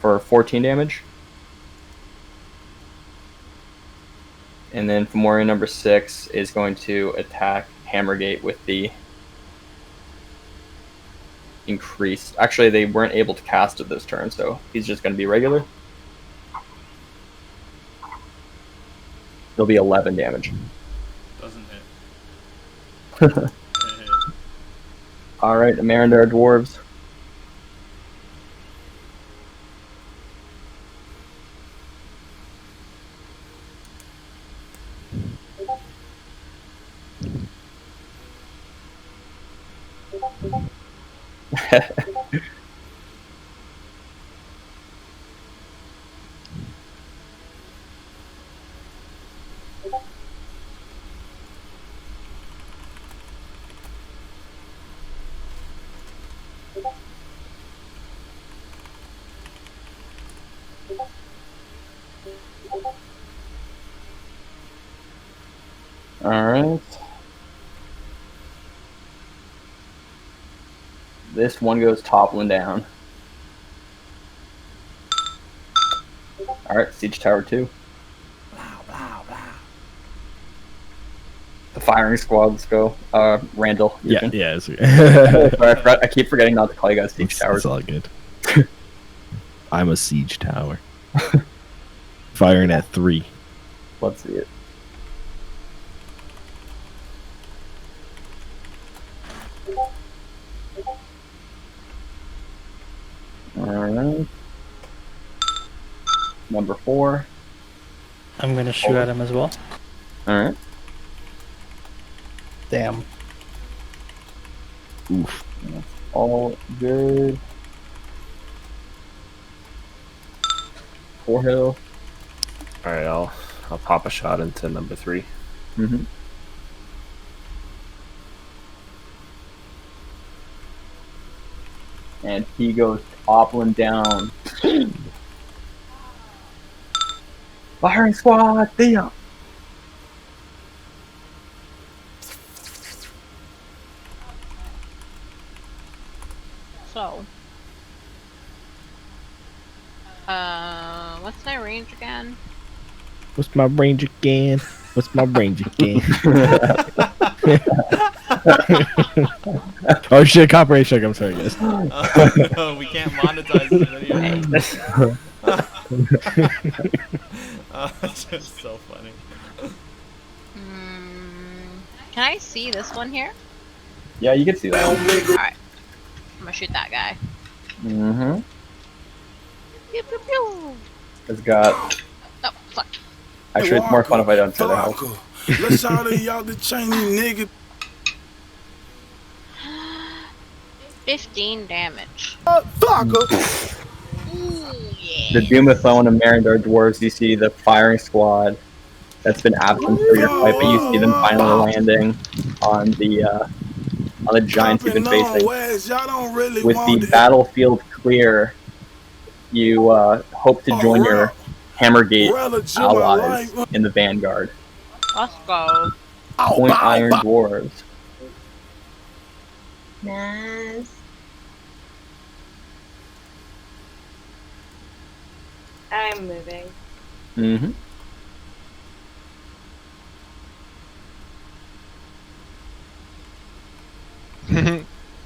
for 14 damage. And then Fomorian number 6 is going to attack Hammergate with the increased. Actually, they weren't able to cast it this turn, so he's just going to be regular. It'll be 11 damage. Doesn't hit. Alright, Amarandar dwarves. Alright. This one goes toppling down. Alright, Siege Tower 2. The firing squads go. Randall. Yeah, can. yeah. Sorry, I keep forgetting not to call you guys Siege Towers. It's all good. I'm a siege tower. Firing at 3. Let's see it. Alright. Number 4. I'm gonna shoot at him as well. Alright. Damn. Oof. All good. 4 hill. All right, I'll pop a shot into number 3. Mm-hmm. And he goes toppling down. Firing squad, Theo. So, what's my range again? What's my range again? What's my range again? Oh shit, copyright check. I'm sorry, guys. No, we can't monetize this video. It's just so funny. Can I see this one here? Yeah, you can see that. Alright. I'm gonna shoot that guy. Mm-hmm. Pew, pew, pew. It's got. Oh, fuck. Actually, it's more fun if I don't say the house. Let's shout at y'all the Chinese nigga. 15 damage. Fucker. Ooh, yeah. The Dumathoan and Marindar dwarves, you see the firing squad that's been absent for your fight, but you see them finally landing on the giants you've been facing. With the battlefield clear, you hope to join your Hammergate allies in the vanguard. Let's go. Point Iron dwarves. Nice. I'm moving. Mm-hmm.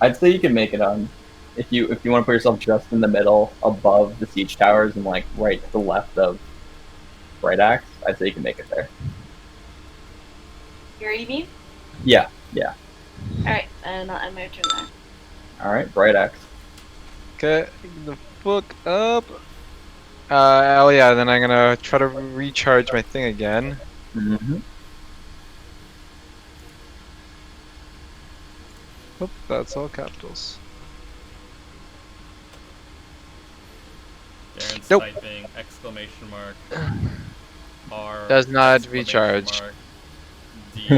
I'd say you can make it on if you want to put yourself just in the middle, above the siege towers, and like right to the left of Bright Axe. I'd say you can make it there. You already mean? Yeah, yeah. Alright, and I'll end my turn there. All right, Bright Axe. Okay, the fuck up. Oh yeah, then I'm gonna try to recharge my thing again. Mm-hmm. Oop, that's all capitals. Darren's Nope. typing exclamation mark R Does not exclamation recharge. mark D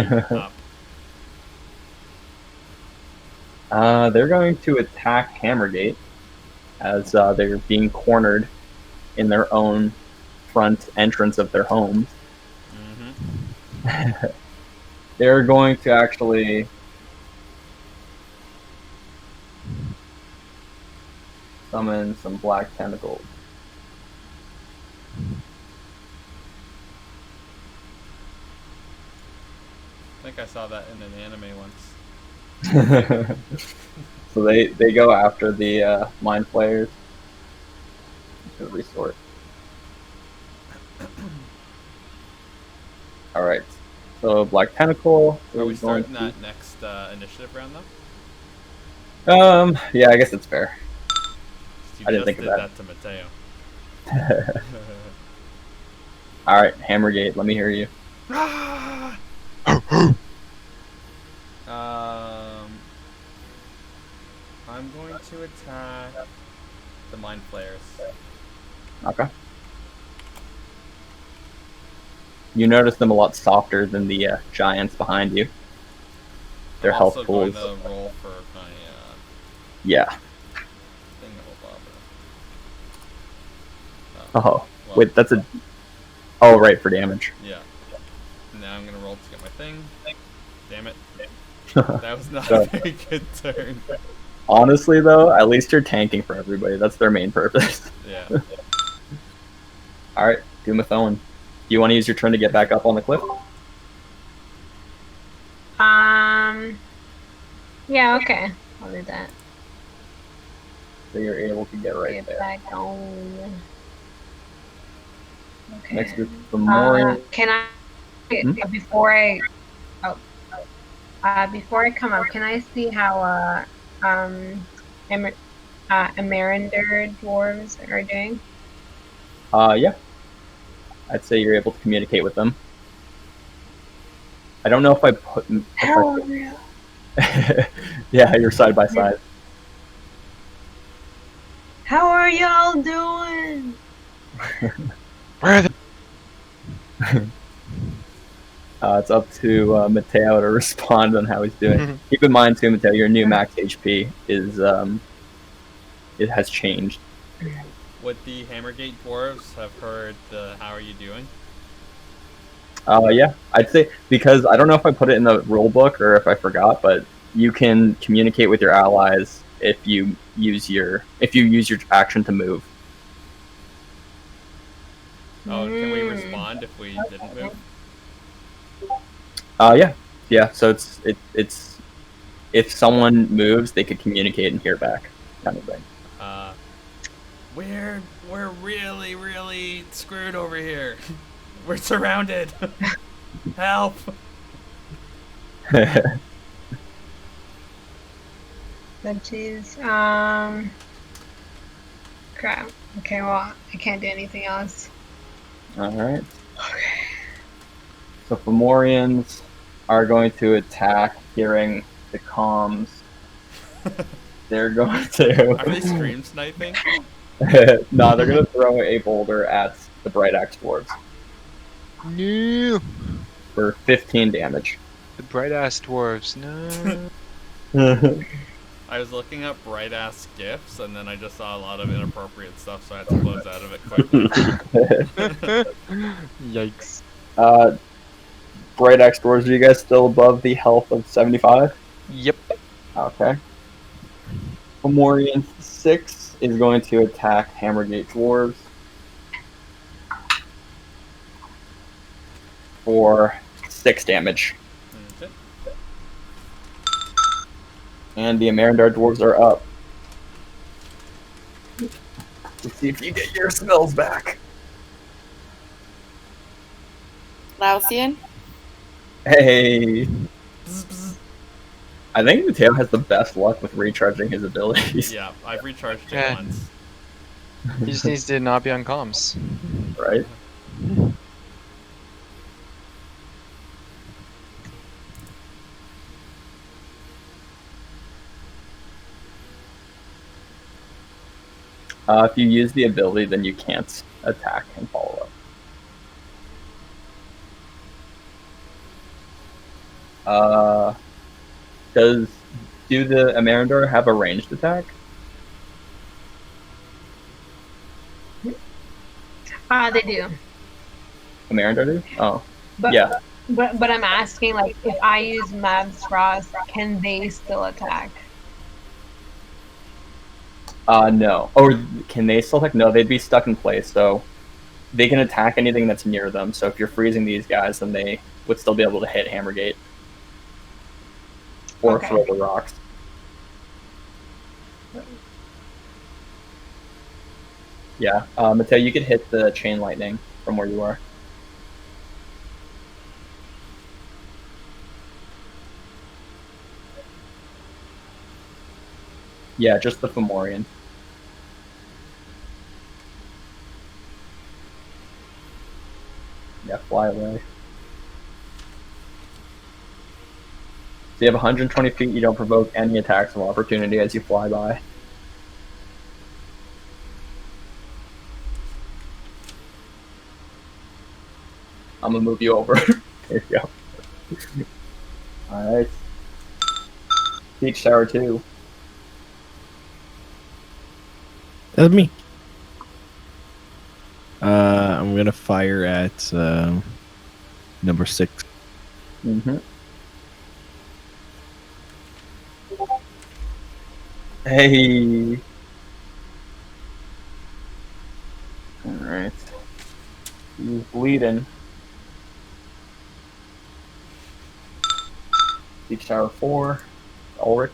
up. They're going to attack Hammergate as they're being cornered in their own front entrance of their homes. Mm-hmm. They're going to actually summon some black tentacles. I think I saw that in an anime once. So they go after the mind flayers to resort. All right. So black tentacle. Are we is going starting that next initiative round though? Yeah, I guess it's fair. You I didn't just think of did that. to Mateo. All right, Hammergate. Let me hear you. I'm going to attack the mind flayers. Okay. You notice them a lot softer than the giants behind you. Their I'm health also pools. going to roll for my Yeah. thing that will bother. Oh, well, wait, that's a. Oh, right, for damage. Yeah. And now I'm going to roll to get my thing. Damn it. That That was not So- a very good turn. Honestly, though, at least you're tanking for everybody. That's their main purpose. Yeah. All right, Doomathone. Do you want to use your turn to get back up on the cliff? Yeah, okay. I'll do that. So you're able to get right Get there. back on. Okay. Next is the Morian. Can I before I come up, can I see how Amarinder dwarves are doing? Yeah. I'd say you're able to communicate with them. I don't know if I put. Yeah, you're side by side. How are y'all doing? Where are they? It's up to Mateo to respond on how he's doing. Keep in mind too, Mateo, your new max HP is it has changed. Would the Hammergate dwarves have heard the "How are you doing"? Yeah, I'd say because I don't know if I put it in the rule book or if I forgot, but you can communicate with your allies if you use your action to move. Oh, can we respond if we didn't move? Yeah. So it's if someone moves, they could communicate and hear back, kind of thing. We're really screwed over here. We're surrounded. Help! Oh, jeez. Crap. Okay, well, I can't do anything else. All right. So Fomorians are going to attack hearing the comms. They're going to. Are they stream sniping? No, they're going to throw a boulder at the Bright Axe dwarves No. for 15 damage. The bright ass dwarves. No. I was looking up bright ass gifs and then I just saw a lot of inappropriate stuff, so I had to close out of it quickly. Yikes. Bright Axe dwarves, are you guys still above the health of 75? Yep. Okay. Fomorian 6 is going to attack Hammergate dwarves for 6 damage. Okay. And the Amarandar dwarves are up. Let's see if you get your spells back. Lausian? Hey. I think Mateo has the best luck with recharging his abilities. Yeah, I've recharged it Yeah. once. He just needs to not be on comms. Right? If you use the ability, then you can't attack and follow up. Do the Amarandor have a ranged attack? They do. Amarandor do? Oh, But, yeah. But I'm asking, like, if I use Mav's Frost, can they still attack? No. Or can they still attack? No, they'd be stuck in place, so they can attack anything that's near them. So if you're freezing these guys, then they would still be able to hit Hammergate. Or Okay. throw the rocks. Yeah. Mateo, you could hit the chain lightning from where you are. Yeah, just the Fomorian. Yeah, fly away. So you have 120 feet, you don't provoke any attacks of opportunity as you fly by. I'm gonna move you over. There you go. Alright. Beach Tower 2. That's me. I'm gonna fire at number 6. Mm-hmm. Hey. Alright. He's bleeding. Beach Tower 4. Ulrich.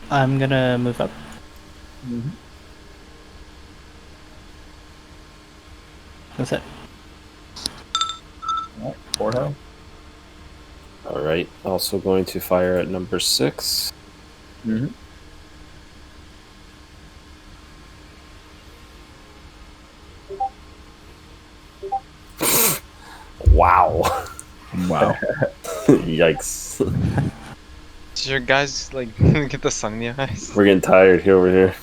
I'm gonna move up. Mm-hmm. That's it. Alright, Porto. All right. Also going to fire at number 6. Mm-hmm. Wow. Wow. Yikes. Did your guys like get the sun in the eyes? We're getting tired here over here.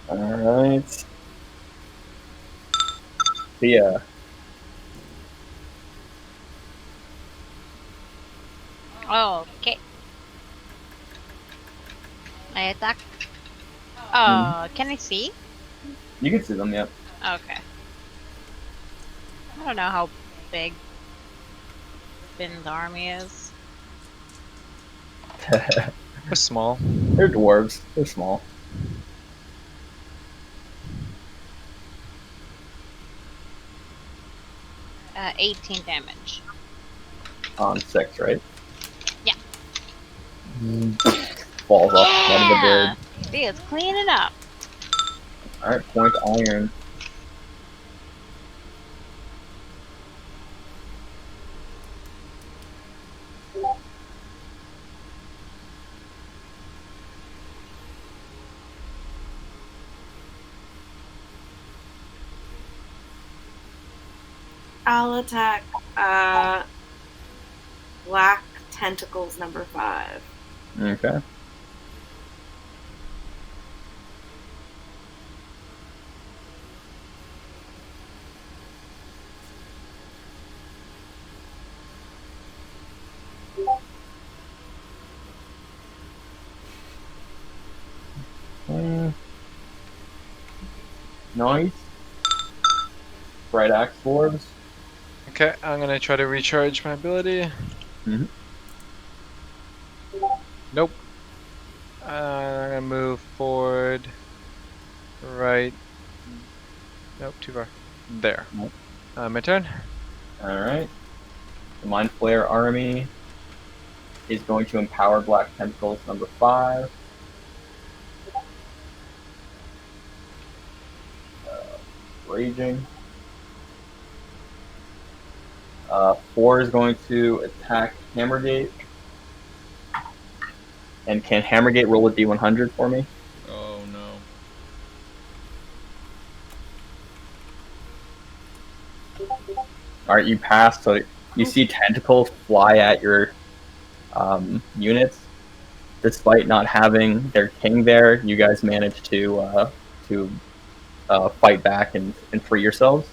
Alright. Thea. Okay. I attack. Can I see? You can see them, yep. Okay. I don't know how big Finn's army is. They're small. They're dwarves. They're small. Uh, 18 damage. On 6, right? Yeah. Falls off the side of the Yeah! bird. See, it's cleaning up. Alright, point iron. I'll attack Black Tentacles number 5. Okay. Nice. Bright axe dwarves. Okay, I'm gonna try to recharge my ability. Mm-hmm. Nope. I'm gonna move forward. Right. Nope, too far. There. Nope. My turn. Alright. The Mind Flayer army is going to empower Black Tentacles number 5. Raging. 4 is going to attack Hammergate. And can Hammergate roll a D100 for me? Oh no. Alright, you pass, so you see tentacles fly at your units. Despite not having their king there, you guys manage to fight back and free yourselves.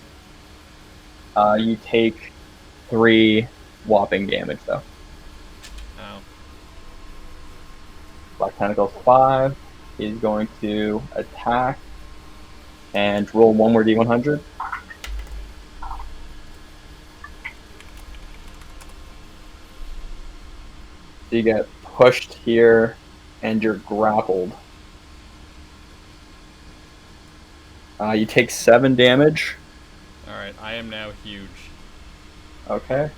You take 3 whopping damage, though. Ow. Black Tentacles 5 is going to attack and roll one more D100. So you get pushed here, and you're grappled. You take 7 damage. Alright, I am now huge. Okay.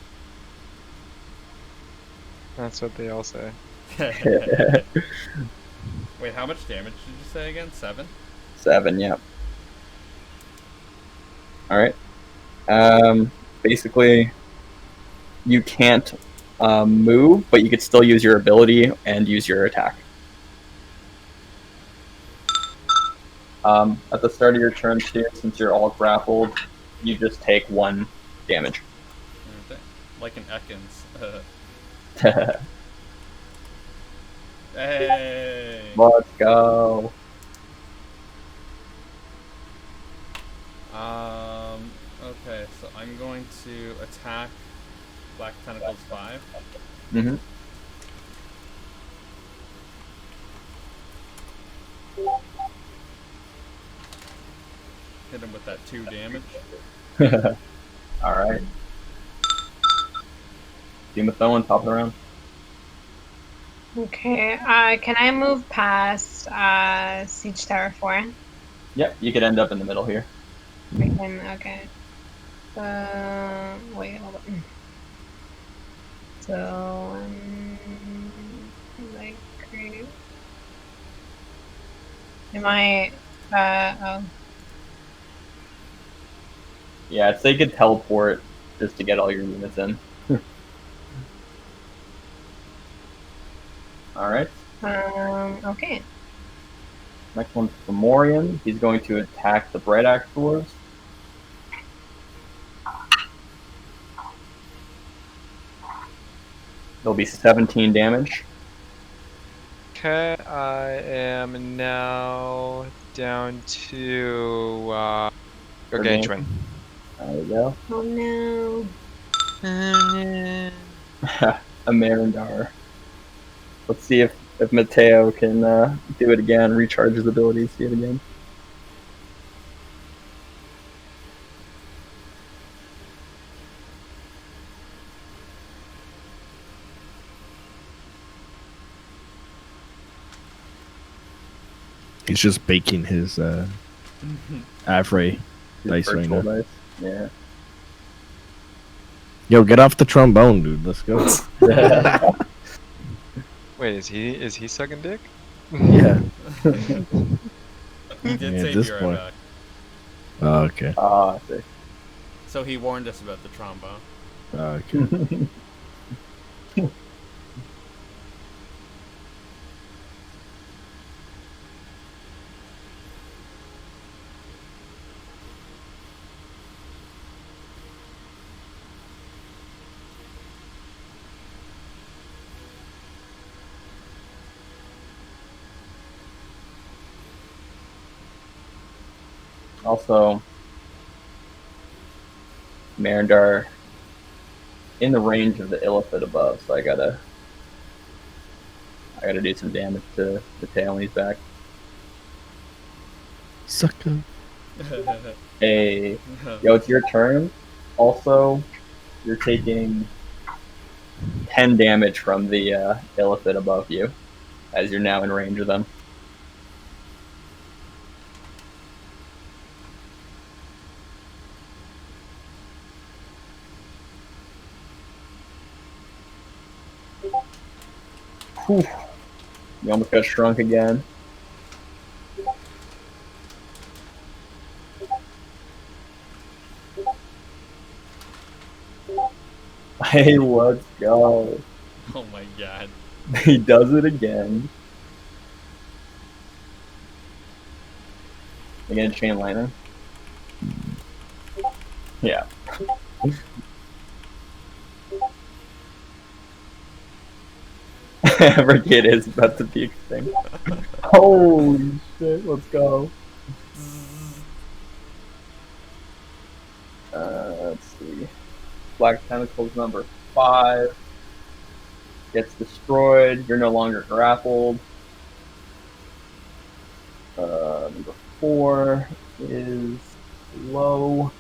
That's what they all say. Wait, how much damage did you say again? 7? 7, yeah. Alright. Basically, you can't move, but you could still use your ability and use your attack. At the start of your turn, too, since you're all grappled, you just take 1 damage. Okay. Like an Ekans. Let's Hey! go. Okay, so I'm going to attack Black Tentacles 5. Mm-hmm. Hit him with that 2 damage. Alright. Demathoan, top of the round. Okay. Can I move past Siege Tower 4? Yep, you could end up in the middle here. I can. Okay. Wait, hold on. So, like, great. Am I? Oh. Yeah, I'd say you could teleport just to get all your units in. Alright. Okay. Next one's Fomorian. He's going to attack the Bright Axe Dwarves. There'll be 17 damage. Okay, I am now down to gargantuan. There we go. Oh no. A Marindar. Let's see if Mateo can do it again, recharge his abilities, see it again. He's just baking his Avray His dice right virtual now. dice. Yeah. Yo, get off the trombone, dude. Let's go. Wait, is he sucking dick? Yeah. He did Yeah, say at this be right point. back. Oh, okay. Ah, I see. So he warned us about the trombone. Oh, okay. Also, Marindar in the range of the Illithid above, so I gotta do some damage to the tail when he's back. Sucker. Hey, yo, it's your turn. Also, you're taking 10 damage from the Illithid above you, as you're now in range of them. Whew. You almost got shrunk again. Hey, let's go. Oh my god. He does it again. Again, chain lightning. Yeah. Brigade is about to be extinct. Holy shit, let's go. Let's see. Black Tentacles number 5 gets destroyed. You're no longer grappled. Number 4 is low.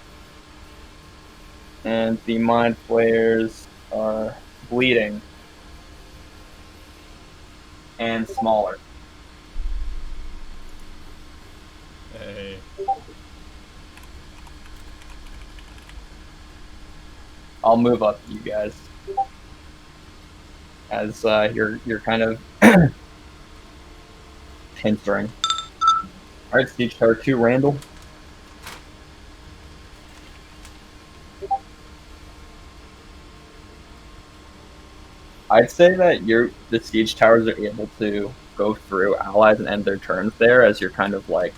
And the Mind Flayers are bleeding. And smaller. Hey. I'll move up you guys. As you're kind of hindering. Alright, Siege Tower 2, Randall. I'd say that the Siege Towers are able to go through allies and end their turns there as you're kind of like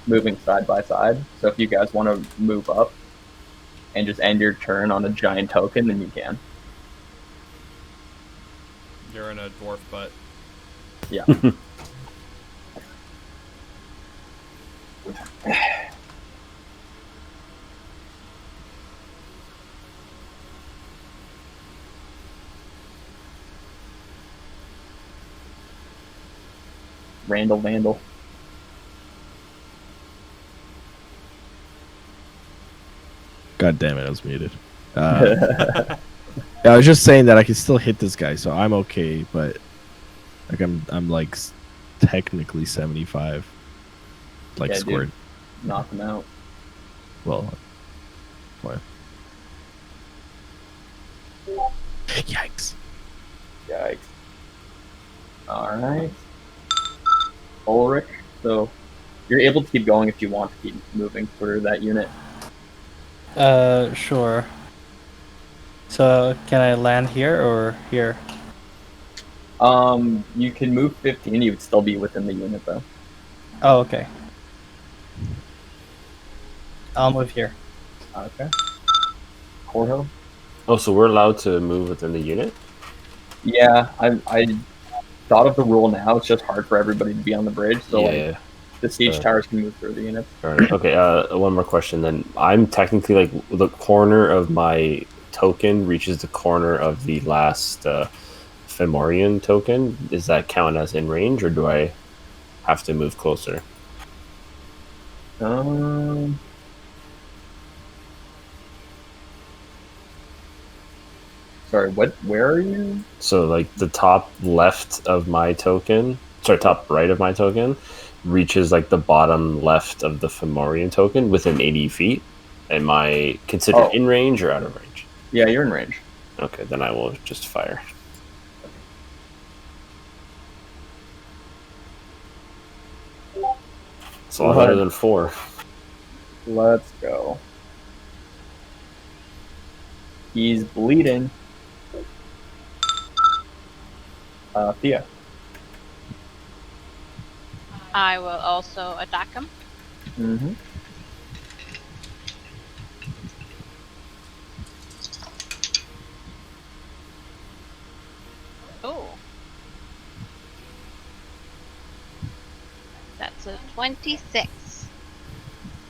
moving side by side. So if you guys want to move up and just end your turn on a giant token, then you can. You're in a dwarf butt. Yeah. Randall Vandal. God damn it, I was muted. Yeah, I was just saying that I can still hit this guy, so I'm okay. But like I'm like technically 75, like Yeah, scored. Dude, knock him out. Well, what? Yikes! Yikes! All right, Ulrich. So you're able to keep going if you want to keep moving through that unit. Sure. So can I land here or here? You can move 15. You would still be within the unit though. Oh, okay. I'll move here. Okay. Corho. Oh, so we're allowed to move within the unit? Yeah, I thought of the rule now. It's just hard for everybody to be on the bridge. So like, the siege towers can move through the units. Right. Okay. One more question then. I'm technically like the corner of my token reaches the corner of the last Fomorian token. Does that count as in range, or do I have to move closer? Sorry, where are you? So like the top left of my token, top right of my token, reaches like the bottom left of the Fomorian token within 80 feet. Am I considered in range or out of range? Yeah, you're in range. Okay, then I will just fire. It's a lot better than 4. Let's go. He's bleeding. Thea. I will also attack him. Mm-hmm. Oh. That's a 26.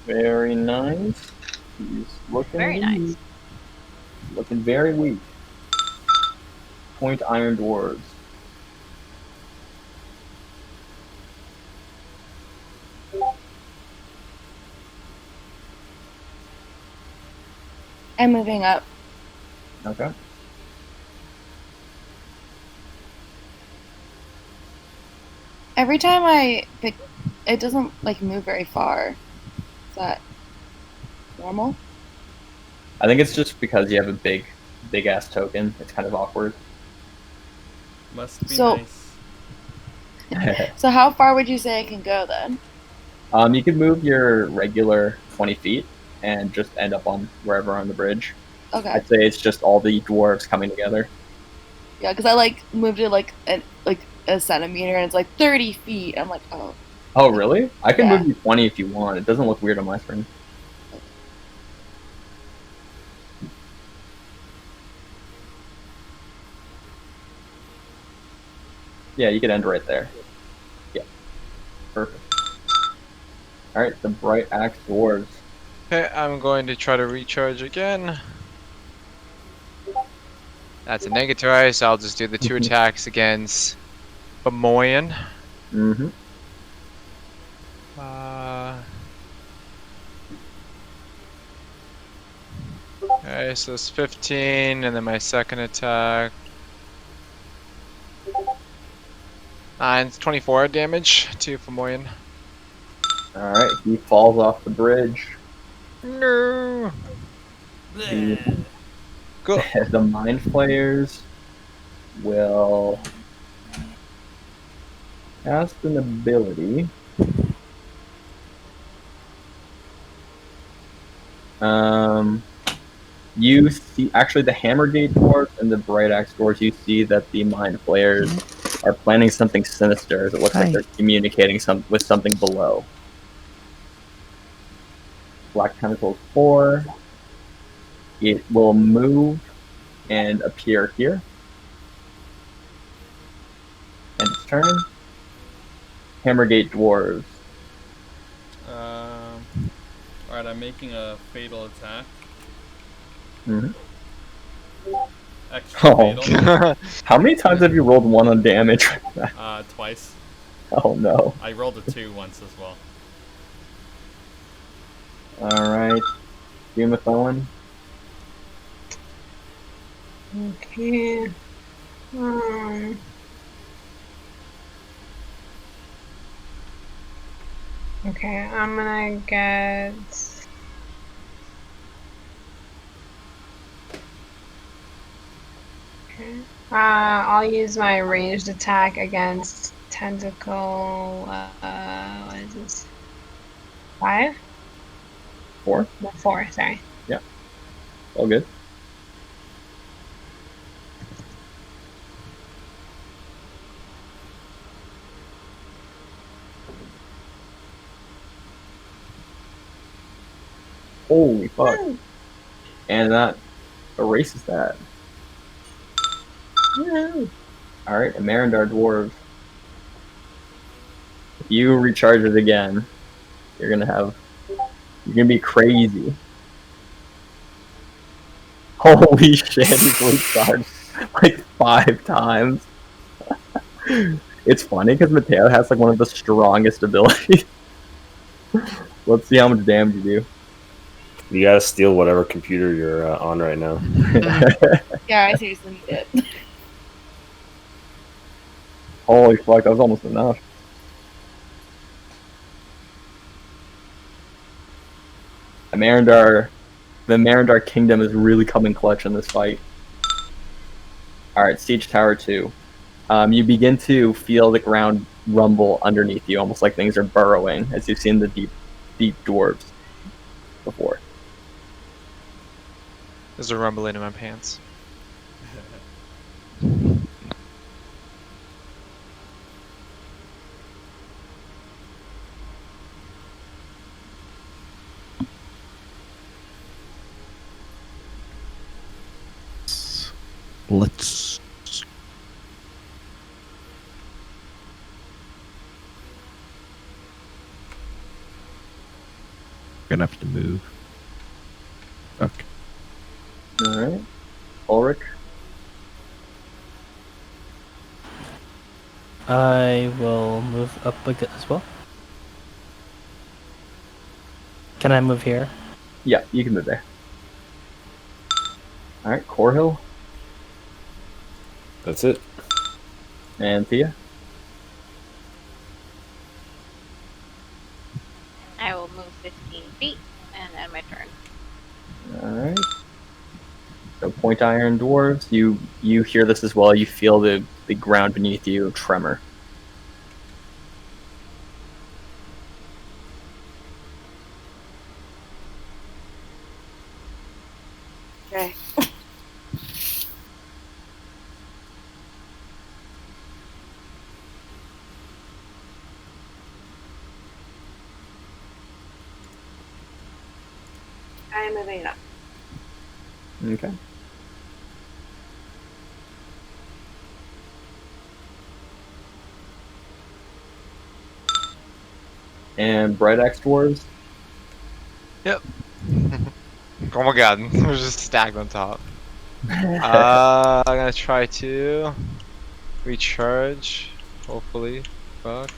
Very nice. He's looking very weak. Nice. Looking very weak. Point Iron Dwarves. I'm moving up. Okay. Every time I pick, it doesn't like move very far. Is that normal? I think it's just because you have a big ass token. It's kind of awkward. Must be So- nice. So how far would you say I can go then? You could move your regular 20 feet and just end up on wherever on the bridge. Okay. I'd say it's just all the dwarves coming together. Yeah, because I like moved it like a centimeter, and it's like 30 feet. I'm like, oh. Oh, really? I can Yeah. move you 20 if you want. It doesn't look weird on my screen. Yeah, you could end right there. Yeah. Perfect. Alright, the Bright Axe Dwarves. Okay, I'm going to try to recharge again. That's a negativize, so I'll just do the 2 attacks against Bamoyan. Mm-hmm. Okay, so it's 15, and then my second attack. It's 24 damage to Famoyan. Alright, he falls off the bridge. No. The, Cool. the Mind Flayers will cast an ability. You see, actually, the Hammergate Dwarves and the Bright Axe Dwarves, you see that the Mind Flayers are planning something sinister, as it looks like they're communicating with something below. Black Tentacles 4. It will move and appear here. And its turn. Hammergate Dwarves. Alright, I'm making a fatal attack. Mm-hmm. Extra Oh. fatal. How many times have you rolled 1 on damage? Twice. Oh no. I rolled a 2 once as well. Alright. Behemoth Owen. Okay. Okay, I'm gonna get. Okay. I'll use my ranged attack against tentacle. What is this? 5? 4? No, 4. Sorry. Yeah. All good. Holy fuck. And that erases that. Alright, Amarandar Dwarves. If you recharge it again, you're gonna be crazy. Holy shit, he's recharged like 5 times. It's funny because Mateo has like one of the strongest abilities. Let's see how much damage you do. You gotta steal whatever computer you're on right now. Yeah, I seriously need it. Holy fuck, that was almost enough. The Marindar Kingdom is really coming clutch in this fight. Alright, Siege Tower 2. You begin to feel the ground rumble underneath you, almost like things are burrowing, as you've seen the deep dwarves before. There's a rumbling in my pants. Let's. Gonna have to move. Okay. Alright. Ulrich. I will move up as well. Can I move here? Yeah, you can move there. Alright, Corhill. That's it. And Thea. I will move 15 feet and end my turn. Alright. So Point Iron Dwarves, you hear this as well, you feel the ground beneath you tremor. Okay. I'm moving it up. Okay. And Bright Axe Dwarves. Yep. Oh my god, there's just stacked on top. I'm gonna try to recharge, hopefully. Fuck.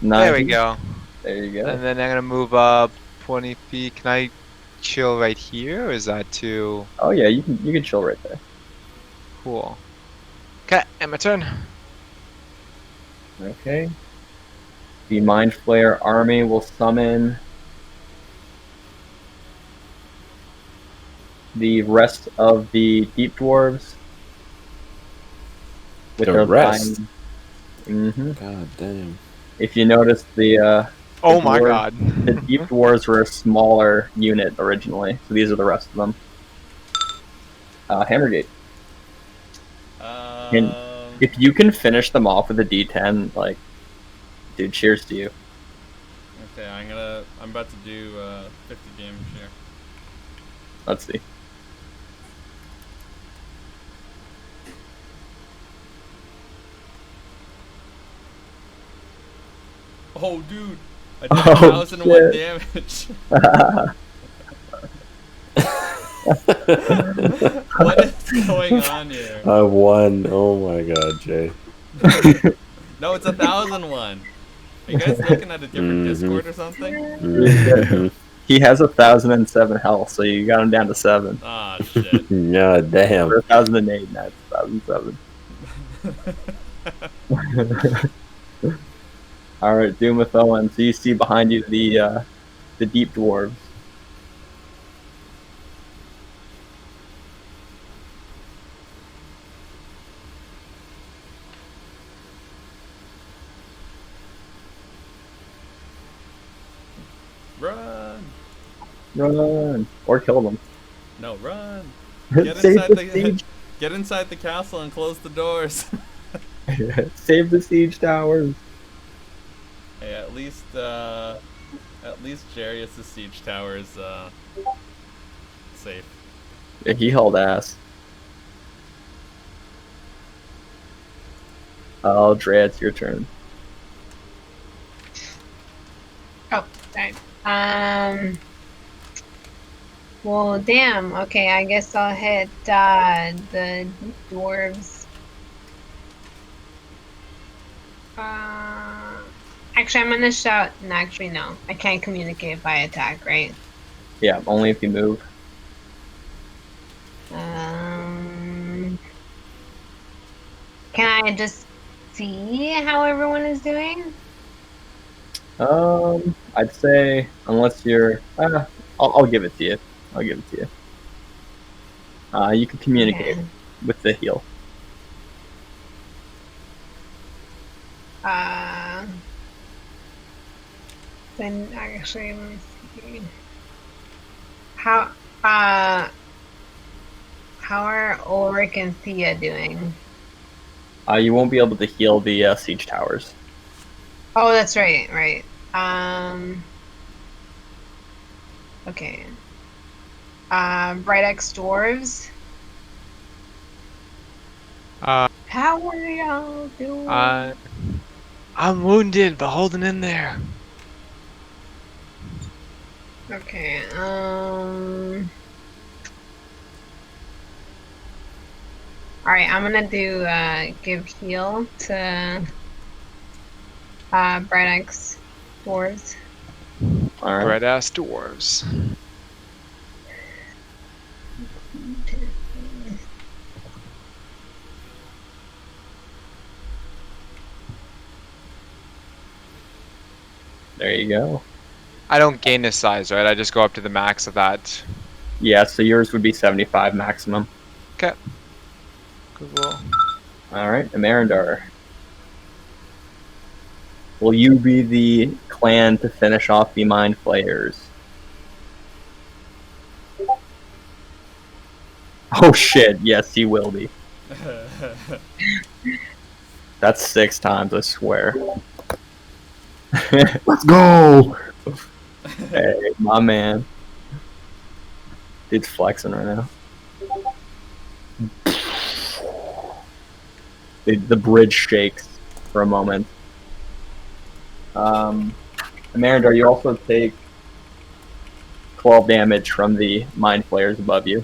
There we 90. go. There you go. And then I'm gonna move up 20 feet. Can I chill right here, or is that too Oh yeah, you can chill right there. cool? Okay, and my turn. Okay. The Mind Flayer army will summon the rest of the Deep Dwarves. With The their rest? Mm-hmm. God damn. If you notice, the Oh my dwarves- god. the Deep Dwarves were a smaller unit originally, so these are the rest of them. Hammergate. And if you can finish them off with a D10, like, dude, cheers to you. Okay, I'm about to do 50 damage here. Let's see. Oh, dude, I did 1,001 damage. What is going on here? I won. Oh my god, Jay. No, it's 1,001. Are you guys looking at a different Discord or something? He has 1,007 health, so you got him down to 7. Ah, shit. Yeah, damn. For 1,008, now it's 1,007. Alright, Doom with Owen. So you see behind you the Deep Dwarves. Run! Run! Or kill them. No, run! Get Save inside the siege. Get inside the castle and close the doors. Save the siege towers. Hey, at least Jarius' siege tower is safe. Yeah, he hauled ass. Oh, Dre, it's your turn. Oh, sorry. Well, damn. Okay, I guess I'll hit the dwarves. Actually, I'm gonna shout. No, actually, no. I can't communicate by attack, right? Yeah, only if you move. Can I just see how everyone is doing? I'd say unless you're, I'll give it to you. I'll give it to you. You can communicate with the heal. Then actually, let me see. How are Ulrich and Thea doing? You won't be able to heal the siege towers. Oh, that's right, right. Okay. Bright X Dwarves. How are y'all doing? I'm wounded, but holding in there. Okay, alright, I'm gonna do, give heal to, Bright X Dwarves. Alright. Bright ass dwarves. There you go. I don't gain this size, right? I just go up to the max of that. Yeah, so yours would be 75 maximum. Okay. Cool. Alright, Amarandar. Will you be the clan to finish off the Mind Flayers? Oh shit, yes, he will be. That's 6 times, I swear. Let's go! Hey, my man. Dude's flexing right now. The bridge shakes for a moment. Amanda, you also take 12 damage from the mind flayers above you.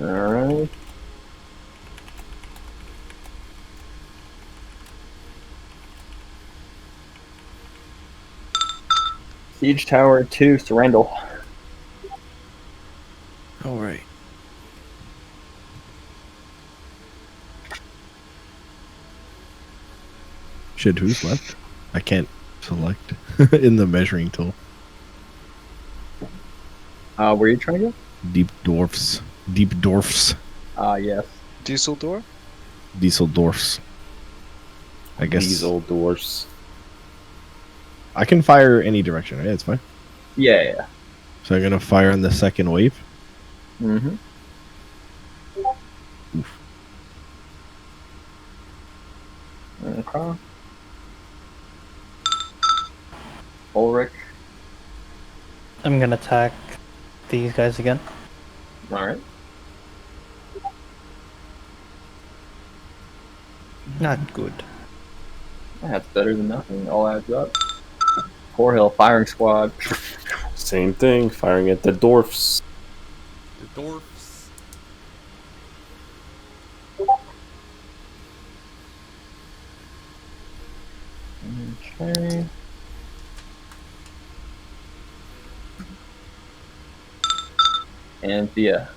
Alright. Siege Tower 2, Surrendel. Alright. Shit, who's left? I can't select in the measuring tool. Where are you trying to go? Deep dwarfs. Deep dwarfs. Yes. Dusseldorf? Diesel dwarfs. I guess. Diesel dwarfs. I can fire any direction, right? It's fine. Yeah. So I'm gonna fire on the second wave. Mm-hmm. Oof. Okay. Ulrich. I'm gonna attack these guys again. Alright. Not good. That's better than nothing. All adds up. Core Hill firing squad. Same thing, firing at the dwarfs. The dwarfs. Okay. And Thea.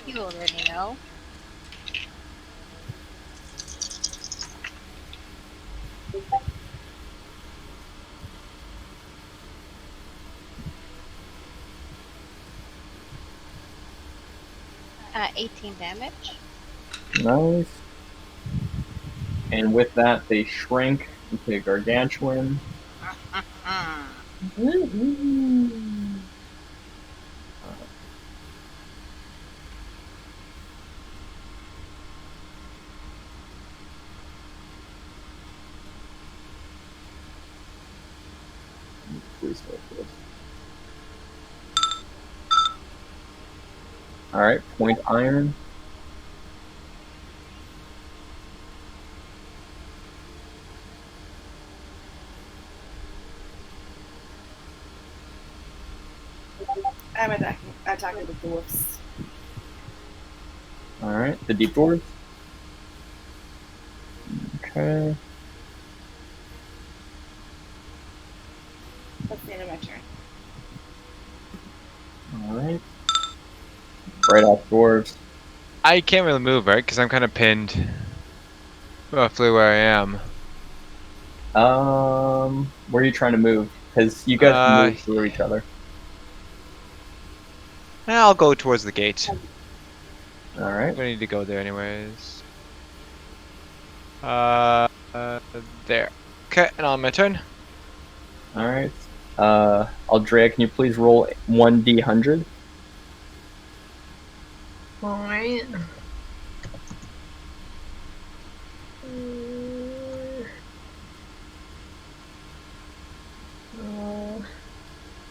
You already know. Uh, 18 damage. Nice. And with that, they shrink into gargantuan. Please wait for this. Alright, point iron. I'm attacking the dwarfs. Alright, the deep dwarves. Okay. That's the end of my turn. Alright. Right off dwarves. I can't really move, right? Because I'm kind of pinned. Roughly where I am. Where are you trying to move? Because you guys can move through each other. I'll go towards the gate. Alright. I need to go there anyways. There. Okay, and on my turn. Alright. Aldrea, can you please roll 1d100? Alright.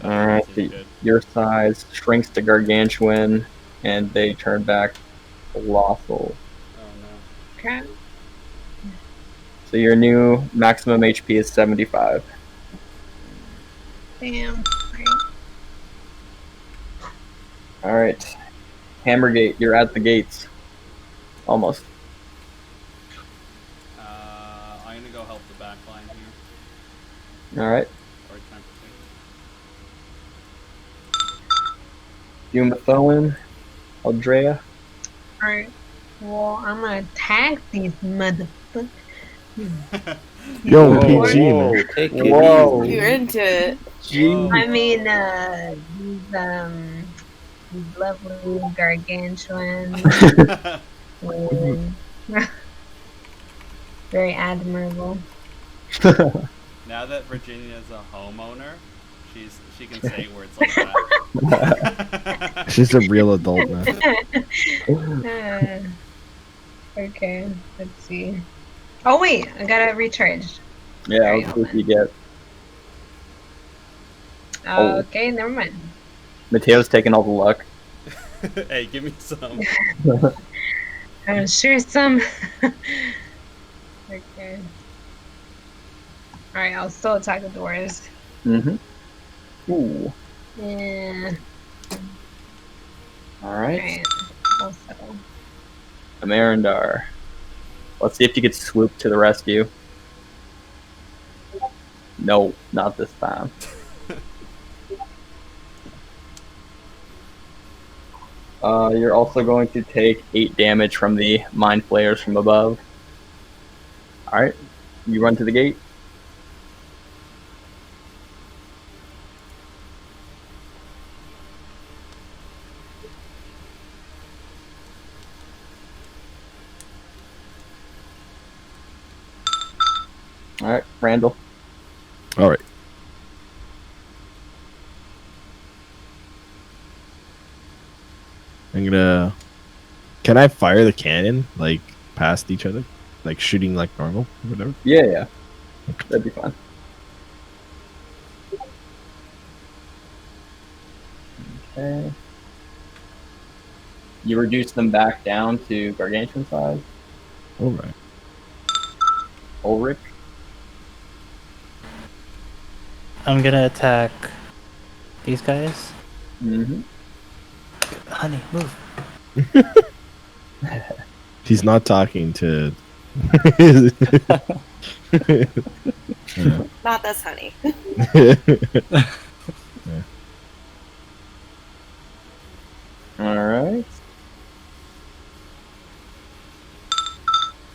Alright, your size shrinks to gargantuan, and they turn back colossal. Okay. So your new maximum HP is 75. Damn. Okay. Alright. Hammergate, you're at the gates. Almost. I'm gonna go help the back line here. Alright. Or attempt to. Umathoan, Aldrea. Alright. Well, I'm gonna attack these motherfuckers. Yo, PG, man. Take it Whoa. easy. You're into it. Gee. I mean, these lovely gargantuan. Very admirable. Now that Virginia is a homeowner, she can say words like that. She's a real adult, man. Okay, let's see. Oh wait, I gotta recharge. Yeah, Alright, let's see hold if you get. Oh, Okay, never mind. Mateo's taking all the luck. Hey, give me some. I'm sure some. Okay. Alright, I'll still attack the doors. Mm-hmm. Ooh. Yeah. All right. Alright, I'll settle. Amarindar. Let's see if you could swoop to the rescue. No, not this time. You're also going to take 8 damage from the mind flayers from above. Alright, you run to the gate. Alright, Randall. All right. I'm gonna. Can I fire the cannon like past each other, like shooting like normal or whatever? Yeah. That'd be fine. Okay. You reduce them back down to gargantuan size. All right. Ulrich. I'm gonna attack these guys. Mm-hmm. Honey, move. He's not talking to. Not this honey. Alright.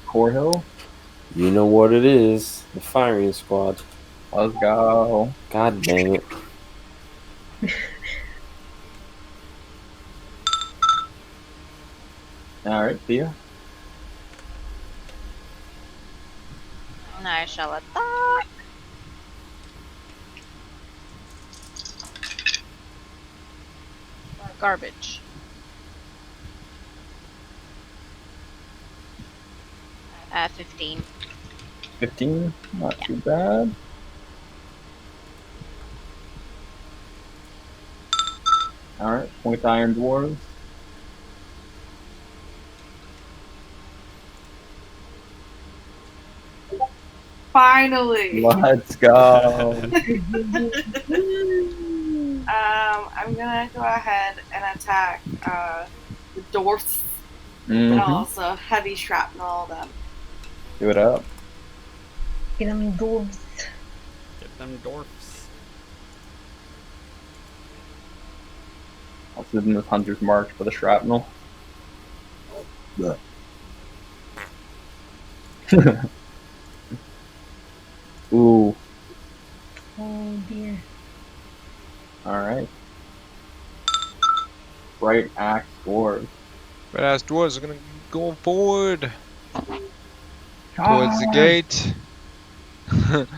Corhill. You know what it is. The firing squad. Let's go. God dang it. Alright, Thea. And I shall attack. Garbage. At 15. 15. Not too bad. Alright, point iron dwarves. Finally. Let's go. I'm gonna go ahead and attack the dwarfs and Mm-hmm. also heavy shrapnel them. Do it up. Get them dwarves. Get them dwarfs. I'll do them with Hunter's Mark for the shrapnel. Ooh. Oh dear. Alright. Bright axe dwarves. Badass dwarves are gonna go forward towards the Charge! gate.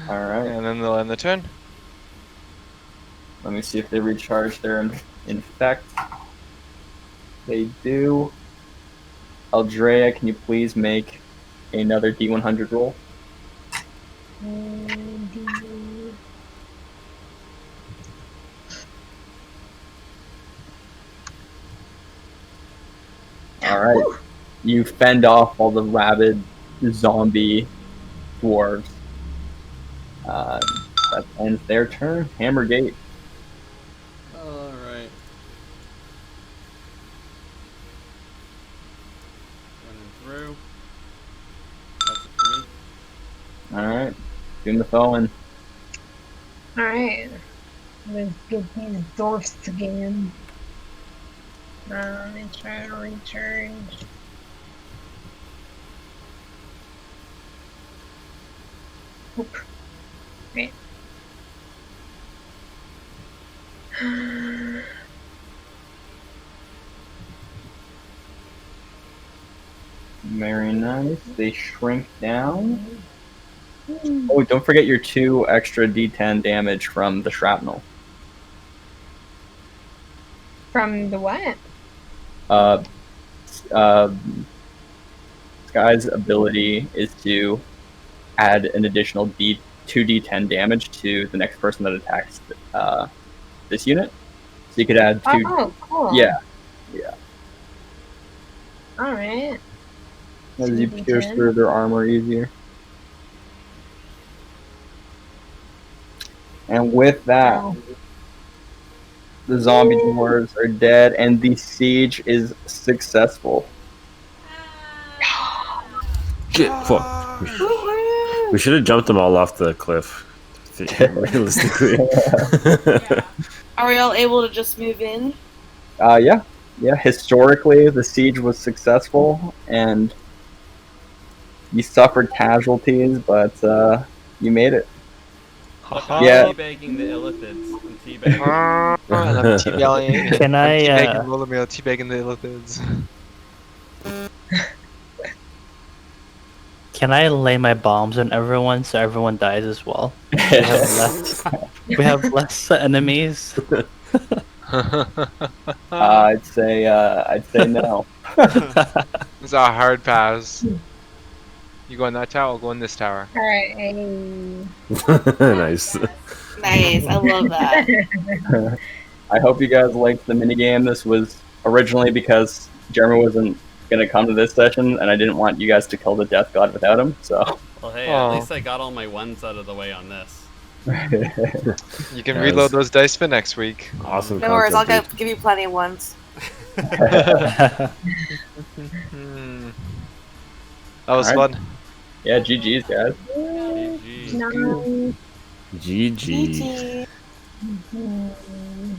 Alright. And then they'll end the turn. Let me see if they recharge their infect. They do. Aldrea, can you please make another D100 roll? Alright. You fend off all the rabid zombie dwarves. That ends their turn. Hammergate. Alright. Running through. That's it for me. Alright. Doing the Fowen. Alright. Let's get these dwarfs again. Let me try to recharge. Oop. Right. Very nice. They shrink down. Oh, don't forget your 2 extra D10 damage from the shrapnel. From the what? Uh, guy's ability is to add an additional 2d10 damage to the next person that attacks this unit. So you could add 2. Oh, cool. Yeah. All right. As you 2d10. pierce through their armor easier. And with that, Oh. the zombie dwarves are dead, and the siege is successful. Shit, fuck. We should have jumped them all off the cliff. Realistically. Are we all able to just move in? Yeah. Historically, the siege was successful, and you suffered casualties, but you made it. Look, I'm Yeah. teabagging the illithids. I'm teabagging. And I'm teabagging. Can I, teabagging Rollermeal, teabagging the illithids. Can I lay my bombs on everyone so everyone dies as well? We have less enemies. I'd say no. It's a hard pass. You go in that tower, I'll go in this tower. All right. Nice. Nice, I love that. I hope you guys liked the minigame. This was originally because Jeremy wasn't going to come to this session, and I didn't want you guys to kill the Death God without him, so... Well, hey, Aw. at least I got all my ones out of the way on this. You can Nice. reload those dice for next week. Awesome. No worries, I'll concept, give you plenty of ones. That was Alright. fun. Yeah, GG's, guys. GG. No. dude. GG. GG.